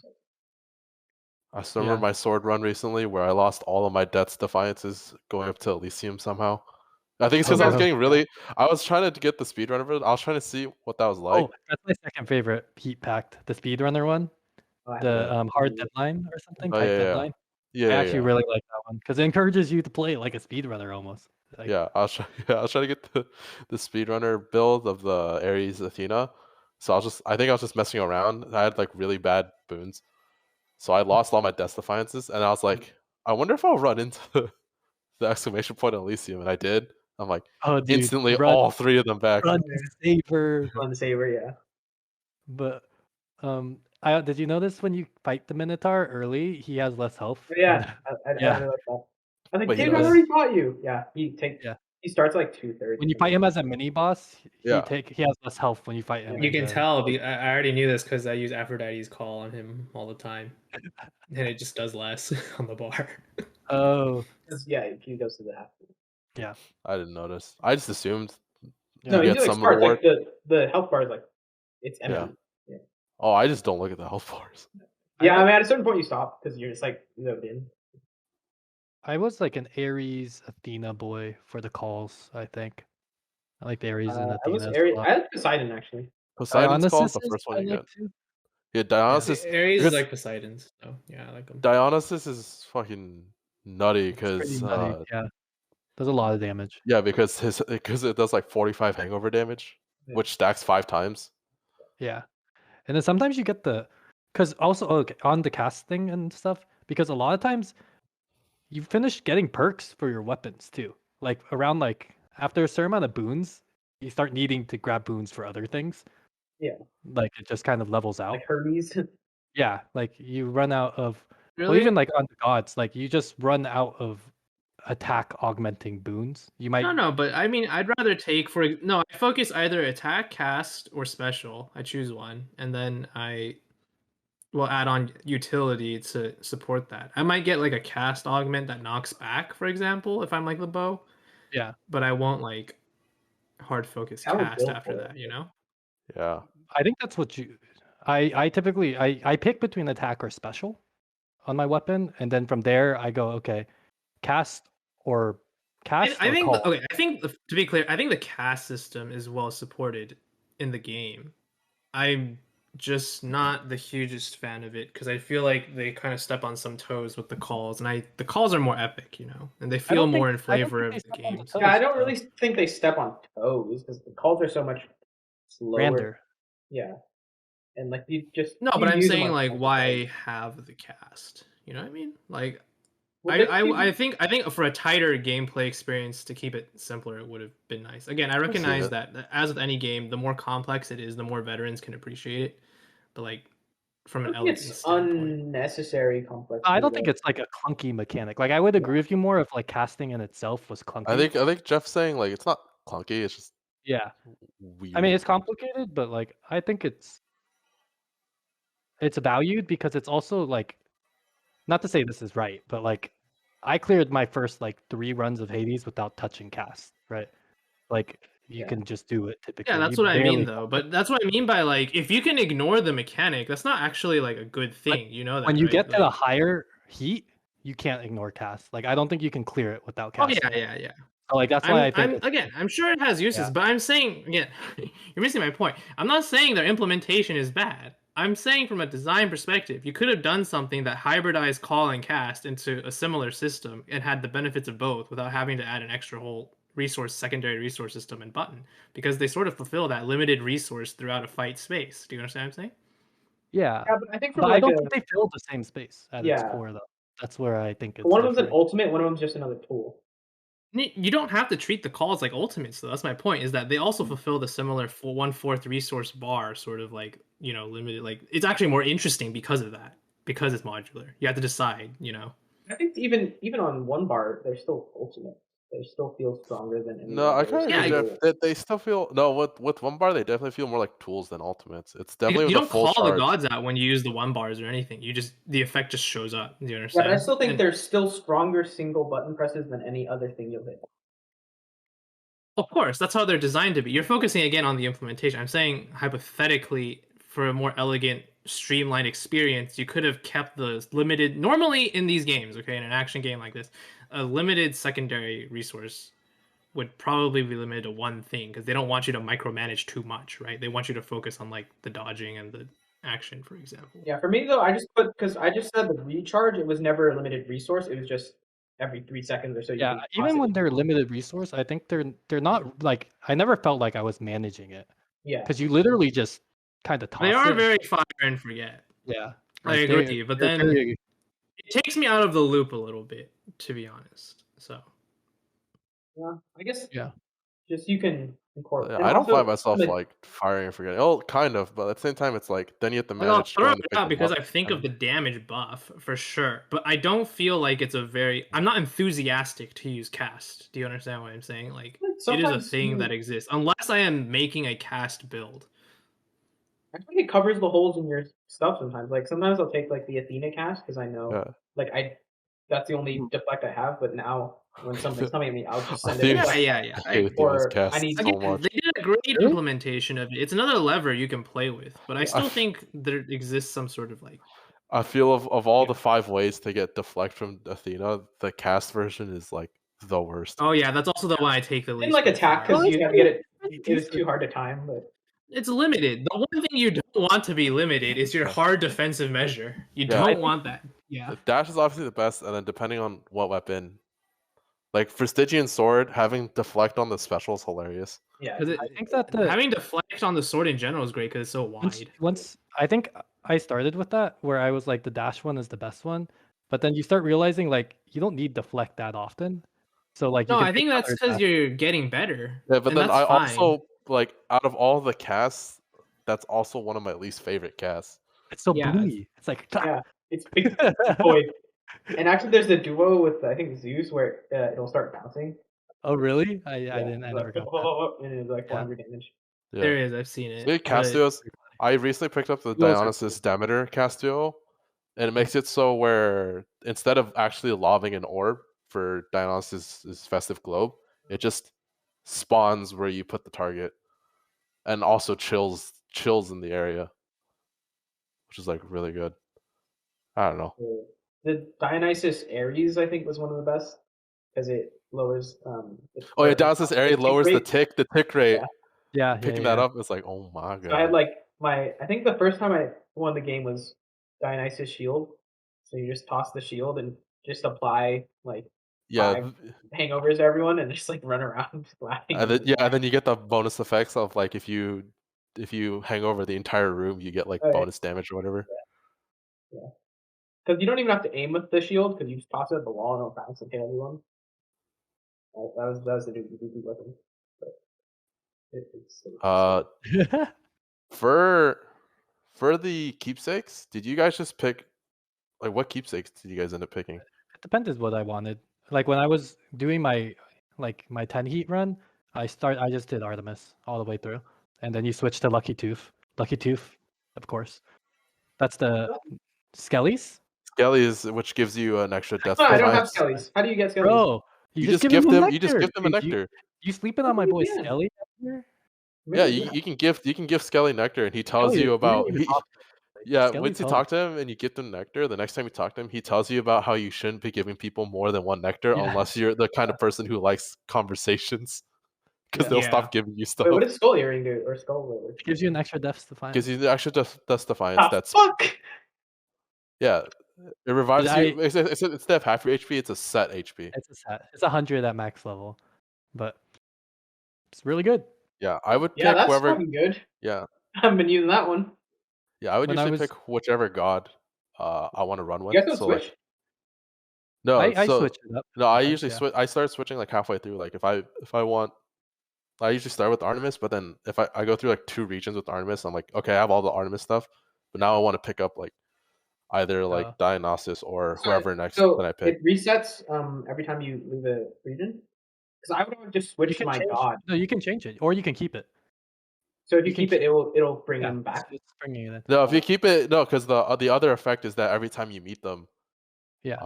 I still remember my sword run recently where I lost all of my Death's Defiances going up to Elysium somehow. I think it's because I was no. getting really. I was trying to get the speedrun of it. I was trying to see what that was like. Oh, that's my second favorite Heat Pact, the speedrunner one, Oh, I have the to- hard deadline or something. Oh, Tight yeah. deadline. Yeah, I yeah, actually yeah. really like that one because it encourages you to play like a speedrunner almost. Like, Yeah, I was trying to get the speedrunner build of the Ares Athena. So I think I was just messing around. I had like really bad boons. So I lost all my Death's Defiances, and I was like, I wonder if I'll run into the exclamation point of Elysium, and I did. I'm like, oh, dude, instantly run, all three of them back. run to saver. On the saber, yeah. But did you notice when you fight the Minotaur early, he has less health? But yeah, I Yeah. really like that. I think, But he dude, I does- already fought you. Yeah, he starts like 2/3. When you fight him as a mini boss, Yeah. he has less health when you fight him. You in can the- tell. I already knew this because I use Aphrodite's call on him all the time. And it just does less on the bar. Oh, Yeah, he goes to the half. I didn't notice. I just assumed. yeah. No, You he get like some starts reward. like the health bar is like it's empty. Oh, I just don't look at the health bars. Yeah, I mean at a certain point you stop because you're just like loaded in. I was like an Ares Athena boy for the calls. I think I like the Ares and I was Athena. Ares, I like Poseidon actually. Poseidon's called the Dionysus first one I you like get. too. Yeah, Dionysus. Ares because is like Poseidon's. So yeah, I like him. Dionysus is fucking nutty It's pretty because nutty, yeah, does a lot of damage. because it does like 45 hangover damage, Yeah. which stacks 5 times. Yeah, and then sometimes you get because also on the casting and stuff, because a lot of times you finish getting perks for your weapons too. Like around like after a certain amount of boons, you start needing to grab boons for other things. Yeah. Like it just kind of levels out. Like Hermes. Yeah, like you run out of Really? well, even like on the gods, like you just run out of attack augmenting boons. You might No, but I mean, I'd rather take I focus either attack, cast, or special. I choose one, and then I will add on utility to support that. I might get like a cast augment that knocks back, for example, if I'm like the bow. Yeah. But I won't like hard focus I would cast go after for that, it. you know? Yeah. I think that's what you I typically I pick between attack or special on my weapon, and then from there I go, okay, cast or cast. I or think call. I think to be clear, I think the cast system is well supported in the game. I'm just not the hugest fan of it because I feel like they kind of step on some toes with the calls, and the calls are more epic, you know, and they feel don't more think- in I don't flavor think of they the step on the games. toes. Yeah, I don't really think they step on toes because the calls are so much slower. Grander. Yeah, and like you just No, you but I'm use them saying on like multiple why times. have the cast? You know what I mean? Like I think for a tighter gameplay experience to keep it simpler, it would have been nice. Again, I recognize that as with any game, the more complex it is, the more veterans can appreciate it. But like from an elegance It's standpoint, unnecessary complex. I don't think it's like a clunky mechanic. Like I would agree with you more if like casting in itself was clunky. I think Jeff's saying like it's not clunky. It's just yeah. weird. I mean, it's complicated, but like I think it's valued because it's also like, not to say this is right, but like I cleared my first like 3 runs of Hades without touching cast, right? Like you can just do it typically. yeah, that's You what I mean barely though. But that's what I mean by like if you can ignore the mechanic, that's not actually like a good thing. You know that when you right? get to Like, the higher heat, you can't ignore cast. Like I don't think you can clear it without oh casting. yeah. So, like that's why I think I'm sure it has uses, Yeah. but I'm saying again, you're missing my point. I'm not saying their implementation is bad. I'm saying from a design perspective, you could have done something that hybridized call and cast into a similar system and had the benefits of both without having to add an extra whole secondary resource system and button, because they sort of fulfill that limited resource throughout a fight space. Do you understand what I'm saying? Yeah, but I think from but I like don't think they fill the same space at its Yeah. core though. That's where I think it's one of them's an different. ultimate, one of them's just another tool. You don't have to treat the calls like ultimates, though. That's my point. Is that they also fulfill the similar 1/4 resource bar, sort of like limited. Like it's actually more interesting because of that, because it's modular. You have to decide. I think even on one bar, they're still ultimate. They still feel stronger than any. No, I kind of Yeah, agree, Jeff. They still feel with one bar. They definitely feel more like tools than ultimates. It's definitely you with a don't full call the charge. gods out when you use the 1 bars or anything. The effect just shows up. Do you Yeah, understand? but I still think they're still stronger single button presses than any other thing you'll hit. Of course, that's how they're designed to be. You're focusing again on the implementation. I'm saying hypothetically, for a more elegant, streamlined experience, you could have kept the limited. Normally in these games, okay, in an action game like this, a limited secondary resource would probably be limited to one thing because they don't want you to micromanage too much, right? They want you to focus on like the dodging and the action, for example. Yeah, for me though, I just said the recharge. It was never a limited resource. It was just every 3 seconds or so. Yeah, even when they're limited resource, I think they're not like, I never felt like I was managing it. Yeah, because you literally just kind of toss They are it. very fire and forget. Yeah, I agree, but then it takes me out of the loop a little bit, to be honest. So yeah, I guess. Yeah. Just you can incorporate. I don't find myself like firing and forgetting. Oh, kind of, but at the same time, it's like then you have to manage. I'll throw it out because I think of the damage buff for sure, but I don't feel like it's I'm not enthusiastic to use cast. Do you understand what I'm saying? Like it is a thing that exists, unless I am making a cast build. I think it covers the holes in your stuff sometimes. Like sometimes I'll take like the Athena cast because I know that's the only deflect I have. But now when something's coming at me, I'll just send it. Yeah. I need so much. They did a great implementation of it. It's another lever you can play with, but I still think there exists some sort of like. I feel of all the 5 ways to get deflect from Athena, the cast version is like the worst. Oh yeah, that's also the one I take the least. Didn't like attack because you have to get it. It's too hard to time, but. It's limited. The one thing you don't want to be limited is your hard defensive measure. You don't want that. Yeah. The dash is obviously the best, and then depending on what weapon, like for Stygian sword, having deflect on the special is hilarious. Yeah, I think that having deflect on the sword in general is great because it's so wide. Once I think I started with that, where I was like the dash one is the best one, but then you start realizing like you don't need deflect that often. So like no, I think that's because you're getting better. Yeah, but then I also like out of all the casts, that's also one of my least favorite casts. It's so boomy. It's like it's big void. And actually, there's the duo with I think Zeus where it'll start bouncing. Oh really? I never got that. And it's like 400 damage. Yeah. There is. I've seen it. Castios. I recently picked up the Dionysus Demeter Castio, and it makes it so where instead of actually lobbing an orb for Dionysus' festive globe, it just spawns where you put the target, and also chills in the area, which is like really good. I don't know. The Dionysus Ares I think was one of the best because it lowers. Dionysus Ares lowers the tick rate. Yeah. Picking that up is like, oh my god. So I had like I think the first time I won the game was Dionysus Shield. So you just toss the shield and just apply like 5 hangovers to everyone and just like run around laughing. And then you get the bonus effects of like if you hang over the entire room, you get like bonus damage or whatever. Yeah. Because you don't even have to aim with the shield, because you just toss it at the wall and it'll bounce and hit anyone. That was the new weapon. But For the keepsakes, did you guys just pick like what keepsakes did you guys end up picking? It depended what I wanted. Like when I was doing my 10 heat run, I just did Artemis all the way through, and then you switch to Lucky Tooth. Lucky Tooth, of course. That's the Skellies. Skellies, which gives you an extra death. I don't have Skellies. How do you get Skellies? Bro, you just gift them. You just gift them a nectar. You sleeping on my boy Skelly? Yeah, you can gift Skelly nectar, and he tells you about. Once you talk to him and you give them nectar, the next time you talk to him, he tells you about how you shouldn't be giving people more than one nectar unless you're the kind of person who likes conversations, because they'll stop giving you stuff. Wait, what does Skull Earring do, or Skull Earring? It gives you an extra Death Defiance. Gives you the extra Death Defiance. That's fuck. Yeah, it revives you. Instead of half your HP, it's a set HP. It's a set. It's 100 at max level, but it's really good. Yeah, I would pick that's whoever. Fucking good. Yeah, I've been using that one. Yeah, I would usually pick whichever god I want to run with. You guys don't switch? No, I switch it up. No, I usually switch. I start switching like halfway through. Like if I want, I usually start with Artemis, but then if I go through like 2 regions with Artemis, I'm like, okay, I have all the Artemis stuff, but now I want to pick up like either like Dionysus or whoever next that I pick. It resets every time you leave a region. Because I would just switch to my god. No, you can change it, or you can keep it. So if you keep it, it'll bring him back. It's bringing it in. No, if you keep it, no, because the other effect is that every time you meet them, it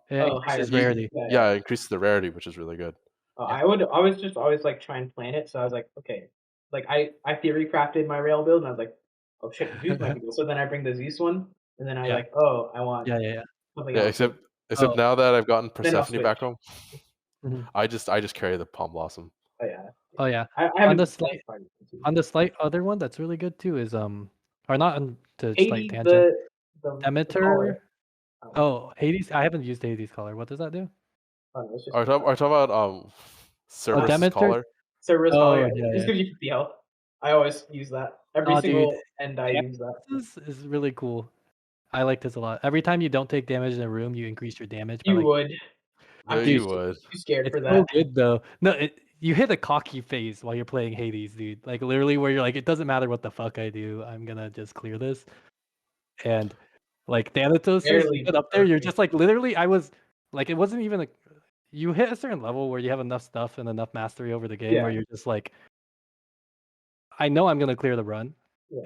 increases rarity. Yeah, it increases the rarity, which is really good. I was just always like try and plan it. So I was like, okay, like I theory crafted my rail build, and I was like, oh shit, Zeus might be cool. So then I bring the Zeus one, and then I was like, oh, I want something else. Except now that I've gotten Persephone back home, I just carry the Palm Blossom. Oh yeah. On the slight other one that's really good too is or not on to slight tangent. Demeter. Hades. I haven't used Hades color. What does that do? Are we talking about Cerberus collar? Cerberus collar. This gives you 50 health. I always use that. Every single end I use that. This is really cool. I like this a lot. Every time you don't take damage in a room, you increase your damage. You would. You would. Too scared for that. So good though. No, you hit a cocky phase while you're playing Hades, dude. Like literally where you're like, it doesn't matter what the fuck I do, I'm gonna just clear this. And like Thanatos is up there, you're just like literally I was like it wasn't even you hit a certain level where you have enough stuff and enough mastery over the game where you're just like I know I'm gonna clear the run.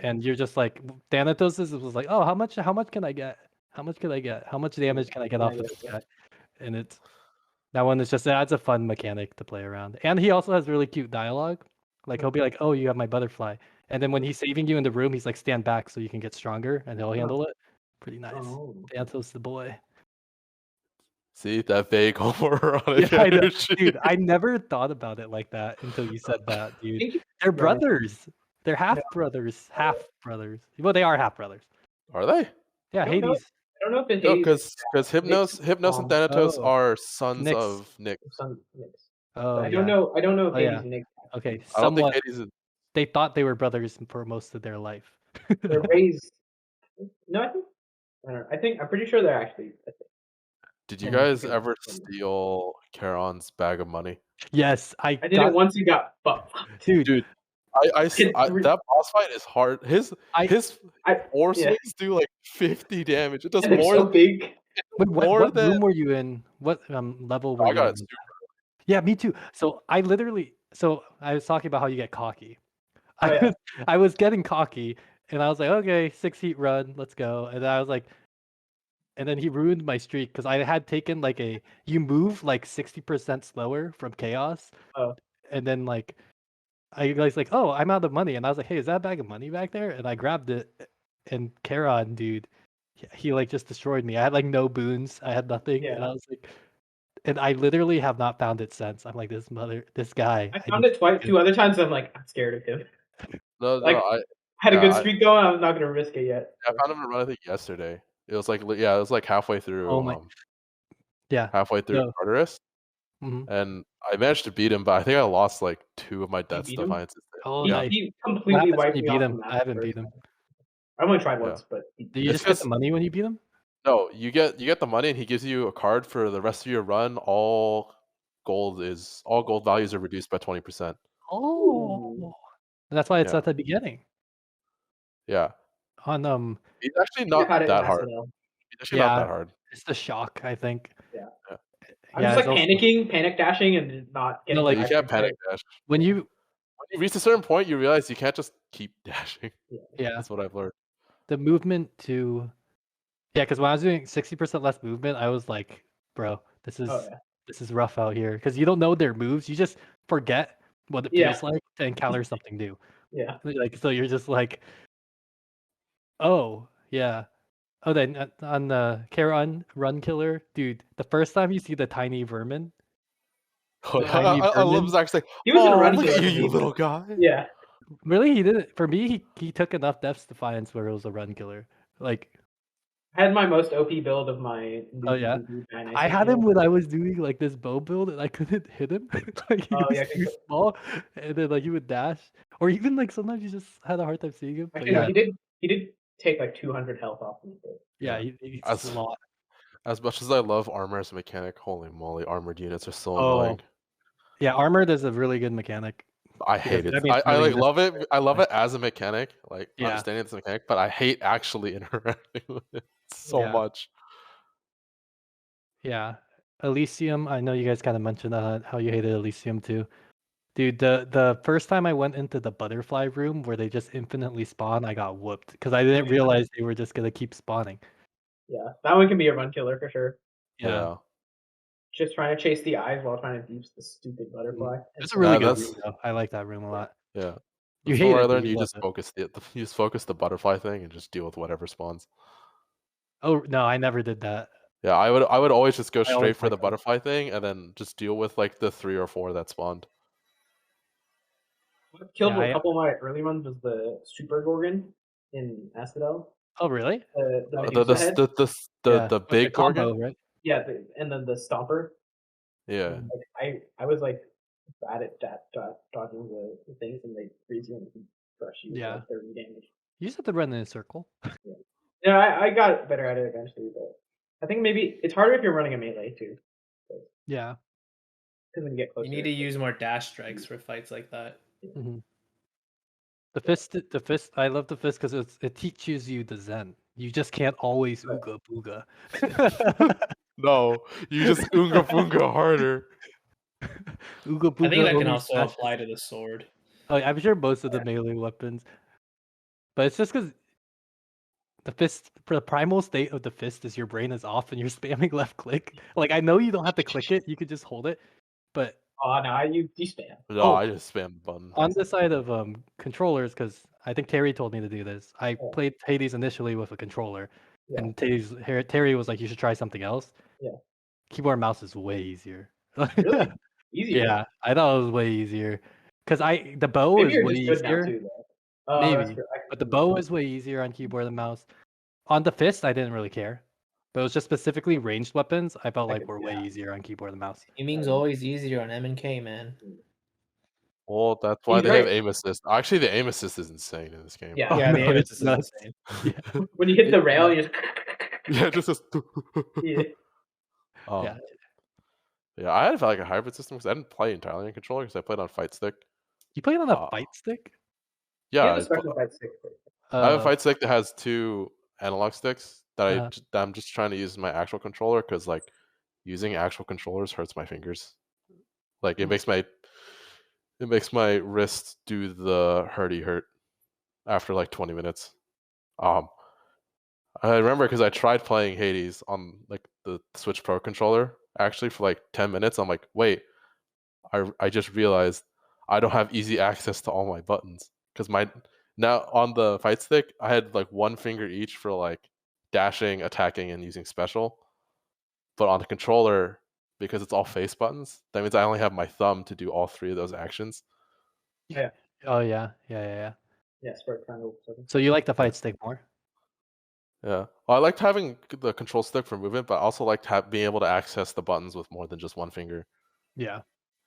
And you're just like Thanatos was like, oh how much can I get? How much can I get? How much damage can I get off of this guy? And it's that one is just adds a fun mechanic to play around. And he also has really cute dialogue. Like he'll be like, oh, you have my butterfly. And then when he's saving you in the room, he's like, stand back so you can get stronger and he'll handle it. Pretty nice. Thanatos the boy. See that vague homoerotic I know. Dude, I never thought about it like that until you said that, dude. They're brothers. They're half brothers. Well, they are half brothers. Are they? Yeah, Hades. I don't know if it's because Hypnos and Thanatos are sons of Nyx. Oh, I don't know if Hades and Nyx. Okay, I don't think Hades is... They thought they were brothers for most of their life. They're raised. No, I'm pretty sure they're actually. Did you guys ever steal Charon's bag of money? Yes, I did it once. He got fucked, dude. That boss fight is hard. His four swings do like 50 damage. It does more. So big. Wait, what room were you in? What level were you in? Yeah, me too. So I was talking about how you get cocky. I was getting cocky, and I was like, okay, 6 heat run, let's go. And I was like, and then he ruined my streak because I had taken you move like 60% slower from chaos. And then like. I was like, oh, I'm out of money. And I was like, hey, is that a bag of money back there? And I grabbed it. And Charon, dude, he like just destroyed me. I had like no boons. I had nothing. And I was like, and I literally have not found it since. I'm like, this guy. I found it twice, 2 other times. I'm like, I'm scared of him. I had a good streak going. I'm not going to risk it yet. I found him to run, I think, yesterday. It was like halfway through. Halfway through Tartarus. And I managed to beat him, but I think I lost like 2 of my Death Defiances. He completely wiped me off. I haven't beat him. I only tried once, but did you just get the money when you beat him? No, you get the money, and he gives you a card for the rest of your run. All gold values are reduced by 20%. Oh, that's why it's Yeah. at the beginning. Yeah, On it's actually I've not had it in that hard. SNL. It's actually not that hard. it's the shock, I think. Yeah. Yeah. I'm Yeah, just like it's also- panicking, panic dashing, and not getting. No, like, You can't panic dash. when you When you reach a certain point, you realize you can't just keep dashing. yeah That's what I've learned. the movement to because when I was doing 60% less movement, I was like, bro, this is Oh, yeah. this is rough out here because you don't know their moves. You just forget what it Yeah. feels like to encounter something new. Yeah. Like, so you're just like, oh yeah. Oh, then on the Charon Run Killer, dude, the first time you see the tiny vermin, Oh, I love Zach's like, He was in a run look killer at you, for you me. little guy. Yeah. really, he didn't. For me, he took enough deaths to find where it was a run killer. Like, I had my most OP build of my. oh yeah, guy, I had him when I was doing like this bow build, and I couldn't hit him. Like he was too small, and then like he would dash, or even like sometimes you just had a hard time seeing him. Actually, no, he did take like 200 health off me. Yeah, he's a lot. As much as I love armor as a mechanic, holy moly, armored units are so annoying. Yeah, armored is a really good mechanic. I hate it. I mean, I like love it. I love it as a mechanic, like understanding it's a mechanic, but I hate actually interacting with it so much. Yeah, Elysium. I know you guys kind of mentioned that how you hated Elysium too, dude. The first time I went into the butterfly room where they just infinitely spawn, I got whooped because I didn't realize they were just gonna keep spawning. Yeah, that one can be a run killer for sure. Yeah. Just trying to chase the eyes while trying to deep the stupid butterfly. It's a really good room, though. I like that room a lot. Yeah. You hate it. I learned you just focus the butterfly thing and just deal with whatever spawns. Oh no, I never did that. Yeah, I would always just go straight for the butterfly thing and then just deal with like the 3 or 4 that spawned. What killed a couple of my early runs was the Super Gorgon in Asphodel. Oh really? The big combo, Gorgon, right? Yeah, and then the Stomper. Yeah. Like, I was like bad at dodging the things, and they freeze you and crush you with like 30 damage. You just have to run in a circle. Yeah, I got better at it eventually, but I think maybe it's harder if you're running a melee too. Yeah. Because when you get closer, you need to use more dash strikes for fights like that. Mm-hmm. The fist. I love the fist because it teaches you the Zen. You just can't always ooga booga. No, you just oonga boonga harder. Ooga booga. I think that can also apply to the sword. Oh, I'm sure most of the melee weapons, but it's just because the fist, for the primal state of the fist, is your brain is off and you're spamming left click. Like I know you don't have to click it; you could just hold it. But no, you spam. No, I just spam the button. On the side of controllers, because I think Terry told me to do this. I played Hades initially with a controller, and Terry was like, "You should try something else." Yeah. Keyboard and mouse is way easier. Really? Easier? Yeah, I thought it was way easier because the bow is way easier. Maybe, but the bow is way easier on keyboard and mouse. On the fist, I didn't really care, but it was just specifically ranged weapons. I felt like were way easier on keyboard and mouse. Aiming's always easier on M&K, man. Well, that's why they have aim assist. Actually, the aim assist is insane in this game. Yeah, the aim assist is insane. Yeah. When you hit the rail, you just yeah, I had like a hybrid system because I didn't play entirely on controller because I played on fight stick. You played on a fight stick? Yeah, I have a fight stick that has 2 analog sticks that I'm just trying to use my actual controller because like using actual controllers hurts my fingers. Like it makes my wrist do the hurt after like 20 minutes. I remember because I tried playing Hades on like the Switch Pro controller actually for like 10 minutes. I'm like, wait, I just realized I don't have easy access to all my buttons because now on the fight stick I had like 1 finger each for like dashing, attacking, and using special. But on the controller, because it's all face buttons, that means I only have my thumb to do all 3 of those actions. Yeah. Oh yeah. Yeah, square triangle. So you like the fight stick more? Yeah. Well, I liked having the control stick for movement, but I also liked being able to access the buttons with more than just 1 finger. Yeah.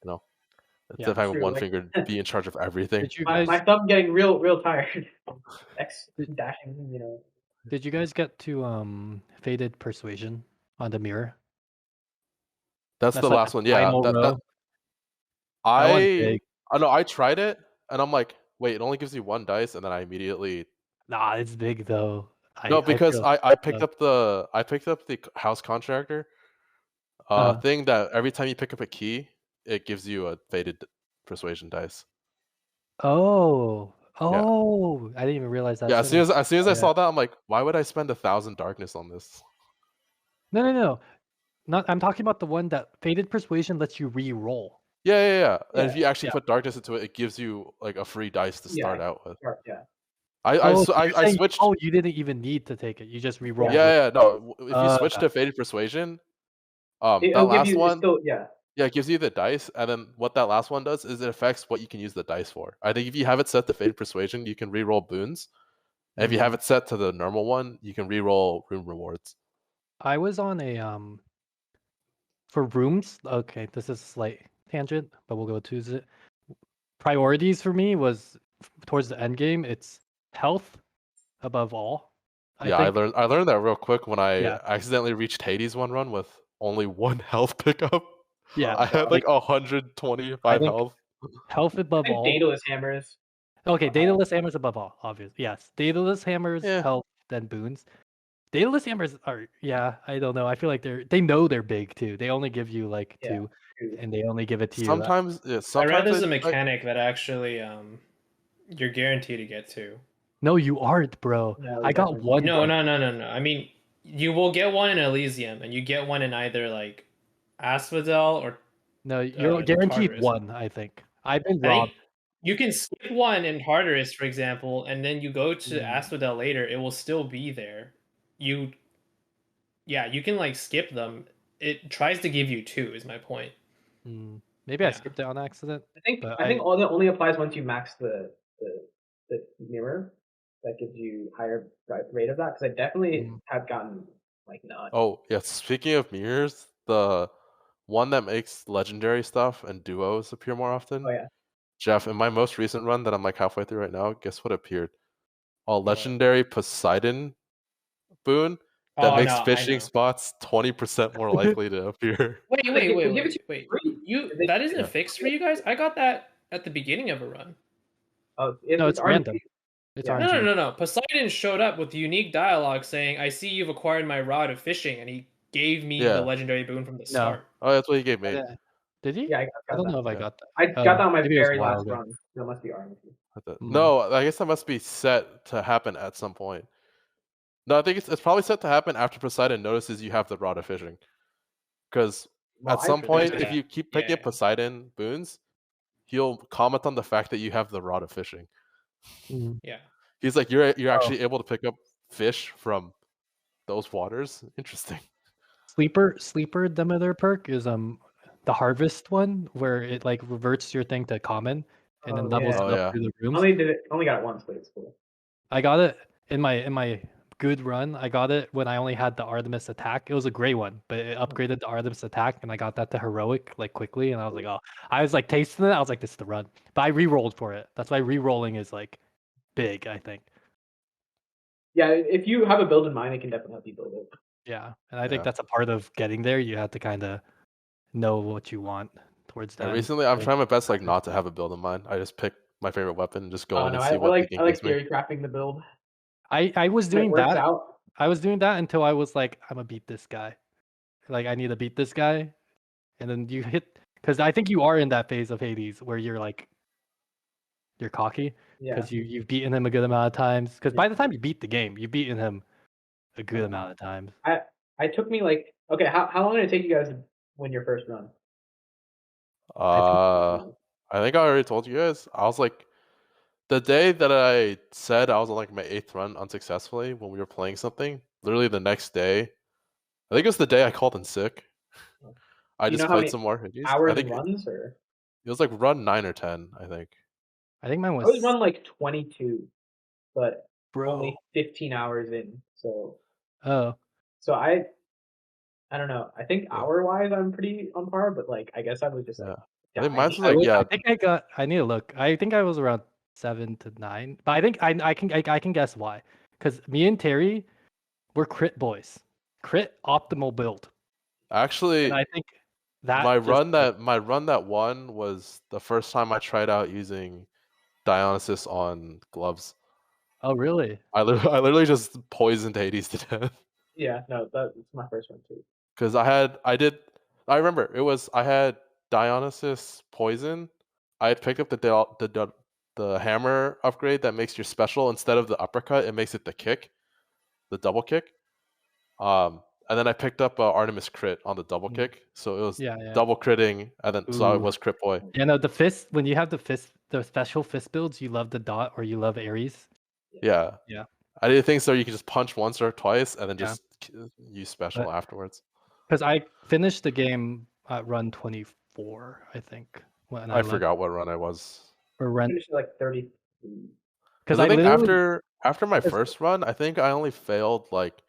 You know, instead of having 1 finger be in charge of everything. My thumb getting real tired. X dashing, Did you guys get to Faded Persuasion on the mirror? That's the like last the one. Yeah, final row. That one's I big. know I tried it and I'm like, wait, it only gives you one dice, and then I immediately Nah, it's big though. no, because I picked uh, up the house contractor thing that every time you pick up a key, it gives you a faded persuasion dice. Oh, Yeah. I didn't even realize that. Yeah, as soon as I Yeah. saw that, I'm like, why would I spend 1,000 darkness on this? No. Not. I'm talking about the one that Faded Persuasion lets you re-roll. Yeah. And if Yeah. you actually put darkness into it, it gives you like a free dice to start out with. Yeah. I switched. Oh, you didn't even need to take it. You just re-rolled. Yeah. No, if you switch to Faded Persuasion, that last one, it gives you the dice, and then what that last one does is it affects what you can use the dice for. I think if you have it set to Faded Persuasion, you can re-roll boons. And if you have it set to the normal one, you can re-roll room rewards. I was on a for rooms. Okay, this is a slight tangent, but we'll go to it. Priorities for me was towards the end game. It's health above all. I learned that real quick when I accidentally reached Hades one run with only 1 health pickup. Yeah, I had like 125 health. Health above all. Daedalus hammers. Okay, Daedalus hammers above all, obviously. Yes, Daedalus hammers, health, then boons. Daedalus hammers are, I don't know. I feel like they know they're big too. They only give you like 2, and they only give it to you. Sometimes I read there's a mechanic that actually you're guaranteed to get 2. No, you aren't, bro. No, I got 1. No. I mean, you will get one in Elysium, and you get one in either like Asphodel or. No, you're guaranteed Tartarus. 1. I think I've been robbed. You can skip one in Tartarus, for example, and then you go to Asphodel later. It will still be there. You can like skip them. It tries to give you 2. Is my point. Maybe I skipped it on accident. I think all that only applies once you max the mirror. That gives you higher rate of that, because I definitely have gotten like none. Oh yeah, speaking of mirrors, the one that makes legendary stuff and duos appear more often. Oh yeah. Jeff, in my most recent run that I'm like halfway through right now, guess what appeared? A legendary Poseidon boon that makes fishing spots 20% more likely to appear. Wait. You that isn't fixed for you guys? I got that at the beginning of a run. Oh, it's random. It's No. Poseidon showed up with unique dialogue saying, "I see you've acquired my rod of fishing," and he gave me the legendary boon from the start. Oh, that's what he gave me. Did he? Yeah, I don't know if I got that. I got that on my very last run. That must be armed. No, I guess that must be set to happen at some point. No, I think it's probably set to happen after Poseidon notices you have the rod of fishing. Because at some point, if you keep picking up Poseidon boons, he'll comment on the fact that you have the rod of fishing. Yeah. He's like, you're actually able to pick up fish from those waters. Interesting. Sleeper Demeter perk is the harvest one, where it like reverts your thing to common and then levels it up through the rooms. Only got it once, but it's cool. I got it in my good run. I got it when I only had the Artemis attack. It was a gray one, but it upgraded the Artemis attack, and I got that to heroic like quickly. And I was like, I was like tasting it. I was like, this is the run. But I re-rolled for it. That's why re-rolling is like big, I think. Yeah, if you have a build in mind, it can definitely help you build it. Yeah, and I think that's a part of getting there. You have to kind of know what you want towards that. Recently, I'm trying my best like not to have a build in mind. I just pick my favorite weapon and just go in and see what the game gives me. I like theory crafting the build. I was doing that. I was doing that until I was like, I'm gonna beat this guy. Like I need to beat this guy, and then you hit, because I think you are in that phase of Hades where you're like, you're cocky because you've beaten him a good amount of times. Because by the time you beat the game, you've beaten him a good amount of times. I took me like, okay, how long did it take you guys to win your first run? I think I already told you guys. I was like, the day that I said I was on like my 8th run unsuccessfully when we were playing something, literally the next day, I think it was the day I called in sick. I just played some more. Hours and runs, or it was like run 9 or 10, I think. I think mine was. I was run like 22, but only 15 hours in. So. So I don't know. I think hour-wise I'm pretty on par, but like I guess I was just. Like, I think mine was like I think I need to look. I think I was around 7 to 9, but I think I can guess why. Because me and Terry we're crit boys. Crit optimal build. Actually, And I think that my just, run that won was the first time I tried out using Dionysus on gloves. oh really? I literally just poisoned Hades to death. Yeah, no, that's my first one too. Because I remember I had Dionysus poison. I had picked up the hammer upgrade that makes your special instead of the uppercut, it makes it the double kick. And then I picked up Artemis crit on the double kick, so it was double critting, and then so I was crit boy. Yeah, no, the fist, when you have the special fist builds, you love the dot or you love Ares. Yeah. I did things so you can just punch once or twice and then just use special afterwards. Because I finished the game at run 24, I think. I forgot what run I was. Or run finished like 30. Because I think after my first run, I think I only failed like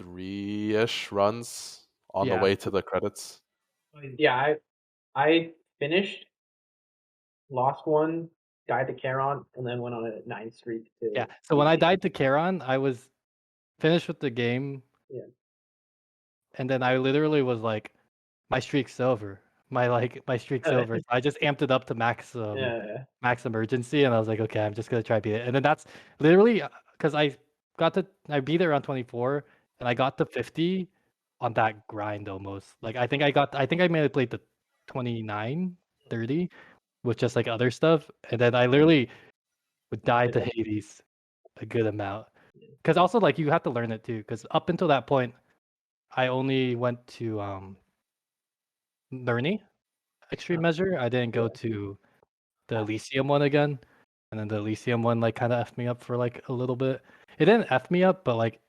3-ish runs on the way to the credits. Yeah, I finished, lost one, died to Charon, and then went on a 9 streak to. Yeah. So when I died to Charon, I was finished with the game. Yeah. And then I literally was like, my streak's over. My streak's over. So I just amped it up to max emergency, and I was like, okay, I'm just gonna try to beat it. And then that's literally because I beat it around 24, and I got to 50 on that grind almost. Like I think I may have played the 29, 30 with just like other stuff, and then I literally would die to Hades a good amount. Because also like you have to learn it too. Because up until that point, I only went to Nerny extreme measure. I didn't go to the Elysium one again, and then the Elysium one like kind of effed me up for like a little bit. It didn't F me up, but like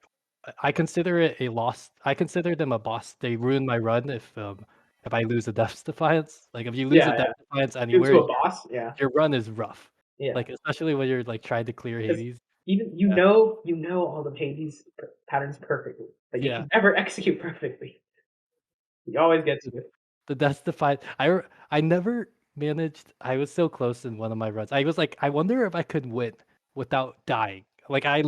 I consider it a loss. I consider them a boss. They ruin my run if I lose a Death's Defiance. Like if you lose a Death's Defiance anywhere, to a boss, your run is rough. Yeah. Like especially when you're like trying to clear Hades. Even you know all the Hades patterns perfectly, but you can never execute perfectly. You always get to it. The Death's Defiance. I never managed. I was so close in one of my runs. I was like, I wonder if I could win without dying. Like I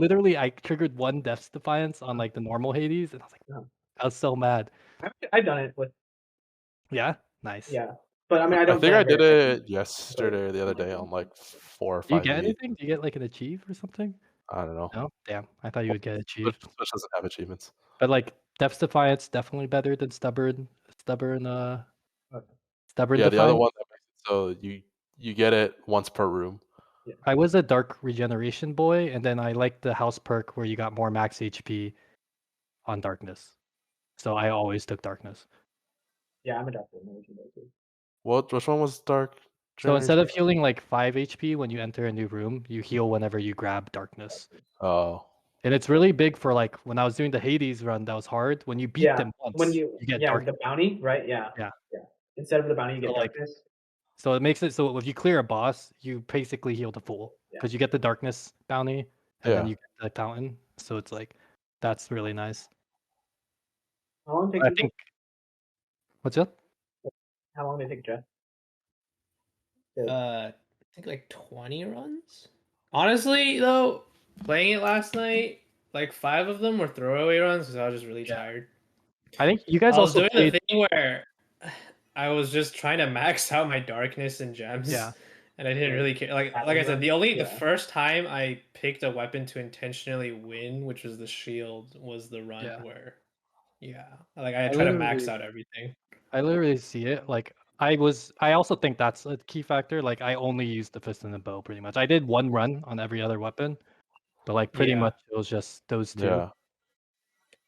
triggered one Death's Defiance on like the normal Hades, and I was like, I was so mad. I've done it with. Yeah, nice. Yeah, but I mean, I think I did it yesterday or the other day on like 4 or 5. Do you get anything? Do you get like an achieve or something? I don't know. No, damn. I thought you would get achieved. Switch doesn't have achievements. But like Death's Defiance definitely better than stubborn. Yeah, Defiance. the other one that makes it so you get it once per room. Yeah. I was a dark regeneration boy, and then I liked the house perk where you got more max HP on darkness. So I always took darkness. Yeah, I'm a dark regeneration boy too. Which one was dark? So instead of healing like 5 HP when you enter a new room, you heal whenever you grab darkness. Oh. And it's really big for like when I was doing the Hades run, that was hard. When you beat them once, when you get darkness. the bounty, right? Yeah. Instead of the bounty, you get darkness. So it makes it so if you clear a boss, you basically heal to full because you get the darkness bounty and then you get the fountain. So it's like that's really nice. How long did it take? What's up? How long did it take, Jeff? I think like 20 runs. Honestly, though, playing it last night, like 5 of them were throwaway runs because I was just really tired. I think you guys also doing the thing where I was just trying to max out my darkness and gems. Yeah. And I didn't really care. Like I said, the first time I picked a weapon to intentionally win, which was the shield, was the run where like I tried to max out everything. I literally see it. Like I also think that's a key factor. Like I only used the fist and the bow pretty much. I did one run on every other weapon, but like pretty much it was just those two. Yeah.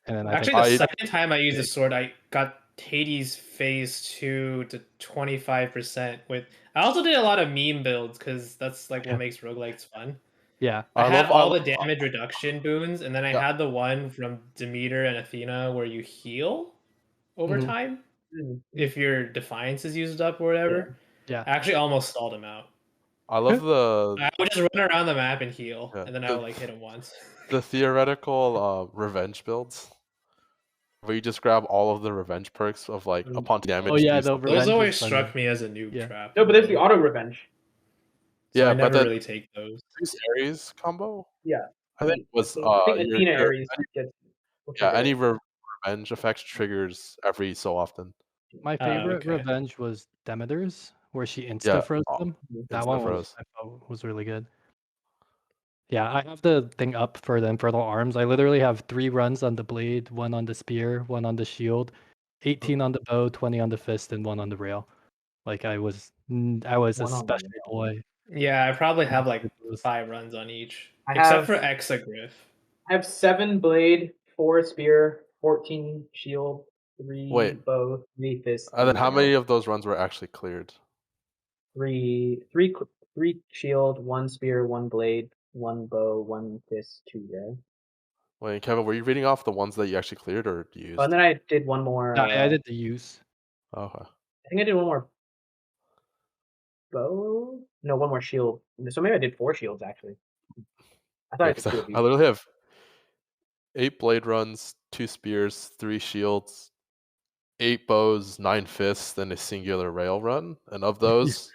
And then the second time I used the sword, I got Hades phase 2 to 25% with. I also did a lot of meme builds because that's like what makes roguelikes fun. Yeah. I had all the damage reduction boons, and then I had the one from Demeter and Athena where you heal over time if your defiance is used up or whatever. Yeah. I actually almost stalled him out. I love I would just run around the map and heal, and then I would like hit him once. The theoretical revenge builds. Where you just grab all of the revenge perks of like upon damage. Oh yeah, those always struck me as a noob trap. No, but there's the auto revenge. So I never really take those. Ares combo. Yeah. I think was I think Athena your Ares gets. any revenge effect triggers every so often. My favorite okay. revenge was Demeter's, where she insta-froze them. That one Insta-froze. I thought was really good. Yeah, I have the thing up for the Infernal Arms. I literally have 3 runs on the blade, 1 on the spear, 1 on the shield, 18 on the bow, 20 on the fist, and 1 on the rail. Like I was a One on the special rail. boy. Yeah, I probably have like Those. 5 runs on each, I except have- for Exagriff. I have 7 blade, 4 spear, 14 shield, 3 bow, 3 fist. And then how many of those runs were actually cleared? 3 shield, 1 spear, 1 blade, 1 bow, 1 fist, 2 rail. Wait, Kevin, were you reading off the ones that you actually cleared or used? Oh, and then I did one more. I did the use. Okay. I think I did one more bow. No, one more shield. So maybe I did 4 shields actually. I thought I did 2 of I literally have 8 blade runs, 2 spears, 3 shields, 8 bows, 9 fists, and a singular rail run. And of those,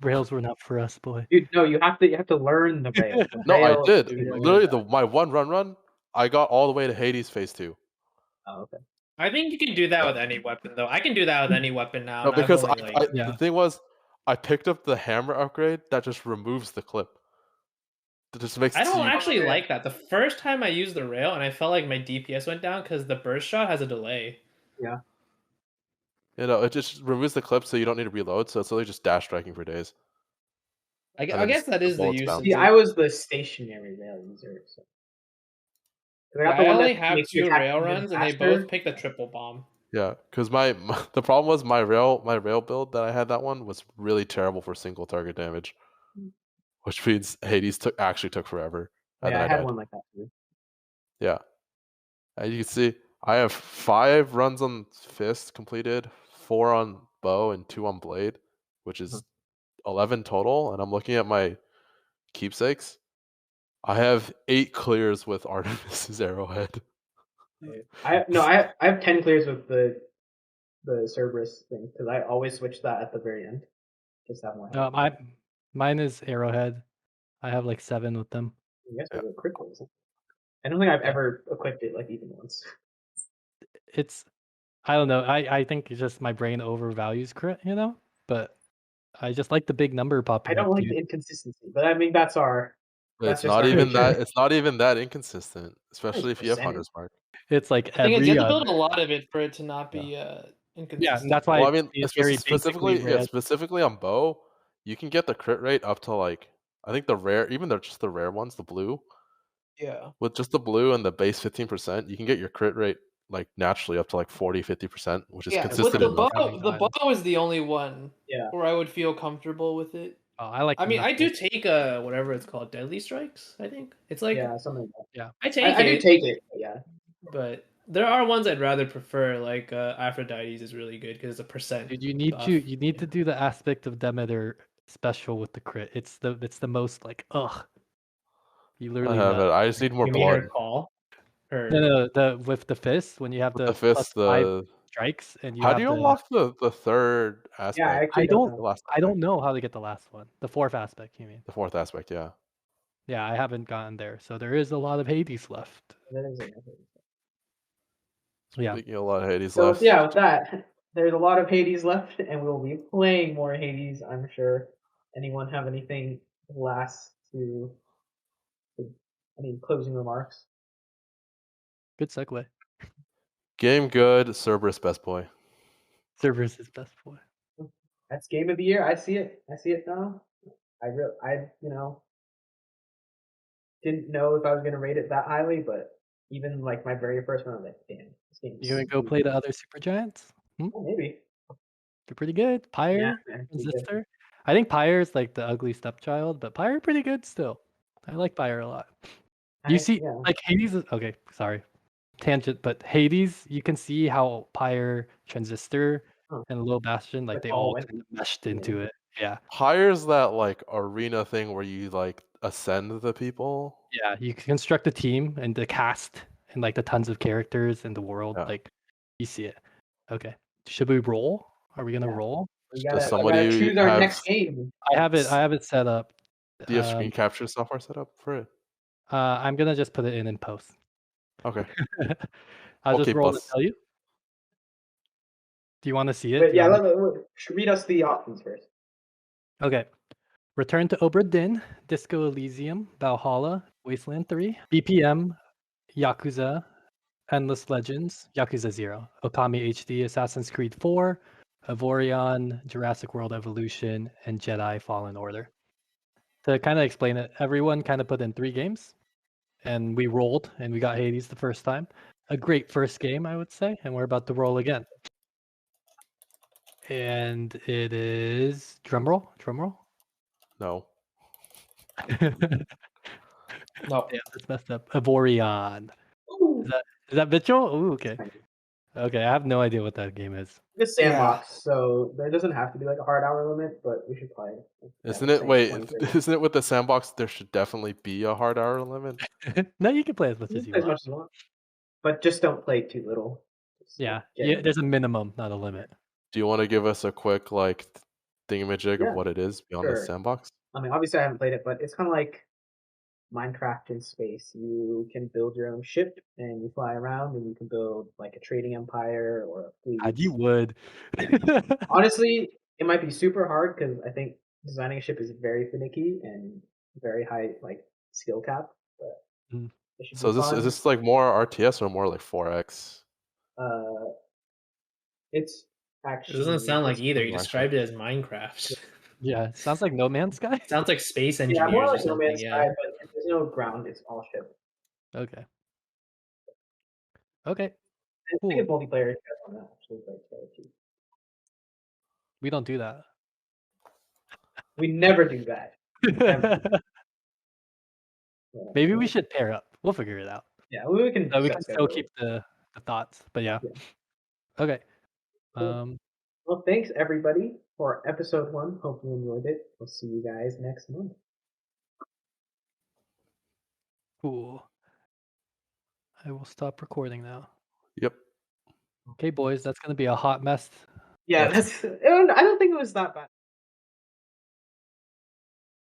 Rails were not for us, boy. Dude, no, you have to learn the rail. no, I Rail did. is- Literally, my one run, I got all the way to Hades phase 2. Oh, okay. I think you can do that with any weapon, though. I can do that with any weapon now. No, and I've because only, like- the thing was, I picked up the hammer upgrade that just removes the clip. That just makes. I don't it actually like that. The first time I used the rail, and I felt like my DPS went down because the burst shot has a delay. Yeah. You know, it just removes the clip, so you don't need to reload. So it's literally just dash striking for days. I then guess that is the bullets use. bounce. See, I was the stationary rail user. So. I only have makes your 2 attack rail even runs, and they faster. both pick the triple bomb. Yeah, because the problem was my rail build that I had that one was really terrible for single target damage, which means Hades actually took forever. And Yeah, then I had died. one like that too. Yeah, as you can see, I have 5 runs on fist completed, 4 on bow, and 2 on blade, which is 11 total. And I'm looking at my keepsakes. I have 8 clears with Artemis's arrowhead. I have 10 clears with the Cerberus thing because I always switch that at the very end. Just have more. Mine is arrowhead. I have like 7 with them. I guess they're crit rolls. I don't think I've ever equipped it like even once. It's I don't know. I think it's just my brain overvalues crit, you know? But I just like the big number popping I don't up, like dude. the inconsistency, but I mean that's our. It's just not our even nature. that. It's not even that inconsistent, especially if you have percentage. Hunter's Mark. It's like I think every you have to build a lot of it for it to not be inconsistent. Yeah, and that's why Well, I mean, it's very specifically, basically red. specifically on bow, you can get the crit rate up to like I think the rare, even though just the rare ones, the blue. Yeah. With just the blue and the base 15%, you can get your crit rate like naturally up to like 40-50%, which is consistent With the enough. bow, the bow is the only one Yeah. where I would feel comfortable with it. Oh, I like. I mean, I do take whatever it's called, Deadly Strikes. I think it's like Something like that. I take I do it, take it, but yeah. but there are ones I'd rather prefer. Like Aphrodite's is really good because it's a percent. Dude, you need to do the aspect of Demeter special with the crit. It's the most like You literally. I have it. I just need more You mean blood. her call? Her... No, with the fist when you have With the fist, +5 strikes and you. How have do you the, unlock the third aspect? Yeah, I actually I don't know how to get the last one. The 4th aspect, you mean? The 4th aspect, yeah. Yeah, I haven't gotten there, so there is a lot of Hades left. Yeah. Speaking of a lot of Hades So left. yeah, with that, there's a lot of Hades left, and we'll be playing more Hades, I'm sure. Anyone have anything last to any closing remarks? Good segue. Game good, Cerberus best boy. Cerberus is best boy. That's game of the year. I see it now. I didn't know if I was gonna rate it that highly, but even like my very first one, I was like, damn, this game. You gonna go play the other super giants? Oh, maybe. They're pretty good. Pyre, Transistor. I think Pyre's like the ugly stepchild, but Pyre pretty good still. I like Pyre a lot. Like Hades is okay, sorry. Tangent, but Hades, you can see how Pyre, Transistor, and Low Bastion, like they all kind of meshed into it. Yeah. Pyre's that like arena thing where you like ascend the people. Yeah, you can construct a team and the cast and like the tons of characters in the world. Yeah. Like you see it. Okay. Should we roll? Are we gonna roll? We gotta choose our next game. I have it set up. Do you have screen capture software set up for it? I'm gonna just put it in post. Okay. I'll We'll just keep roll and us. tell you. Do you want to see it? But Do you yeah, want me- read us the options first. Okay. Return to Obra Dinn, Disco Elysium, Valhalla, Wasteland 3, BPM, Yakuza, Endless Legends, Yakuza 0, Okami HD, Assassin's Creed 4, Avorion, Jurassic World Evolution, and Jedi Fallen Order. To kind of explain it, everyone kind of put in 3 games, and we rolled, and we got Hades the first time. A great first game, I would say, and we're about to roll again. And it is drumroll. No. No. Yeah, that's messed up. Avorion. Is that Mitchell? Ooh, okay. Okay, I have no idea what that game is. It's sandbox, so there doesn't have to be like a hard hour limit, but we should play. Isn't it? Wait, isn't it with the sandbox? There should definitely be a hard hour limit. No, you can play as much You as can you play as want. much as you want, but just don't play too little. Just, Yeah, like, yeah. There's a minimum, not a limit. Do you want to give us a quick like thingamajig Yeah, of what it is beyond the sure. sandbox? I mean, obviously I haven't played it, but it's kind of like Minecraft in space. You can build your own ship and you fly around, and you can build like a trading empire or a fleet. God, you would. Honestly, it might be super hard because I think designing a ship is very finicky and very high like skill cap. But Mm. it should So be fun. is this like more RTS or more like 4X? It's It actually doesn't sound like it's either. You Minecraft. described it as Minecraft. Yeah, it sounds like No Man's Sky. Sounds like space yeah, engineers more or like No something. Man's Yeah. Sky, but there's no ground. It's all ship. Okay. Okay. I Cool. think it's multiplayer. If you guys want to actually play together too. We don't do that. We never do that. Yeah. Maybe we should pair up. We'll figure it out. Yeah, we can. So we set can still schedule. keep the thoughts, but yeah. Yeah. Okay. Cool. Well, thanks everybody for episode 1. Hope you enjoyed it. We'll see you guys next month. Cool. I will stop recording now. Yep. Okay, boys, that's gonna be a hot mess. Yeah, Yes. I don't think it was that bad.